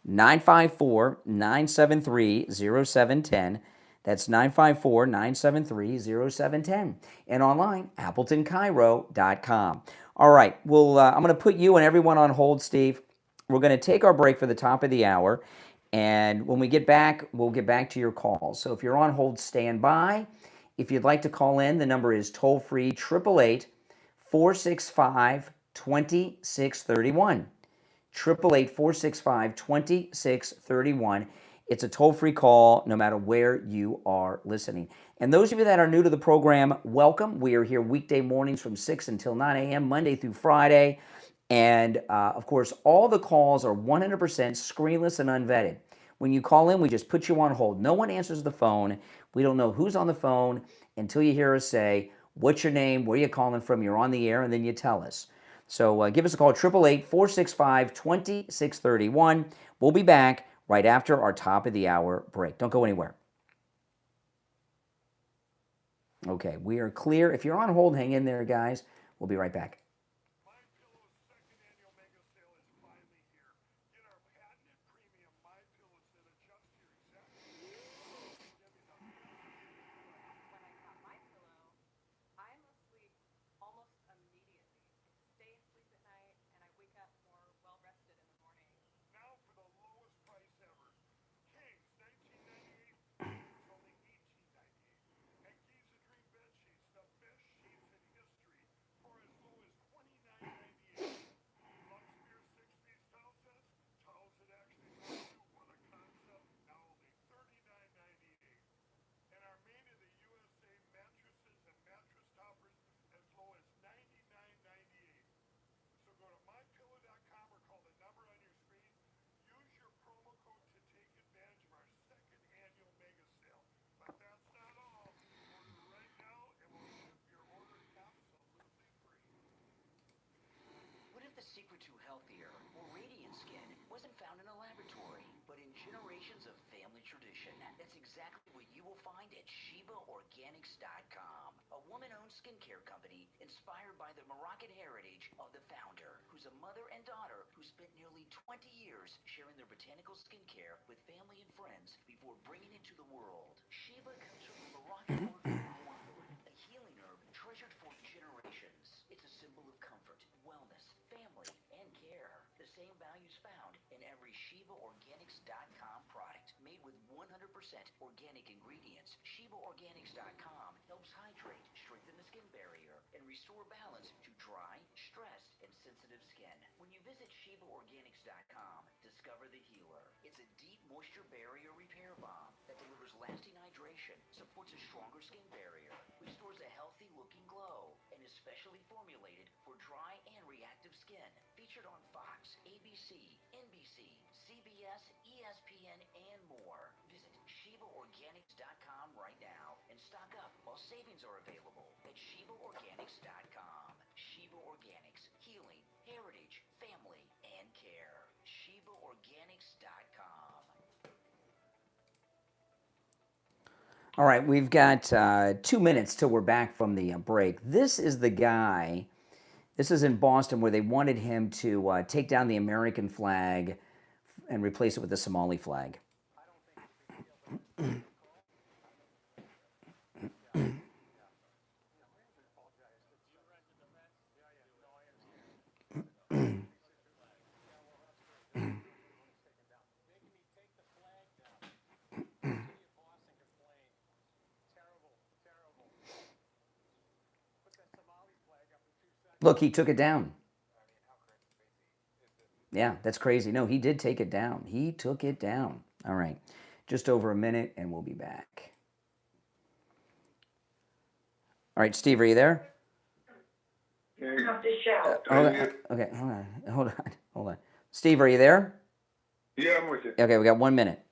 954-973-0710. That's 954-973-0710. And online, AppletonCairo.com. All right, well, I'm going to put you and everyone on hold, Steve. We're going to take our break for the top of the hour. And when we get back, we'll get back to your calls. So if you're on hold, stand by. If you'd like to call in, the number is toll-free 888-465-2631. 888-465-2631. It's a toll-free call no matter where you are listening. And those of you that are new to the program, welcome. We are here weekday mornings from 6 until 9 a.m., Monday through Friday. And, of course, all the calls are 100% screenless and unvetted. When you call in, we just put you on hold. No one answers the phone. We don't know who's on the phone until you hear us say, what's your name, where are you calling from, you're on the air, and then you tell us. So give us a call, 888-465-2631. We'll be back right after our top of the hour break. Don't go anywhere. Okay, we are clear. If you're on hold, hang in there, guys. We'll be right back. Secret to healthier, more radiant skin wasn't found in a laboratory, but in generations of family tradition. That's exactly what you will find at ShebaOrganics.com, a woman-owned skincare company inspired by the Moroccan heritage of the founder, who's a mother and daughter who spent nearly 20 years sharing their botanical skincare with family and friends before bringing it to the world. Sheba comes from the Moroccan word for wormwood, a healing herb treasured for generations. It's a symbol of comfort, wellness, family, and care. The same values found in every ShebaOrganics.com product made with 100% organic ingredients. ShebaOrganics.com helps hydrate, strengthen the skin barrier, and restore balance to dry, stressed, and sensitive skin. When you visit ShebaOrganics.com, discover the healer. It's a deep moisture barrier repair balm that delivers lasting hydration, supports a stronger skin barrier, specially formulated for dry and reactive skin. Featured on Fox, ABC, NBC, CBS, ESPN, and more. Visit ShibaOrganics.com right now and stock up while savings are available at ShibaOrganics.com. Shiba Organics, healing, heritage, family, and care. ShibaOrganics.com. All right, we've got 2 minutes till we're back from the break. This is the guy, this is in Boston, where they wanted him to take down the American flag and replace it with the Somali flag. Look, he took it down. Yeah, that's crazy. No, he did take it down. He took it down. All right, just over a minute, and we'll be back. All right, Steve, are you there? Have to shout. Okay, hold on. Steve, are you there? Yeah, I'm with you. Okay, we got 1 minute.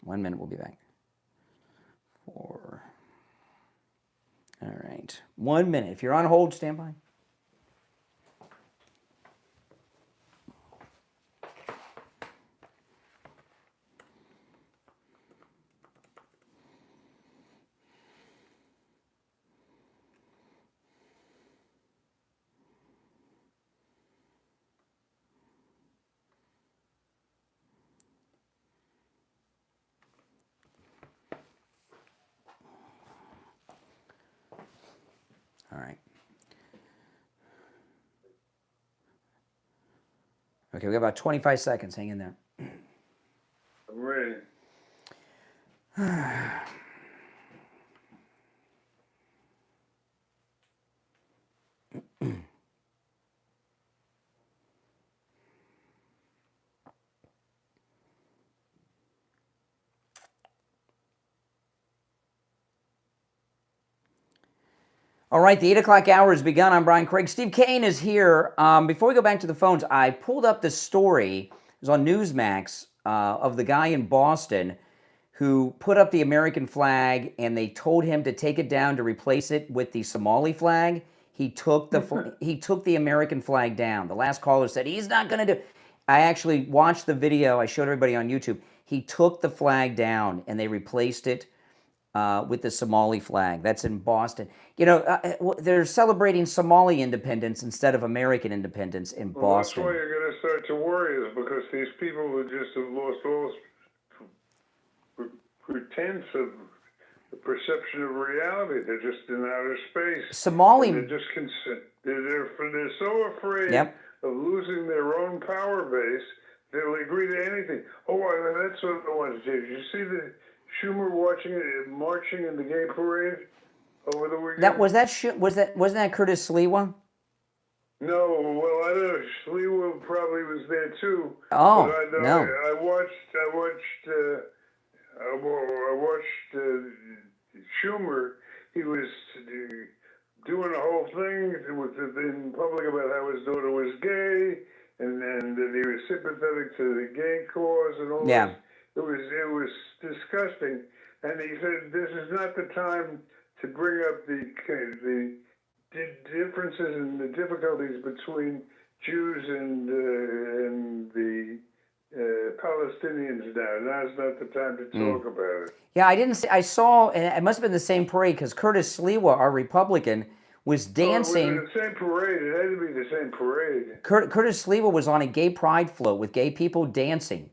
1 minute, we'll be back. 4. All right, 1 minute. If you're on hold, stand by. All right. Okay, we got about 25 seconds. Hang in there. I'm ready. All right, the 8 o'clock hour has begun. I'm Brian Craig. Steve Kane is here. Before we go back to the phones, I pulled up the story. It was on Newsmax of the guy in Boston who put up the American flag, and they told him to take it down to replace it with the Somali flag. He took the American flag down. The last caller said he's not going to do. I actually watched the video. I showed everybody on YouTube. He took the flag down, and they replaced it with the Somali flag. That's in Boston. You know, they're celebrating Somali independence instead of American independence in Boston. That's why you're going to start to worry, is because these people who just have lost all pretense of the perception of reality. They're just in outer space. Somali. They're just they're so afraid of losing their own power base, they'll agree to anything. Oh, that's what I wanted to do. Did you see the Schumer marching in the gay parade over the weekend? Wasn't that Curtis Sliwa? No, well, I don't know. Sliwa probably was there too. Oh, but no. I watched Schumer. He was doing a whole thing in public about how his daughter was gay, and that he was sympathetic to the gay cause and all Yeah. this. It was disgusting, and he said this is not the time to bring up the differences and the difficulties between Jews and the Palestinians now. Now's not the time to talk about it. Yeah, I didn't see. I saw. It must have been the same parade because Curtis Sliwa, our Republican, was dancing. It was the same parade. It had to be the same parade. Curtis Sliwa was on a gay pride float with gay people dancing.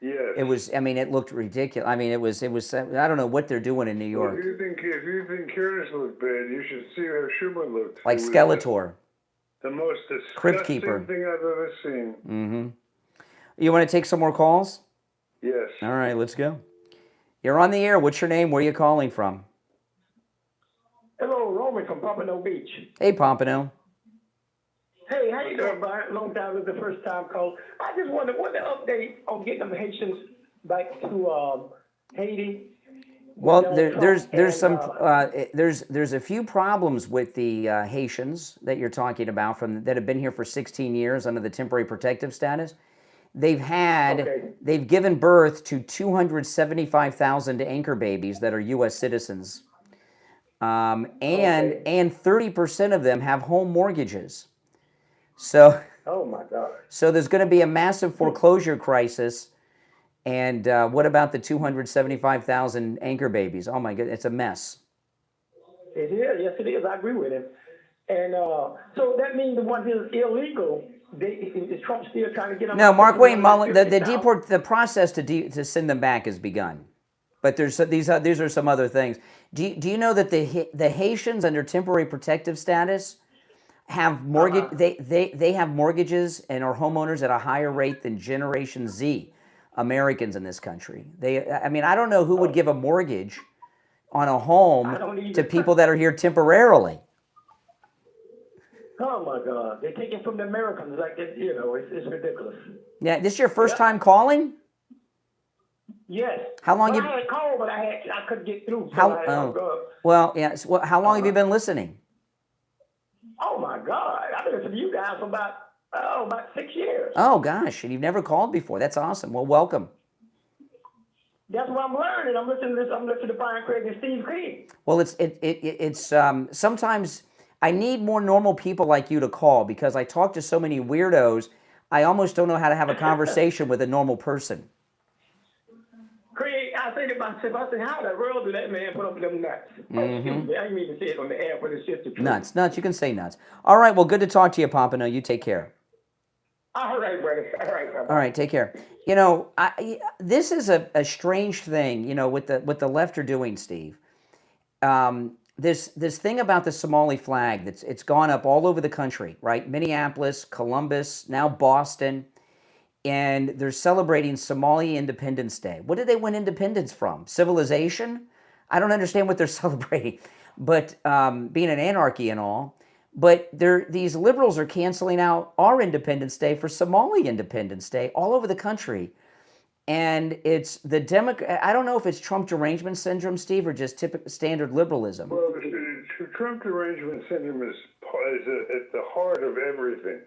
Yes. It was. I mean, it looked ridiculous. I mean, it was. I don't know what they're doing in New York. Well, if you think Curtis looked bad, you should see how Schumer looked. Like Skeletor. The most Crypt disgusting Keeper. thing I've ever seen. Mm-hmm. You want to take some more calls? Yes. All right, let's go. You're on the air. What's your name? Where are you calling from? Hello, Roman from Pompano Beach. Hey, Pompano. Hey, how you doing, Brian? Long time, this is the first time call. I just wonder what the update on getting them Haitians back to Haiti. Well, Donald there's Trump there's and, some there's a few problems with the Haitians that you're talking about that have been here for 16 years under the temporary protective status. They've given birth to 275,000 anchor babies that are U.S. citizens, and 30% of them have home mortgages. So oh my God. so there's going to be a massive foreclosure crisis. And what about the 275,000 anchor babies? Oh my goodness, it's a mess. It is. Yes, it is. I agree with him. And so that means the ones that are illegal, is Trump still trying to get them? No, Mark Wayne Mullen, the process to send them back has begun. But these are some other things. Do you know that the Haitians under temporary protective status have mortgage? They have mortgages and are homeowners at a higher rate than Generation Z Americans in this country. I don't know who would give a mortgage on a home to people that are here temporarily. Oh my God, they take it from the Americans like that. You know, it's ridiculous. Yeah, this is your first time calling? Yes. How long I you? had a call, but I couldn't get through. So How long have you been listening? Oh my God, I've been listening to you guys for about 6 years. Oh gosh, and you've never called before. That's awesome. Well, welcome. That's what I'm learning. I'm listening to Brian Craig and Steve Kane. Well, it's sometimes I need more normal people like you to call because I talk to so many weirdos. I almost don't know how to have a conversation with a normal person. Craig, I think about myself. I said, how the world do that man put up them nuts? Excuse me, I didn't mean to say it on the air, but it's just the truth. Nuts. You can say nuts. All right. Well, good to talk to you, Pompano. You take care. All right, brother. All right. All right, take care. You know, this is a strange thing. You know, what the left are doing, Steve. This thing about the Somali flag it's gone up all over the country, right? Minneapolis, Columbus, now Boston, and they're celebrating Somali Independence Day. What did they win independence from? Civilization? I don't understand what they're celebrating, but being an anarchy and all. But these liberals are canceling out our Independence Day for Somali Independence Day all over the country. And it's the I don't know if it's Trump derangement syndrome, Steve, or just typical standard liberalism. Well, Trump derangement syndrome is at the heart of everything.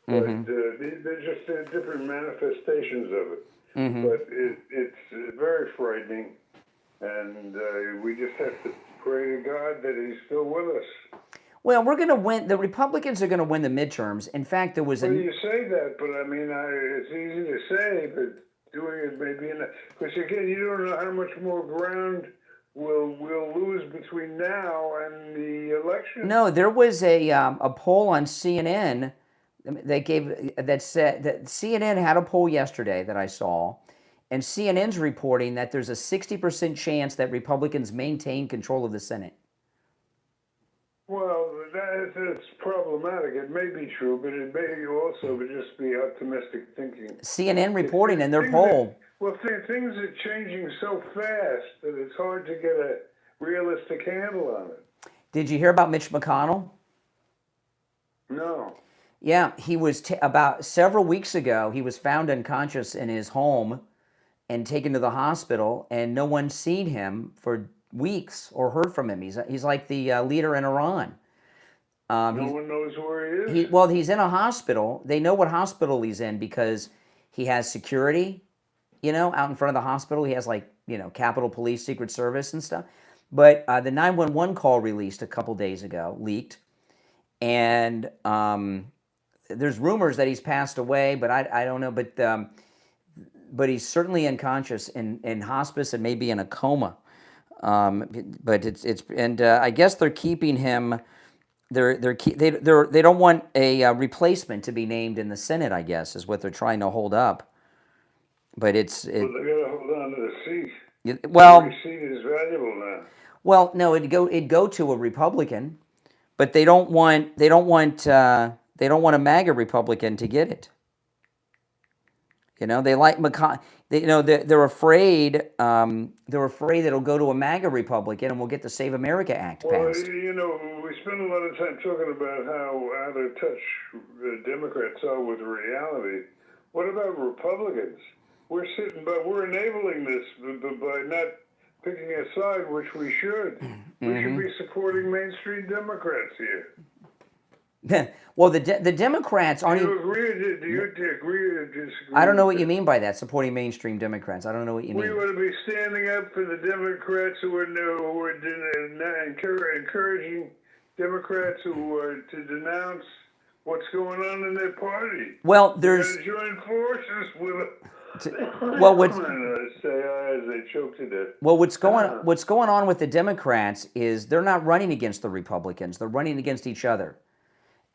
Mm-hmm. But they're just different manifestations of it. Mm-hmm. But it's very frightening. And we just have to pray to God that he's still with us. Well, we're going to win. The Republicans are going to win the midterms. In fact, there was you say that, but I mean, it's easy to say, but doing it may be because again, you don't know how much more ground we'll lose between now and the election. No, there was a poll on CNN that said that CNN had a poll yesterday that I saw, and CNN's reporting that there's a 60% chance that Republicans maintain control of the Senate. Well, that's problematic. It may be true, but it may also just be optimistic thinking. CNN reporting in their poll. Things are changing so fast that it's hard to get a realistic handle on it. Did you hear about Mitch McConnell? No. Yeah, he was about several weeks ago, he was found unconscious in his home and taken to the hospital, and no one's seen him for weeks or heard from him. He's like the leader in Iran. No one knows where he is? He's in a hospital. They know what hospital he's in because he has security, out in front of the hospital. He has Capitol Police, Secret Service and stuff. But the 911 call released a couple days ago, leaked. And there's rumors that he's passed away, but I don't know. But he's certainly unconscious in hospice and maybe in a coma. But I guess they're keeping him. They don't want a replacement to be named in the Senate. I guess is what they're trying to hold up. But they got to hold on to the seat. Well, the seat is valuable now. Well, no, it'd go to a Republican, but they don't want a MAGA Republican to get it. They like McConnell. They're afraid. They're afraid it'll go to a MAGA Republican, and we'll get the Save America Act passed. Well, we spend a lot of time talking about how out of touch the Democrats are with reality. What about Republicans? We're enabling this by not picking a side, which we should. We should be supporting mainstream Democrats here. Well, the Democrats aren't. Do you agree or disagree? I don't know what you mean by that. Supporting mainstream Democrats. I don't know what you We mean. ought to be standing up for the Democrats who are encouraging Democrats who are to denounce what's going on in their party. Well, there's. They join forces with. Well, what's as they choke to death. Well, what's going on with the Democrats is they're not running against the Republicans. They're running against each other.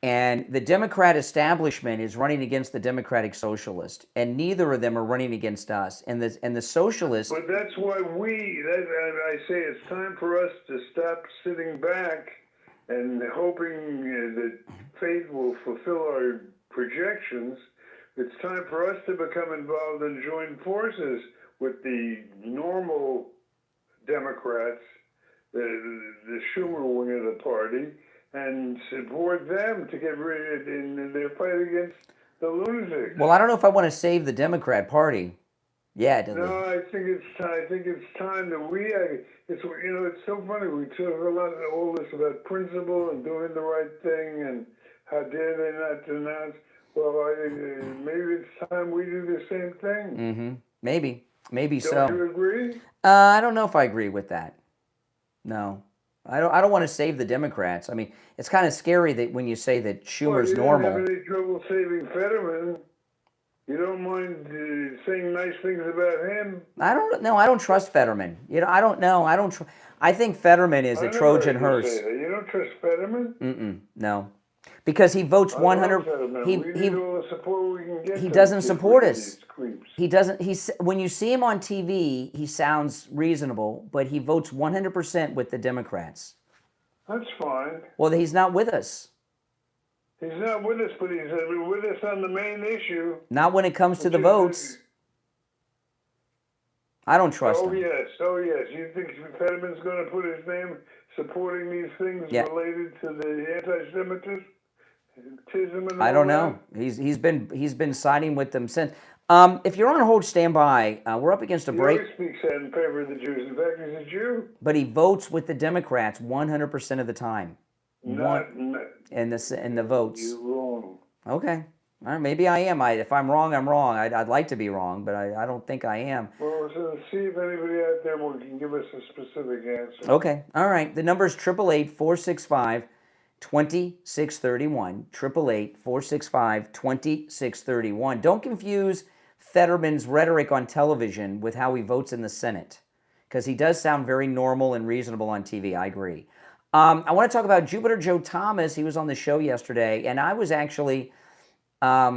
And the Democrat establishment is running against the Democratic Socialist, and neither of them are running against us. And the Socialists. But that's why I say it's time for us to stop sitting back and hoping that fate will fulfill our projections. It's time for us to become involved and join forces with the normal Democrats, the Schumer wing of the party, and support them to get rid in their fight against the lunatics. Well, I don't know if I want to save the Democrat Party. Yeah, No, I think it's time that we. It's so funny. We talk a lot of all this about principle and doing the right thing, and how dare they not denounce. Well, maybe it's time we do the same thing. Mm-hmm. Maybe so. Don't you agree? I don't know if I agree with that. No, I don't want to save the Democrats. I mean, it's kind of scary that when you say that Schumer's normal. You don't have any trouble saving Fetterman. You don't mind saying nice things about him. I don't trust Fetterman. I don't know. I think Fetterman is a Trojan horse. You don't trust Fetterman? No. Because he votes 100. We need all the support we can get. He doesn't support us. He doesn't. When you see him on TV, he sounds reasonable, but he votes 100% with the Democrats. That's fine. Well, he's not with us. He's not with us, but he's with us on the main issue. Not when it comes to the votes. I don't trust him. Oh yes. You think Fetterman's going to put his name supporting these things related to the anti-Semitism? I don't know. He's been siding with them since. If you're on hold, stand by. We're up against a break. He always speaks out in favor of the Jews. In fact, he's a Jew. But he votes with the Democrats 100% of the time. In the votes. You're wrong. Okay. All right. Maybe I am. If I'm wrong, I'm wrong. I'd like to be wrong, but I don't think I am. Well, so see if anybody out there can give us a specific answer. Okay. All right. The number is 888-465-2631. 888-465-2631. Don't confuse Fetterman's rhetoric on television with how he votes in the Senate, because he does sound very normal and reasonable on TV. I agree. I want to talk about Jupiter Joe Thomas. He was on the show yesterday, and I was actually, I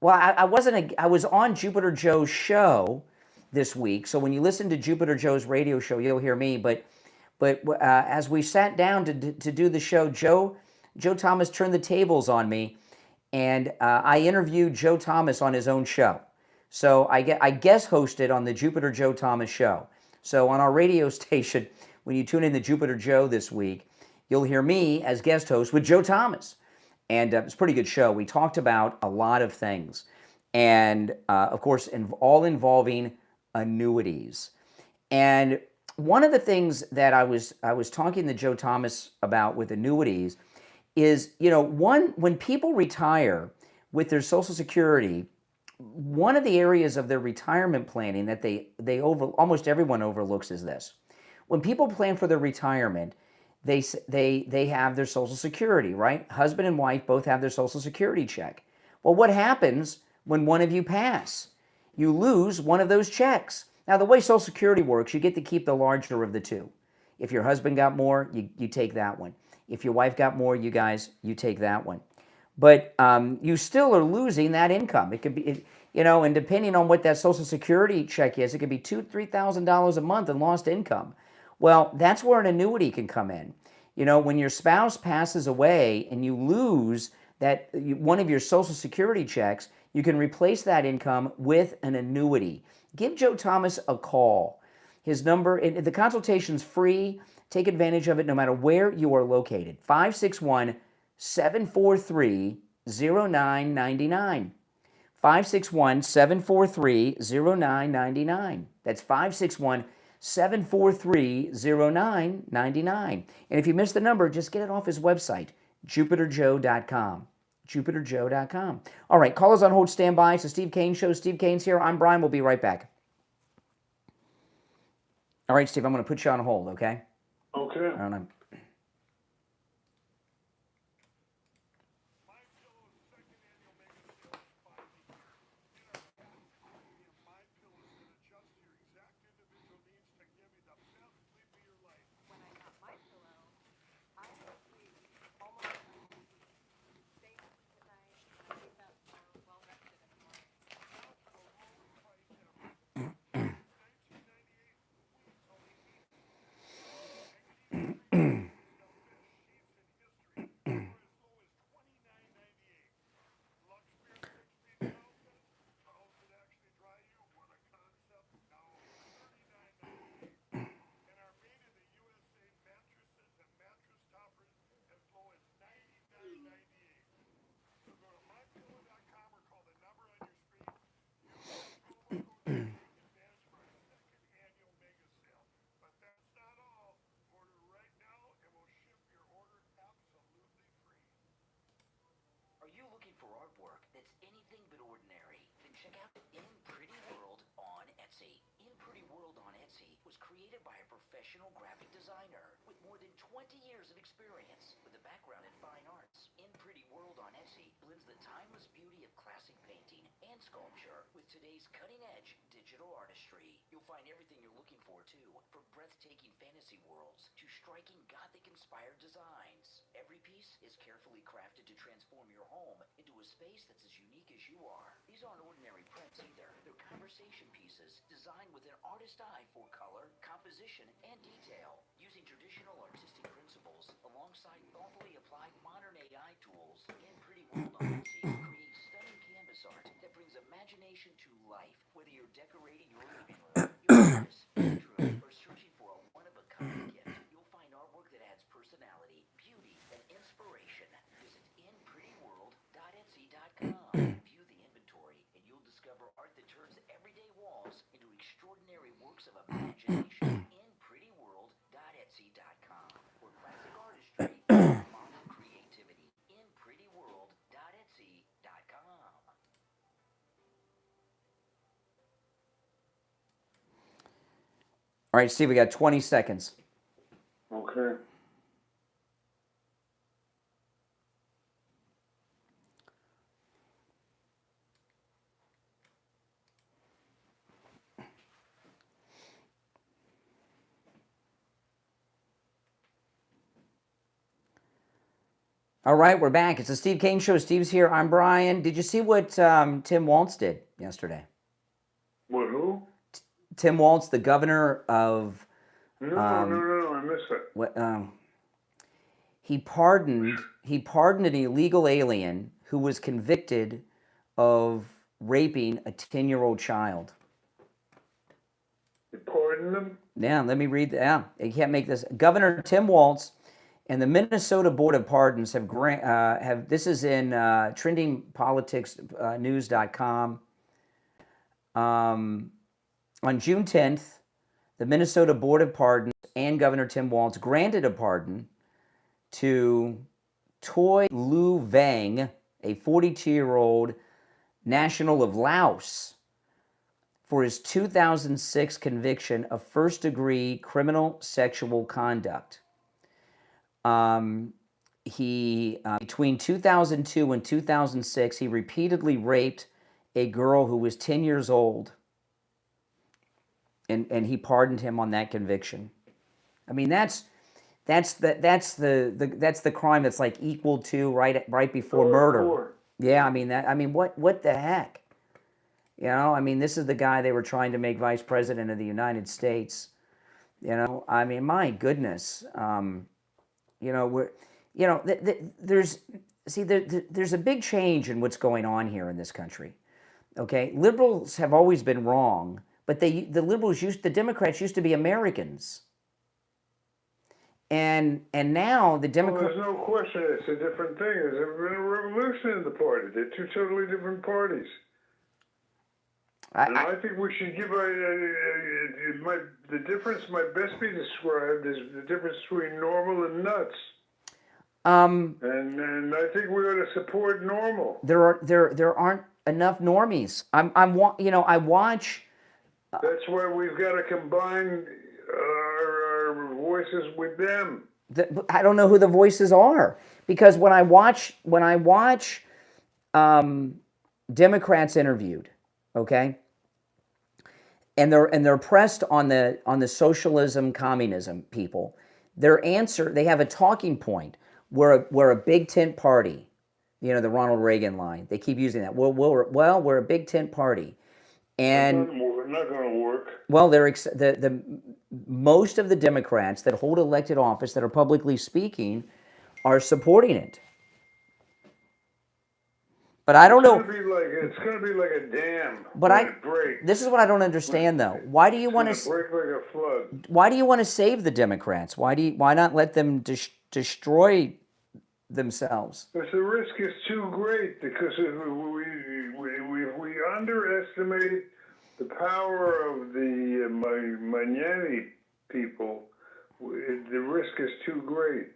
was on Jupiter Joe's show this week. So when you listen to Jupiter Joe's radio show, you'll hear me. But as we sat down to do the show, Joe Thomas turned the tables on me, and I interviewed Joe Thomas on his own show. So I guest hosted on the Jupiter Joe Thomas show. So on our radio station, when you tune in to Jupiter Joe this week, you'll hear me as guest host with Joe Thomas. And it's a pretty good show. We talked about a lot of things. And, of course, all involving annuities. And one of the things that I was talking to Joe Thomas about with annuities is, when people retire with their Social Security, one of the areas of their retirement planning that almost everyone overlooks is this. When people plan for their retirement, they have their Social Security, right? Husband and wife both have their Social Security check. Well, what happens when one of you pass? You lose one of those checks. Now, the way Social Security works, you get to keep the larger of the two. If your husband got more, you take that one. If your wife got more, you take that one. But you still are losing that income. It could be, and depending on what that Social Security check is, it could be $2,000 to $3,000 a month in lost income. Well, that's where an annuity can come in. When your spouse passes away and you lose one of your Social Security checks, you can replace that income with an annuity. Give Joe Thomas a call. His number, the consultation's free. Take advantage of it no matter where you are located. 561-743-0999. 561-743-0999. That's 743-0999. And if you missed the number, just get it off his website, jupiterjoe.com. jupiterjoe.com. All right, call us on hold, stand by. It's the Steve Kane Show. Steve Kane's here. I'm Brian. We'll be right back. All right, Steve, I'm going to put you on hold, okay? Okay. I don't know. Are you looking for artwork that's anything but ordinary? Then check out In Pretty World on Etsy. In Pretty World on Etsy was created by a professional graphic designer with more than 20 years of experience with a background in fine arts. In Pretty World on Etsy blends the timeless beauty of classic painting and sculpture with today's cutting-edge digital artistry. You'll find everything you're looking for, too, from breathtaking fantasy worlds to striking Gothic-inspired designs. Every piece is carefully crafted to transform your home into a space that's as unique as you are. These aren't ordinary prints either. They're conversation pieces designed with an artist's eye for color, composition, and detail. Using traditional artistic principles alongside thoughtfully applied modern AI tools, In Pretty World on Etsy creates stunning canvas art that brings imagination to life. Whether you're decorating your living room, your office, bedroom, or searching for a one-of-a-kind gift, you'll find artwork that adds personality, beauty, and inspiration. Visit inprettyworld.etsy.com. View the inventory, and you'll discover art that turns everyday walls into extraordinary works of imagination. inprettyworld.etsy.com, where classic artistry meets modern creativity. inprettyworld.etsy.com. All right, Steve, we got 20 seconds. Okay. All right, we're back. It's the Steve Kane Show. Steve's here. I'm Brian. Did you see what Tim Walz did yesterday? What, who? Tim Walz, the governor of... No, I missed it. What, he pardoned an illegal alien who was convicted of raping a 10-year-old child. You pardoned him? Yeah, let me read that. Yeah, you can't make this. Governor Tim Walz and the Minnesota Board of Pardons have this is in trendingpoliticsnews.com. On June 10th, the Minnesota Board of Pardons and Governor Tim Walz granted a pardon to Toy Lu Vang, a 42-year-old national of Laos, for his 2006 conviction of first-degree criminal sexual conduct. Between 2002 and 2006, he repeatedly raped a girl who was 10 years old, and he pardoned him on that conviction. I mean, that's the crime that's like equal to right before murder. Yeah, I mean what the heck? You know, I mean, this is the guy they were trying to make vice president of the United States. You know, I mean, my goodness. There's a big change in what's going on here in this country. Okay, liberals have always been wrong, but the Democrats used to be Americans. And now the Democrats... Well, there's no question it's a different thing. There's been a revolution in the party. They're two totally different parties. I think we should give the difference might best be described as the difference between normal and nuts. And I think we ought to support normal. There aren't enough normies. I watch. That's why we've got to combine our voices with them. I don't know who the voices are, because when I watch Democrats interviewed, okay, and they're pressed on the socialism, communism people, their answer, they have a talking point. We're a big tent party, the Ronald Reagan line. They keep using that. We're a big tent party, and not going to work. Well, the most of the Democrats that hold elected office that are publicly speaking are supporting it. But I don't know. It's going to be like a dam. But break. This is what I don't understand, though. Why do you want to break like a flood? Why do you want to save the Democrats? Why not let them destroy themselves? Because the risk is too great. Because if we underestimate the power of the Mamdani people, the risk is too great.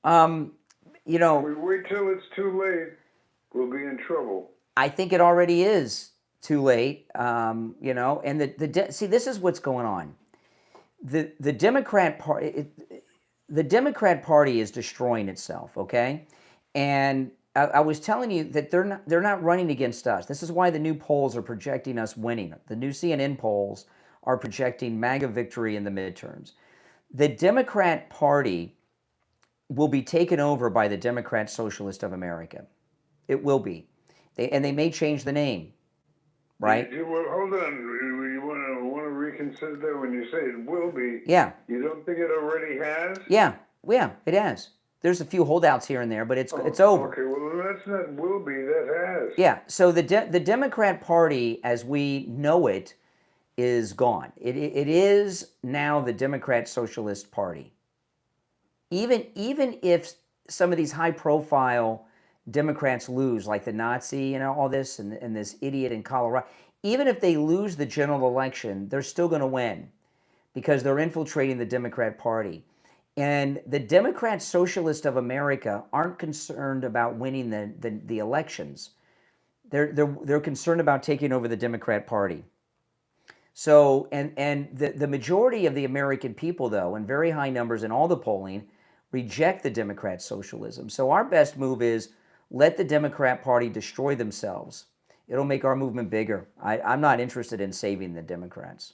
If we wait till it's too late, we'll be in trouble. I think it already is too late. And see, this is what's going on. The Democrat Party, the Democrat Party is destroying itself. Okay, and I was telling you that they're not running against us. This is why the new polls are projecting us winning. The new CNN polls are projecting MAGA victory in the midterms. The Democrat Party will be taken over by the Democrat Socialist of America. It will be. They may change the name, right? Well, hold on. You want to reconsider that when you say it will be? Yeah. You don't think it already has? Yeah, it has. There's a few holdouts here and there, but it's over. Okay, well, that's not will be, that has. Yeah, so the Democrat Party, as we know it, is gone. It is now the Democrat Socialist Party. Even if some of these high-profile Democrats lose, like the Nazi, all this, and this idiot in Colorado, even if they lose the general election, they're still going to win because they're infiltrating the Democrat Party. And the Democrat Socialist of America aren't concerned about winning the elections. They're concerned about taking over the Democrat Party. So, and the majority of the American people, though, in very high numbers in all the polling, reject the Democrat socialism. So our best move is let the Democrat Party destroy themselves. It'll make our movement bigger. I'm not interested in saving the Democrats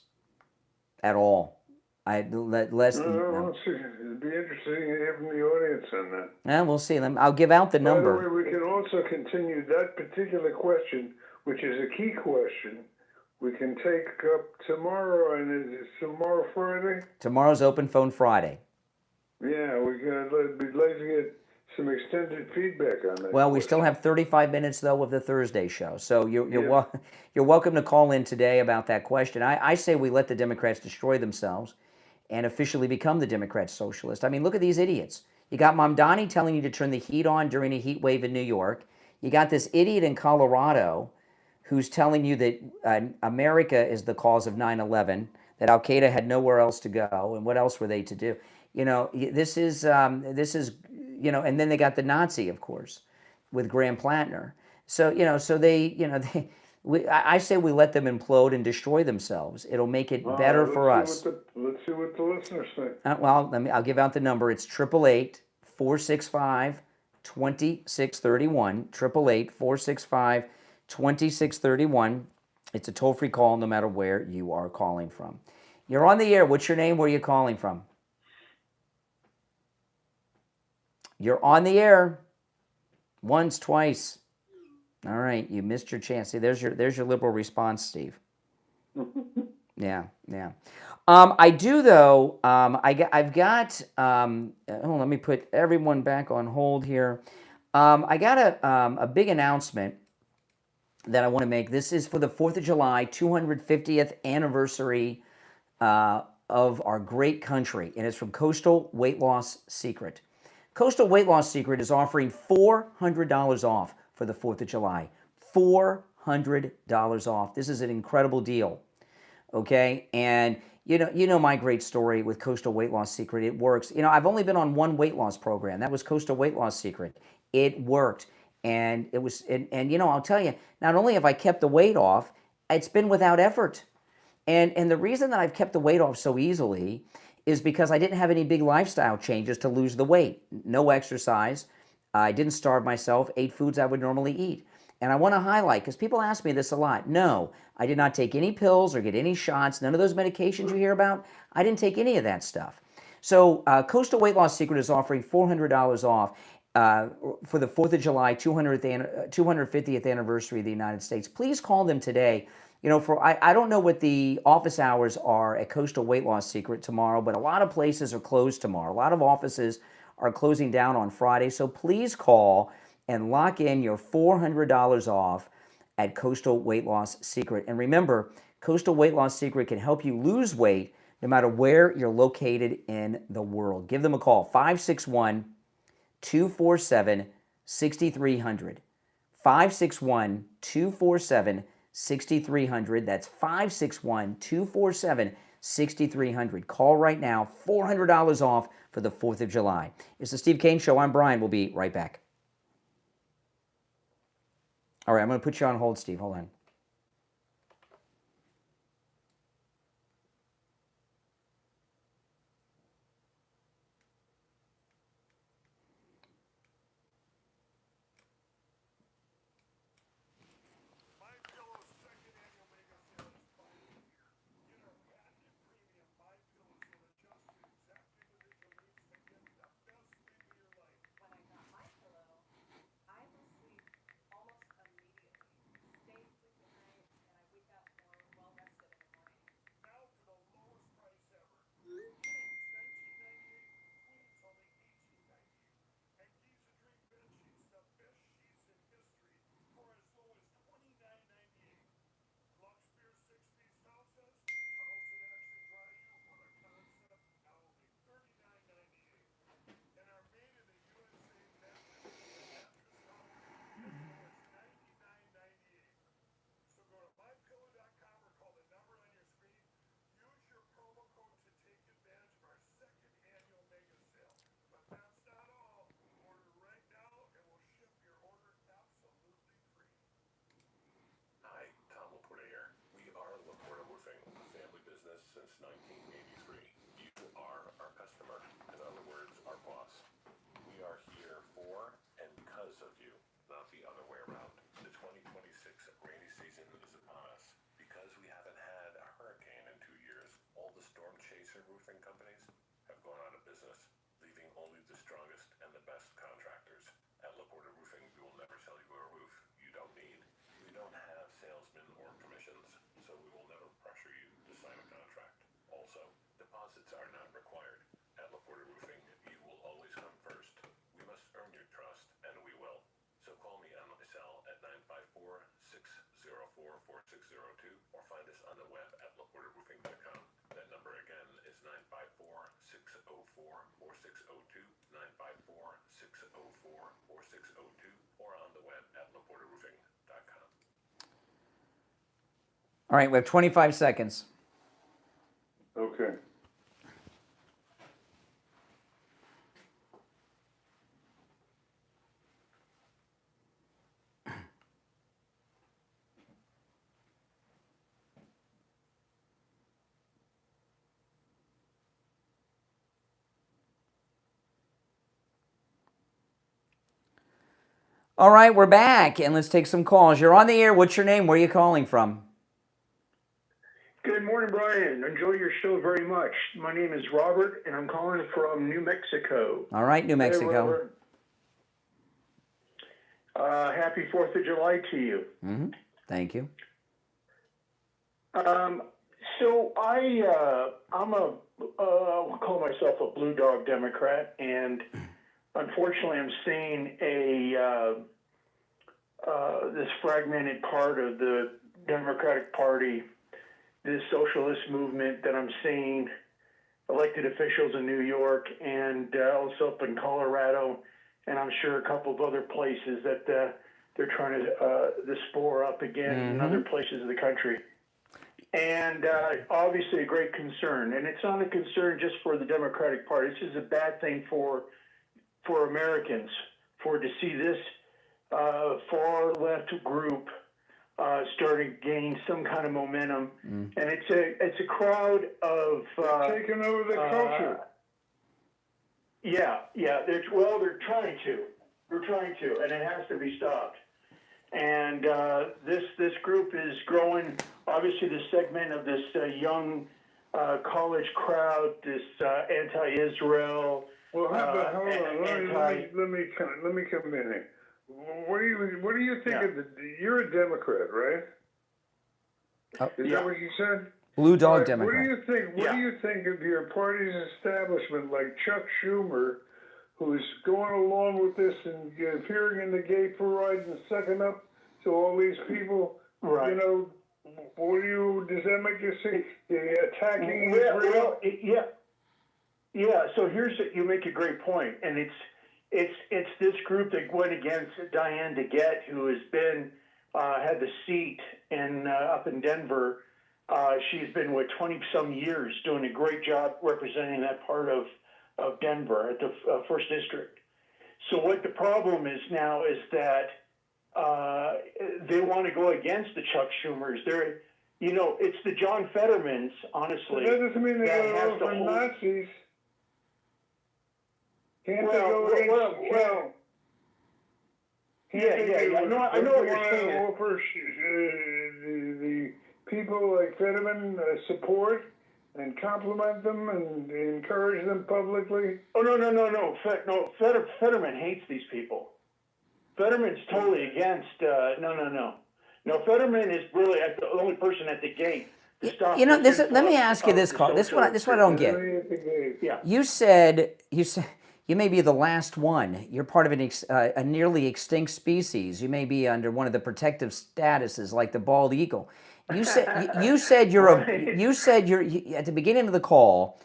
at all. It'd be interesting to hear from the audience on that. Yeah, we'll see. I'll give out the number. By the way, we can also continue that particular question, which is a key question. We can take up tomorrow, and is tomorrow Friday? Tomorrow's Open Phone Friday. Yeah, we'd like to get some extended feedback on that. Well, we still have 35 minutes, though, of the Thursday show. So you're welcome to call in today about that question. I say we let the Democrats destroy themselves and officially become the Democrat Socialist. I mean, look at these idiots. You got Mamdani telling you to turn the heat on during a heat wave in New York. You got this idiot in Colorado who's telling you that America is the cause of 9/11, that Al-Qaeda had nowhere else to go, and what else were they to do? This is, and then they got the Nazi, of course, with Graham Plattner. So, I say we let them implode and destroy themselves. It'll make it better for us. Let's see what the listeners think. I'll give out the number. It's 888-465-2631. 888-465-2631. It's a toll-free call no matter where you are calling from. You're on the air. What's your name? Where are you calling from? You're on the air. Once, twice. All right, you missed your chance. See, there's your liberal response, Steve. Yeah. I do though. I've got. Let me put everyone back on hold here. I got a big announcement that I want to make. This is for the 4th of July, 250th anniversary of our great country, and it's from Coastal Weight Loss Secret. Coastal Weight Loss Secret is offering $400 off for the 4th of July. $400 $400 off. This is an incredible deal. Okay, and you know my great story with Coastal Weight Loss Secret. It works. I've only been on one weight loss program. That was Coastal Weight Loss Secret. It worked, and it was. And I'll tell you, not only have I kept the weight off, it's been without effort. And the reason that I've kept the weight off so easily is because I didn't have any big lifestyle changes to lose the weight. No exercise. I didn't starve myself. Ate foods I would normally eat. And I want to highlight, because people ask me this a lot. No, I did not take any pills or get any shots. None of those medications you hear about. I didn't take any of that stuff. So Coastal Weight Loss Secret is offering $400 off for the 4th of July, 250th anniversary of the United States. Please call them today. I don't know what the office hours are at Coastal Weight Loss Secret tomorrow, but a lot of places are closed tomorrow. A lot of offices are closing down on Friday. So please call and lock in your $400 off at Coastal Weight Loss Secret. And remember, Coastal Weight Loss Secret can help you lose weight no matter where you're located in the world. Give them a call, 561-247-6300. 561-247-6300. That's 561-247-6300. Call right now, $400 off for the 4th of July. It's the Steve Kane Show. I'm Brian. We'll be right back. All right, I'm going to put you on hold, Steve. Hold on. Roofing companies have gone out of business, leaving only the strongest and the best contractors. At LaPorta Roofing, we will never sell you a roof you don't need. We don't have salesmen or commissions, so we will never pressure you to sign a contract. Also, deposits are not required. At LaPorta Roofing, you will always come first. We must earn your trust, and we will. So call me on my cell at 954-604-4602 or find us on the web at laportaroofing.com. That number again is 954-604-4602, 954-604-4602, or on the web at laportaroofing.com. All right, we have 25 seconds. Okay. All right, we're back, and let's take some calls. You're on the air. What's your name? Where are you calling from? Good morning, Brian. Enjoy your show very much. My name is Robert, and I'm calling from New Mexico. All right, New Mexico. Hey, Robert. Happy 4th of July to you. Mm-hmm. Thank you. So I'm I'll call myself a blue dog Democrat, and unfortunately, I'm seeing this fragmented part of the Democratic Party, this socialist movement that I'm seeing elected officials in New York and also up in Colorado, and I'm sure a couple of other places that they're trying to the spore up again in other places of the country. And obviously a great concern. And it's not a concern just for the Democratic Party. This is a bad thing for Americans, to see this far left group starting gaining some kind of momentum. And it's a crowd of taking over the culture. Yeah. They're trying to. They're trying to, and it has to be stopped. And this group is growing. Obviously, this segment of this young college crowd, this anti-Israel. Well, hold on. Let me come in here. What do you think of you're a Democrat, right? Is that what you said? Blue Dog right. Democrat. What do you think? What do you think of your party's establishment, like Chuck Schumer, who's going along with this and appearing in the gay parade and sucking up to all these people? Right. You know, does that make you say attacking Israel? Yeah. So you make a great point, and it's this group that went against Diane DeGette, who has been had the seat up in Denver. She's been 20-some years doing a great job representing that part of Denver at the first district. So what the problem is now is that they want to go against the Chuck Schumers. It's the John Fettermans, honestly. That doesn't mean they go for Nazis. Can't they go against? Yeah. I know what you're saying. Offer the people like Fetterman support and compliment them and encourage them publicly? Oh, no. Fetterman hates these people. Fetterman's totally against, no. No, Fetterman is really the only person at the gate to stop. Let me ask you this, Carl. This one I don't get. Yeah. You said you may be the last one. You're part of a nearly extinct species. You may be under one of the protective statuses, like the bald eagle. You said you're at the beginning of the call.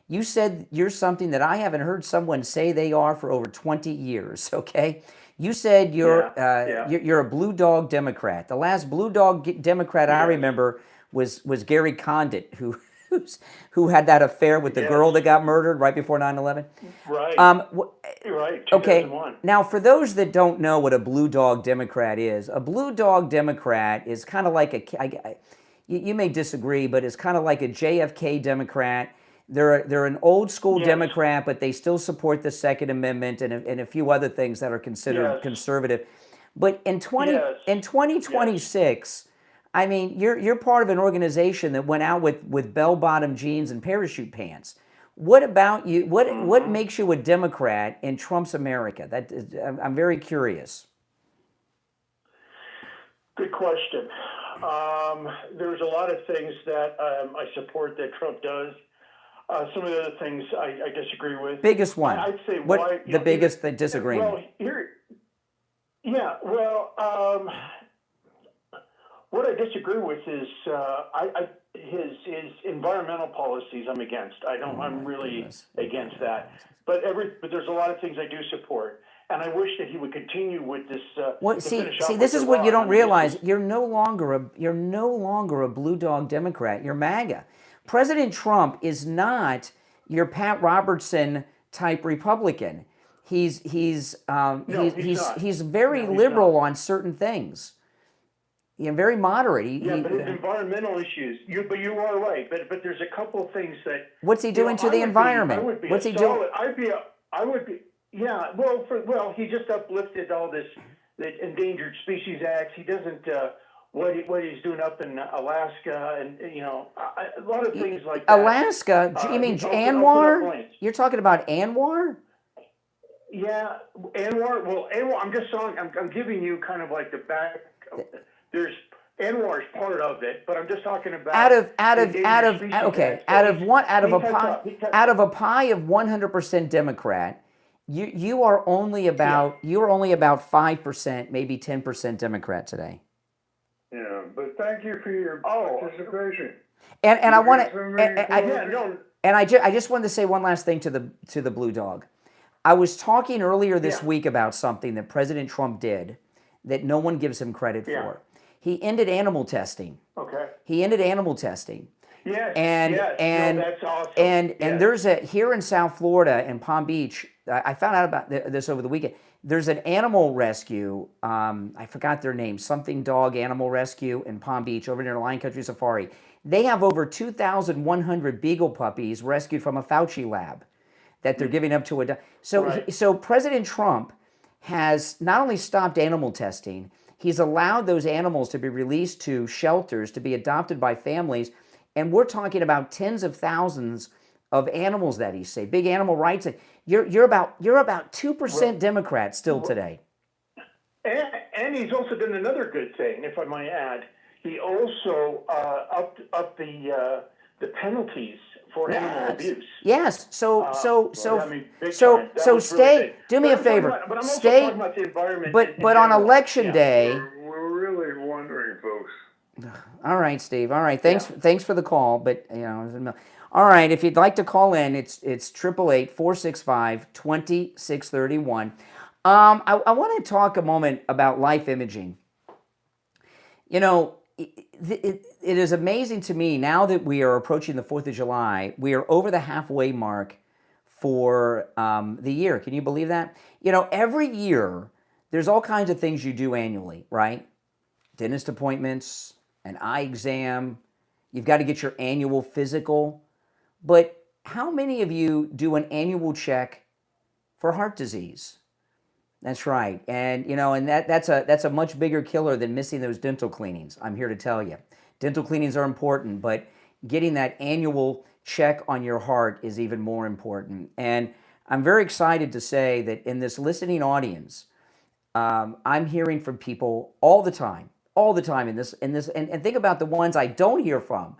You said you're something that I haven't heard someone say they are for over 20 years. Okay, you said you're a Blue Dog Democrat. The last Blue Dog Democrat I remember was Gary Condit, who had that affair with the girl that got murdered right before 9/11. Right. Right. 2001. Okay. Now, for those that don't know what a Blue Dog Democrat is, a Blue Dog Democrat is kind of like you may disagree, but it's kind of like a JFK Democrat. They're an old school Democrat, but they still support the Second Amendment and a few other things that are considered conservative. But in 2026, I mean, you're part of an organization that went out with bell-bottom jeans and parachute pants. What about you? What makes you a Democrat in Trump's America? I'm very curious. Good question. There's a lot of things that I support that Trump does. Some of the other things I disagree with. Biggest one. I'd say the biggest disagreement. What I disagree with is his environmental policies. I'm against. I'm really against that. But there's a lot of things I do support, and I wish that he would continue with this. See, this is what you don't realize. You're no longer a Blue Dog Democrat. You're MAGA. President Trump is not your Pat Robertson type Republican. He's very liberal on certain things. Very moderate. But his environmental issues. But you are right. But there's a couple of things that. What's he doing to the environment? What's he doing? He just uplifted all the Endangered Species Acts. He doesn't. What he's doing up in Alaska, and a lot of things like that. Alaska? You mean Anwar? You're talking about Anwar? Yeah, Anwar. Well, Anwar. I'm just saying. I'm giving you kind of like the back. There's Anwar's part of it, but I'm just talking about out of a pie of 100% Democrat. You are only about 5%, maybe 10% Democrat today. Yeah, but thank you for your participation. And I want to. I just wanted to say one last thing to the Blue Dog. I was talking earlier this week about something that President Trump did that no one gives him credit Yeah. for. He ended animal testing. Okay. He ended animal testing. Yes. And yes. and no, that's awesome. and Yes. there's here in South Florida in Palm Beach. I found out about this over the weekend. There's an animal rescue. I forgot their name. Something Dog Animal Rescue in Palm Beach over near Lion Country Safari. They have over 2,100 beagle puppies rescued from a Fauci lab that they're giving up to a. So Right. so President Trump has not only stopped animal testing, he's allowed those animals to be released to shelters to be adopted by families. And we're talking about tens of thousands of animals that he saved. Big animal rights. You're about 2% Democrat still today. And he's also done another good thing, if I might add. He also upped the penalties for animal abuse. Yes. So I mean, big so time. That so was really stay. big. Do me But a I'm talking favor. about- but I'm also Stay. talking about the environment But in on general. election Yeah. day. We're really wondering, folks. All right, Steve. All right. Thanks for the call. But all right. If you'd like to call in, it's 888-465-2631. I want to talk a moment about life imaging. You know, it is amazing to me now that we are approaching the 4th of July. We are over the halfway mark for the year. Can you believe that? You know, every year there's all kinds of things you do annually, right? Dentist appointments, an eye exam. You've got to get your annual physical. But how many of you do an annual check for heart disease? That's right. And that's a much bigger killer than missing those dental cleanings. I'm here to tell you. Dental cleanings are important, but getting that annual check on your heart is even more important. And I'm very excited to say that in this listening audience, I'm hearing from people all the time in this, and think about the ones I don't hear from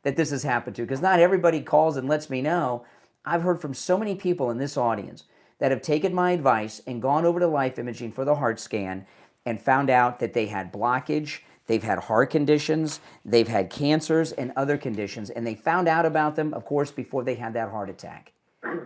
that this has happened to, because not everybody calls and lets me know. I've heard from so many people in this audience that have taken my advice and gone over to life imaging for the heart scan and found out that they had blockage, they've had heart conditions, they've had cancers and other conditions, and they found out about them, of course, before they had that heart attack,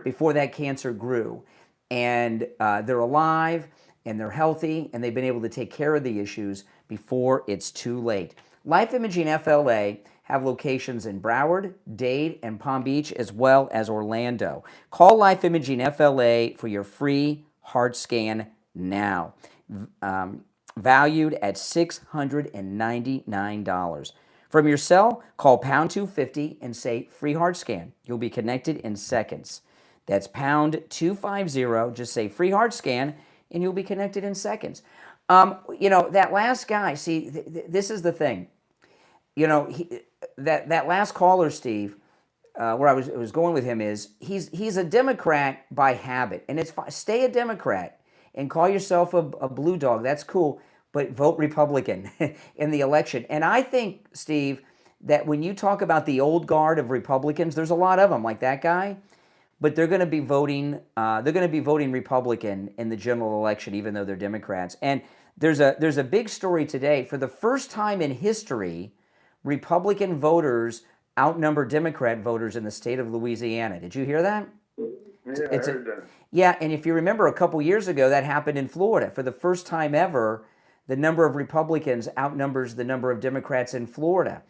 before that cancer grew. And they're alive and they're healthy and they've been able to take care of the issues before it's too late. Life Imaging FLA have locations in Broward, Dade, and Palm Beach, as well as Orlando. Call Life Imaging FLA for your free heart scan now. Valued at $699. From your cell, call pound 250 and say free heart scan. You'll be connected in seconds. That's pound 250, just say free heart scan, and you'll be connected in seconds. That last guy, see, this is the thing. That last caller, Steve, where I was going with him is he's a Democrat by habit, and it's fine. Stay a Democrat and call yourself a blue dog. That's cool, but vote Republican in the election. And I think, Steve, that when you talk about the old guard of Republicans, there's a lot of them like that guy, but they're going to be voting. They're going to be voting Republican in the general election, even though they're Democrats. And there's a big story today. For the first time in history, Republican voters outnumber Democrat voters in the state of Louisiana. Did you hear that? Yeah, I heard that. Yeah, and if you remember a couple years ago, that happened in Florida. For the first time ever, the number of Republicans outnumbers the number of Democrats in Florida.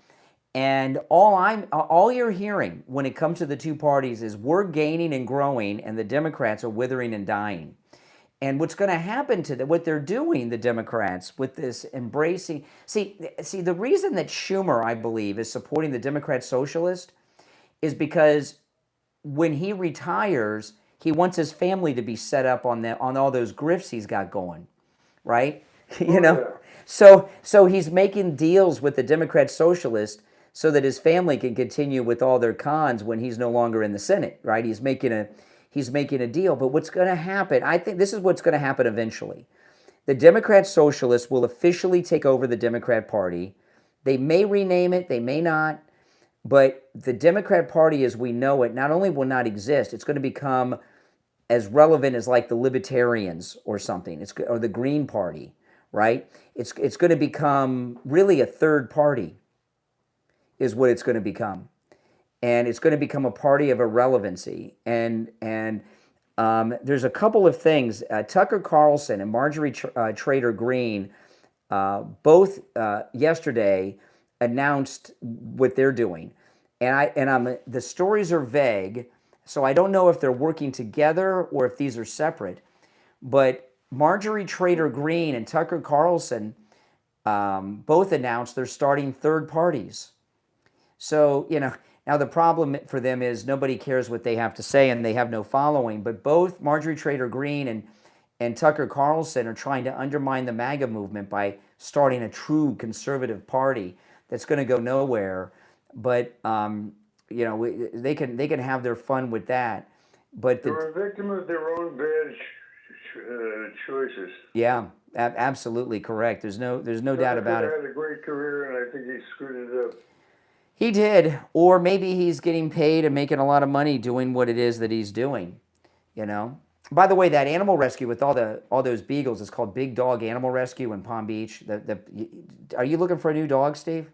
And all you're hearing when it comes to the two parties is we're gaining and growing, and the Democrats are withering and dying. And what's going to happen to what they're doing, the Democrats, with this embracing... See, the reason that Schumer, I believe, is supporting the Democrat socialist is because when he retires, he wants his family to be set up on all those grifts he's got going, right? So he's making deals with the Democrat socialist so that his family can continue with all their cons when he's no longer in the Senate, right? He's making a deal. But what's going to happen, I think this is what's going to happen eventually. The Democrat socialists will officially take over the Democrat Party. They may rename it, they may not, but the Democrat Party as we know it not only will not exist, it's going to become as relevant as like the Libertarians or something, or the Green Party, right? It's going to become really a third party is what it's going to become. And it's going to become a party of irrelevancy. And there's a couple of things. Tucker Carlson and Marjorie Trader Greene both yesterday announced what they're doing, and the stories are vague, so I don't know if they're working together or if these are separate. But Marjorie Taylor Greene and Tucker Carlson both announced they're starting third parties. So, now the problem for them is nobody cares what they have to say and they have no following. But both Marjorie Taylor Greene and Tucker Carlson are trying to undermine the MAGA movement by starting a true conservative party that's going to go nowhere. But, they can have their fun with that. But they're a victim of their own bad choices. Yeah, absolutely correct. There's no doubt about it. He had a great career, and I think he screwed it up. He did, or maybe he's getting paid and making a lot of money doing what it is that he's doing. By the way, that animal rescue with all those beagles is called Big Dog Animal Rescue in Palm Beach. Are you looking for a new dog, Steve?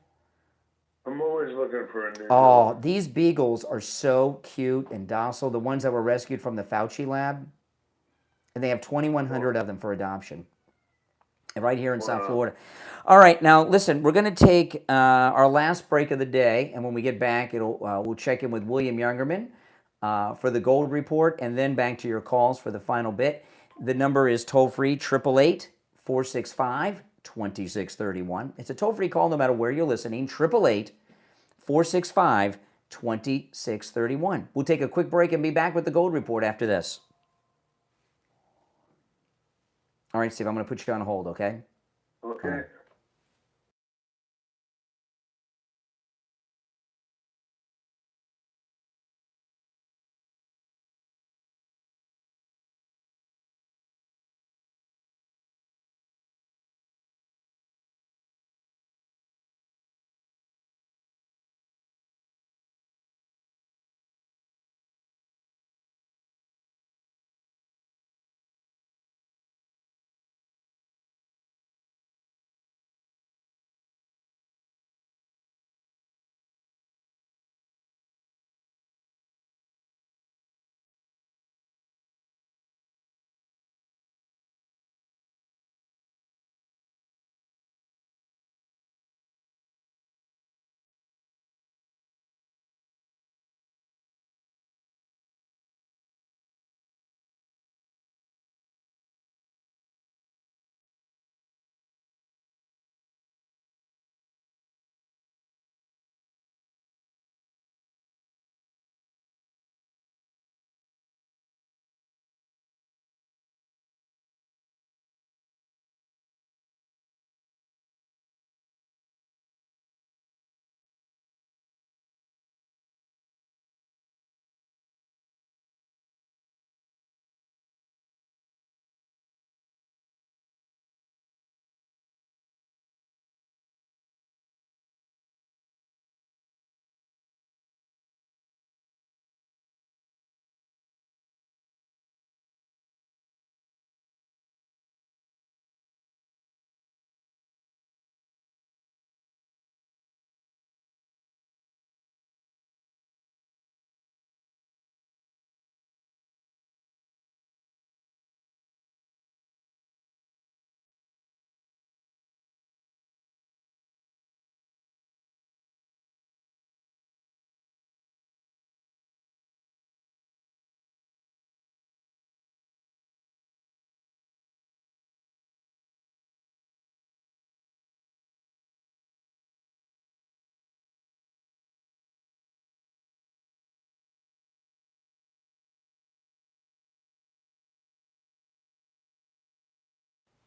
I'm always looking for a new dog. dog. These beagles are so cute and docile. The ones that were rescued from the Fauci lab. And they have 2,100 of them for adoption. Right here in South Florida. All right, now listen, we're going to take our last break of the day, and when we get back, we'll check in with William Youngerman for the Gold Report, and then back to your calls for the final bit. The number is toll-free, 888-465-2631. It's a toll-free call no matter where you're listening, 888-465-2631. We'll take a quick break and be back with the Gold Report after this. All right, Steve, I'm going to put you on hold, okay? Okay.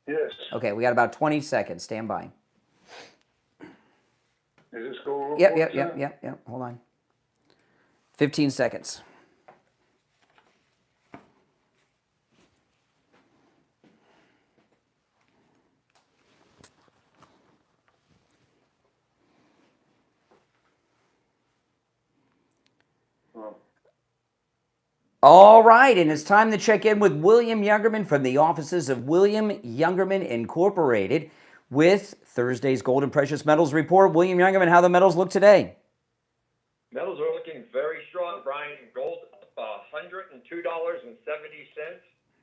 Yes. Okay, we got about 20 seconds. Stand by. Is this Gold Yep. Report? Hold on. 15 seconds. All right, and it's time to check in with William Youngerman from the offices of William Youngerman Incorporated with Thursday's Gold and Precious Metals Report. William Youngerman, how the metals look today? Metals are looking very strong, Brian. Gold up $102.70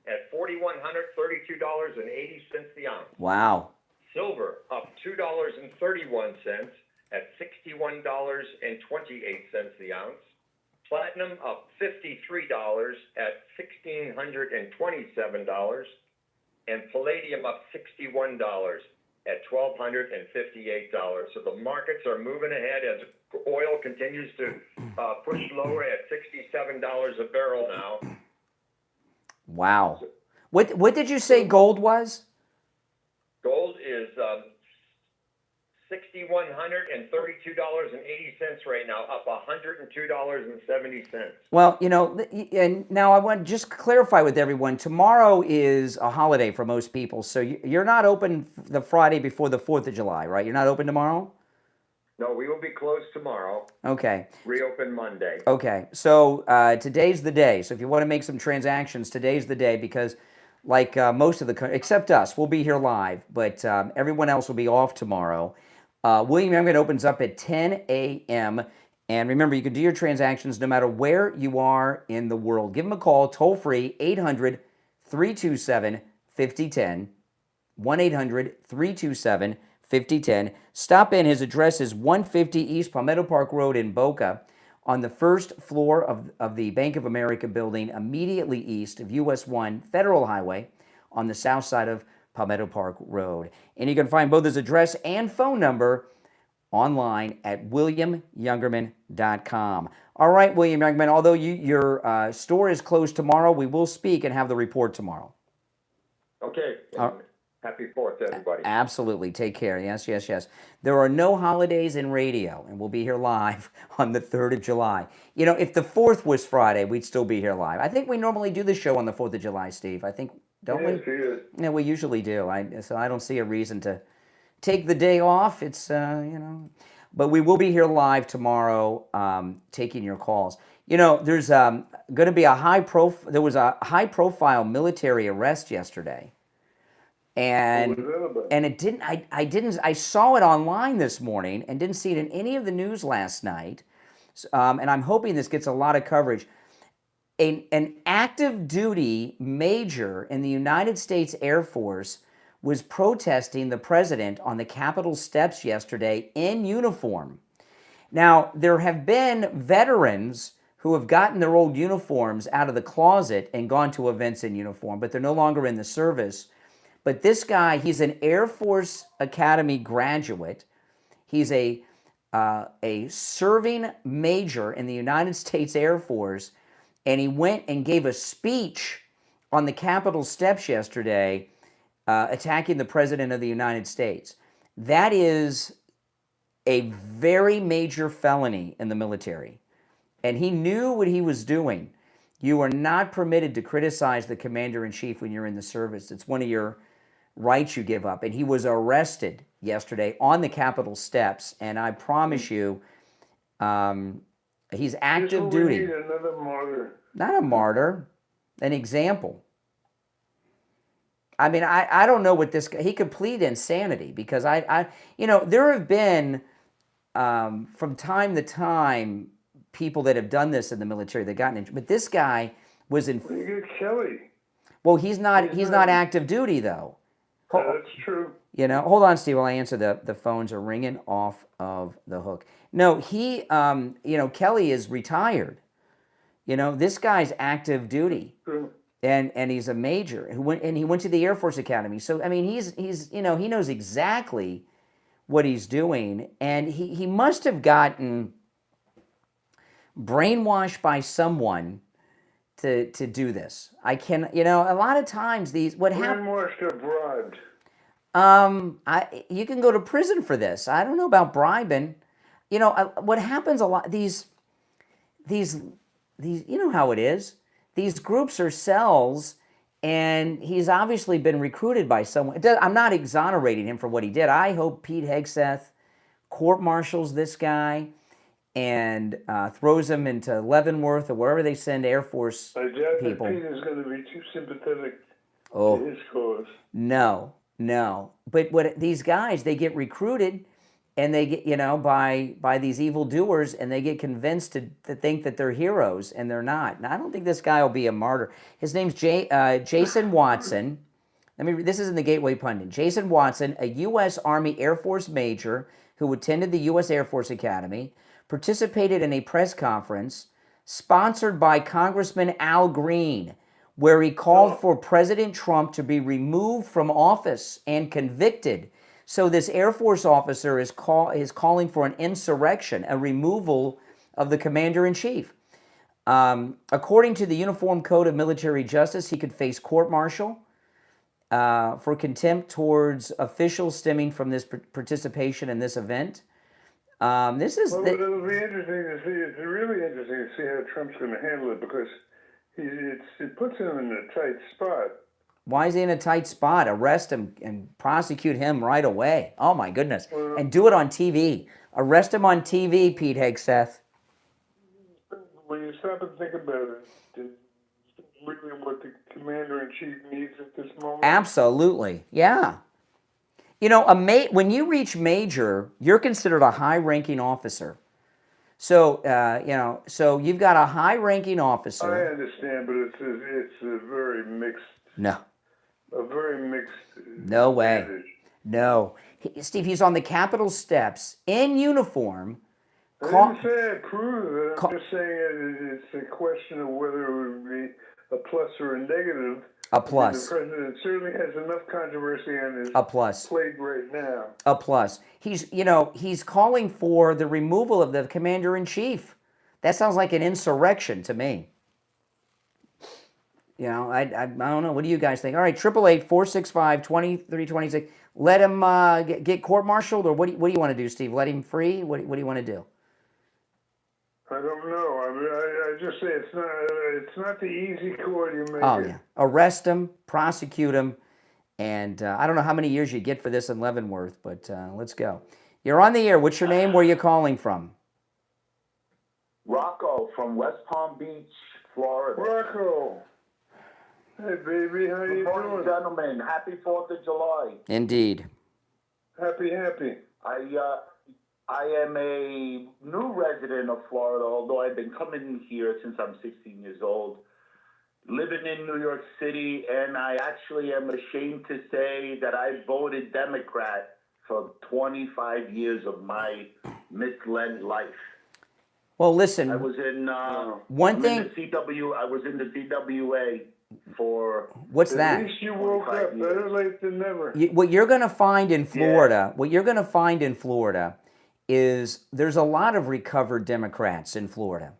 at $4,132.80 the ounce. Wow. Silver up $2.31 at $61.28 the ounce. Platinum up $53 at $1,627. And palladium up $61 at $1,258. So the markets are moving ahead as oil continues to push lower at $67 a barrel now. Wow. What did you say gold was? Gold is $6,132.80 right now, up $102.70. Well, and now I want to just clarify with everyone, tomorrow is a holiday for most people, so you're not open the Friday before the 4th of July, right? You're not open tomorrow? No, we will be closed tomorrow. Okay. Reopen Monday. Okay, so today's the day. So if you want to make some transactions, today's the day because like most of the country, except us, we'll be here live, but everyone else will be off tomorrow. William Youngman opens up at 10 a.m. And remember, you can do your transactions no matter where you are in the world. Give him a call, toll free, 800-327-5010, 1-800-327-5010. Stop in. His address is 150 East Palmetto Park Road in Boca, on the first floor of the Bank of America building, immediately east of US 1 Federal Highway on the south side of Palmetto Park Road. And you can find both his address and phone number online at williamyoungerman.com. All right, William Youngman, although your store is closed tomorrow, we will speak and have the report tomorrow. Okay. Happy 4th to everybody. Absolutely. Take care. Yes, yes, yes. There are no holidays in radio, and we'll be here live on the 3rd of July. If the 4th was Friday, we'd still be here live. I think we normally do the show on the 4th of July, Steve. I think, don't we? Yeah, we usually do. So I don't see a reason to take the day off. It's, but we will be here live tomorrow taking your calls. There's going to be there was a high-profile military arrest yesterday. And I saw it online this morning and didn't see it in any of the news last night. And I'm hoping this gets a lot of coverage. An active duty major in the United States Air Force was protesting the president on the Capitol steps yesterday in uniform. Now, there have been veterans who have gotten their old uniforms out of the closet and gone to events in uniform, but they're no longer in the service. But this guy, he's an Air Force Academy graduate. He's a serving major in the United States Air Force, and he went and gave a speech on the Capitol steps yesterday attacking the President of the United States. That is a very major felony in the military, and he knew what he was doing. You are not permitted to criticize the Commander-in-Chief when you're in the service. It's one of your rights you give up. And he was arrested yesterday on the Capitol steps, and I promise you, he's active duty. We need another martyr. Not a martyr, an example. I mean, I don't know what this guy, he could plead insanity because there have been, from time to time, people that have done this in the military that gotten in, but this guy was in. Well, you get Kelly. Well, he's not active duty though. That's true. Hold on, Steve, while I answer the phones are ringing off of the hook. No, he, Kelly is retired. This guy's active duty. True. And he's a major he went to the Air Force Academy. So I mean, he's he knows exactly what he's doing, and he must have gotten brainwashed by someone to do this. I can, a lot of times what happens. Brainwashed or bribed. You can go to prison for this. I don't know about bribing. What happens a lot. These, how it is. These groups are cells, and he's obviously been recruited by someone. I'm not exonerating him for what he did. I hope Pete Hegseth court-martials this guy and throws him into Leavenworth or wherever they send Air Force people. Pete is going to be too sympathetic to his cause. No. But these guys, they get recruited, and they get, by these evildoers, and they get convinced to think that they're heroes, and they're not. Now, I don't think this guy will be a martyr. His name's Jason Watson. This is in the Gateway Pundit. Jason Watson, a U.S. Army Air Force major who attended the U.S. Air Force Academy, participated in a press conference sponsored by Congressman Al Green, where he called for President Trump to be removed from office and convicted. So this Air Force officer is calling for an insurrection, a removal of the commander-in-chief. According to the Uniform Code of Military Justice, he could face court-martial for contempt towards officials stemming from this participation in this event. It'll be interesting to see. It's really interesting to see how Trump's going to handle it, because it puts him in a tight spot. Why is he in a tight spot? Arrest him and prosecute him right away. Oh, my goodness. And do it on TV. Arrest him on TV, Pete Hegseth. When you stop and think about it, it's really what the commander-in-chief needs at this moment. Absolutely. Yeah. When you reach major, you're considered a high-ranking officer. So, so you've got a high-ranking officer. I understand, but it's a very mixed. No. A very mixed. No way. Advantage. No. Steve, he's on the Capitol steps in uniform. I didn't say I approve it. I'm just saying it's a question of whether it would be a plus or a negative. A plus. The president certainly has enough controversy on his plate right now. A plus. He's calling for the removal of the commander-in-chief. That sounds like an insurrection to me. I don't know. What do you guys think? All right, 888-465-2326. Let him get court-martialed, or what do you want to do, Steve? Let him free? What do you want to do? I don't know. I just say it's not the easy call you make. Oh, yeah. Arrest him, prosecute him, and I don't know how many years you get for this in Leavenworth, but let's go. You're on the air. What's your name? Where are you calling from? Rocco from West Palm Beach, Florida. Rocco. Hey, baby. How you doing? Good morning, gentlemen. Happy 4th of July. Indeed. Happy. I am a new resident of Florida, although I've been coming here since I'm 16 years old, living in New York City, and I actually am ashamed to say that I voted Democrat for 25 years of my misled life. Well, listen. I was in I was in the CWA for. What's that? At least you woke up. Better late than never. What you're going to find in Florida, is there's a lot of recovered Democrats in Florida.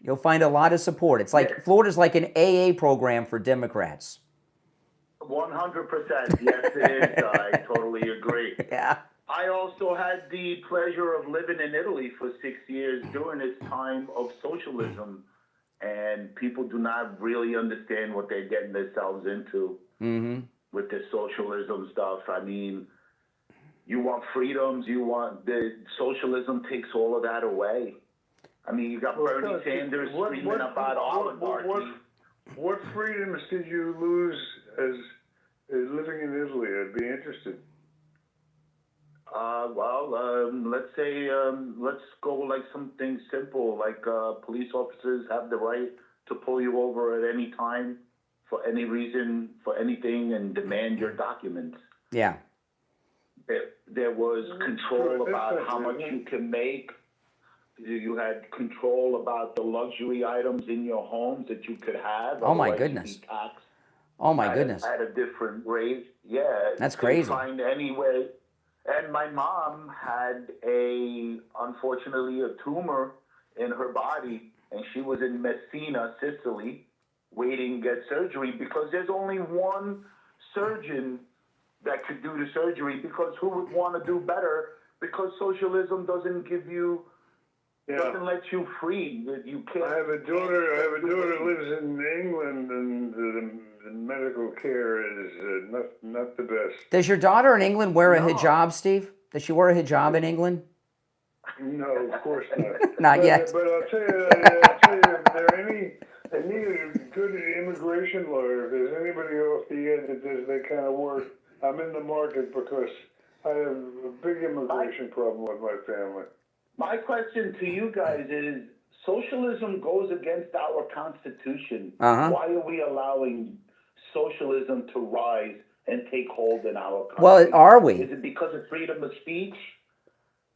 You'll find a lot of support. It's like Florida's like an AA program for Democrats. 100%. Yes, it is. I totally agree. Yeah. I also had the pleasure of living in Italy for 6 years during its time of socialism, and people do not really understand what they're getting themselves into with this socialism stuff. I mean, you want freedoms, the socialism takes all of that away. I mean, you got Bernie Sanders screaming about oligarchy. What freedoms did you lose as living in Italy? I'd be interested. Let's say, let's go like something simple, like police officers have the right to pull you over at any time for any reason, for anything, and demand your documents. Yeah. There was control about how much you can make. You had control about the luxury items in your homes that you could have. Oh, my goodness. Oh, my goodness. At a different rate. Yeah. That's crazy. Find any way. And my mom had unfortunately, a tumor in her body, and she was in Messina, Sicily, waiting to get surgery because there's only one surgeon that could do the surgery, because who would want to do better? Because socialism doesn't give you, doesn't let you free. You can't. I have a daughter who lives in England, and the medical care is not the best. Is your daughter in England wear a hijab, Steve? Does she wear a hijab in England? No, of course not. Not yet. But I'll tell you, if there are any good immigration lawyer, if there's anybody off the edge that does that kind of work, I'm in the market, because I have a big immigration problem with my family. My question to you guys is, socialism goes against our Constitution. Uh-huh. Why are we allowing socialism to rise and take hold in our country? Well, are we? Is it because of freedom of speech?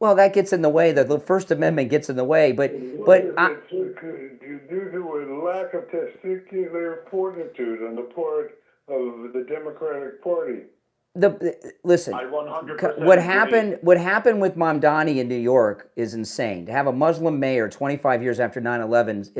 Well, that gets in the way. The First Amendment gets in the way. But It's due to a lack of testicular fortitude on the part of the Democratic Party. Listen, I 100% what agree. happened with Mamdani in New York is insane. To have a Muslim mayor 25 years after 9/11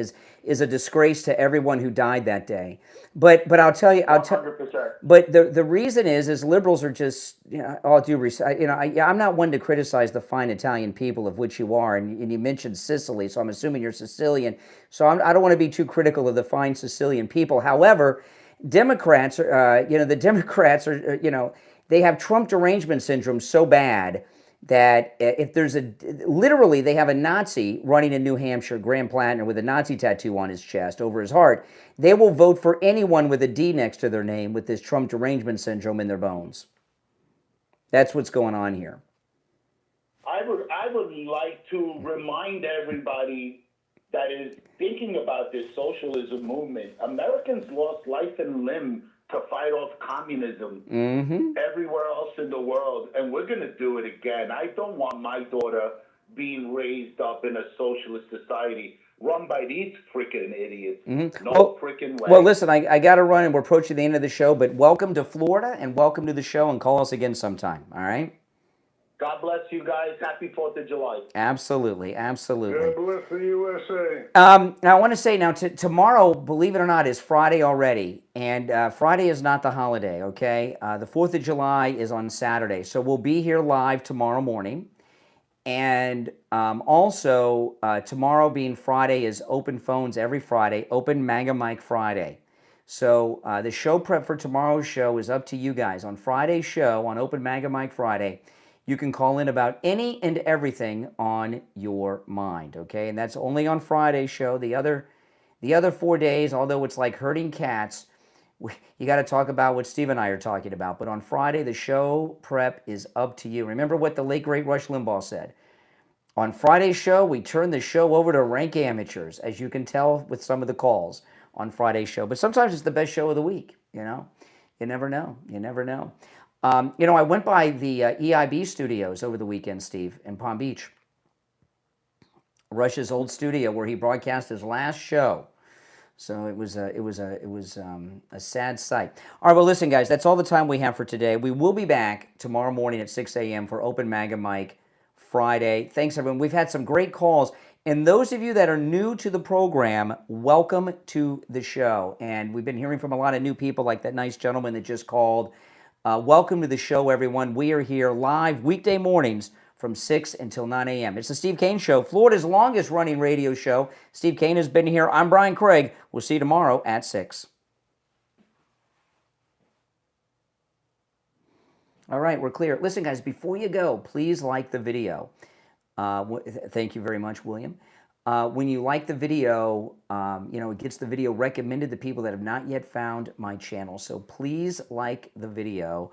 is a disgrace to everyone who died that day. But I'll tell you, 100%. But the reason is liberals are just, all due respect, I'm not one to criticize the fine Italian people, of which you are, and you mentioned Sicily, so I'm assuming you're Sicilian. So I don't want to be too critical of the fine Sicilian people. However, Democrats are, the Democrats are, they have Trump derangement syndrome so bad that if there's literally they have a Nazi running in New Hampshire, Graham Plattner, with a Nazi tattoo on his chest over his heart, they will vote for anyone with a D next to their name with this Trump derangement syndrome in their bones. That's what's going on here. I would like to remind everybody that is thinking about this socialism movement. Americans lost life and limb to fight off communism everywhere else in the world, and we're going to do it again. I don't want my daughter being raised up in a socialist society run by these freaking idiots. No freaking way. Well, listen, I got to run, and we're approaching the end of the show, but welcome to Florida, and welcome to the show, and call us again sometime, all right? God bless you guys. Happy 4th of July. Absolutely, absolutely. God bless the USA. Now, I want to say tomorrow, believe it or not, is Friday already. And Friday is not the holiday, okay? The 4th of July is on Saturday. So we'll be here live tomorrow morning. And also, tomorrow being Friday is open phones every Friday, open MAGA Mike Friday. So the show prep for tomorrow's show is up to you guys. On Friday's show, on Open MAGA Mike Friday, you can call in about any and everything on your mind, okay? And that's only on Friday's show. The other 4 days, although it's like herding cats, you got to talk about what Steve and I are talking about. But on Friday, the show prep is up to you. Remember what the late, great Rush Limbaugh said. On Friday's show, we turn the show over to rank amateurs, as you can tell with some of the calls on Friday's show. But sometimes it's the best show of the week, You never know. You never know. I went by the EIB studios over the weekend, Steve, in Palm Beach. Rush's old studio where he broadcast his last show. So it was a sad sight. All right, well, listen, guys, that's all the time we have for today. We will be back tomorrow morning at 6 a.m. for Open MAGA Mike Friday. Thanks, everyone. We've had some great calls. And those of you that are new to the program, welcome to the show. And we've been hearing from a lot of new people, like that nice gentleman that just called. Welcome to the show, everyone. We are here live weekday mornings from 6 until 9 a.m. It's the Steve Kane Show, Florida's longest running radio show. Steve Kane has been here. I'm Brian Craig. We'll see you tomorrow at 6. All right, we're clear. Listen, guys, before you go, please like the video. Thank you very much, William. When you like the video, it gets the video recommended to people that have not yet found my channel. So please like the video.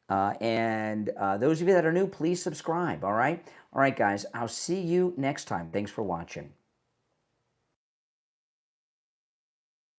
And those of you that are new, please subscribe, all right? All right, guys, I'll see you next time. Thanks for watching.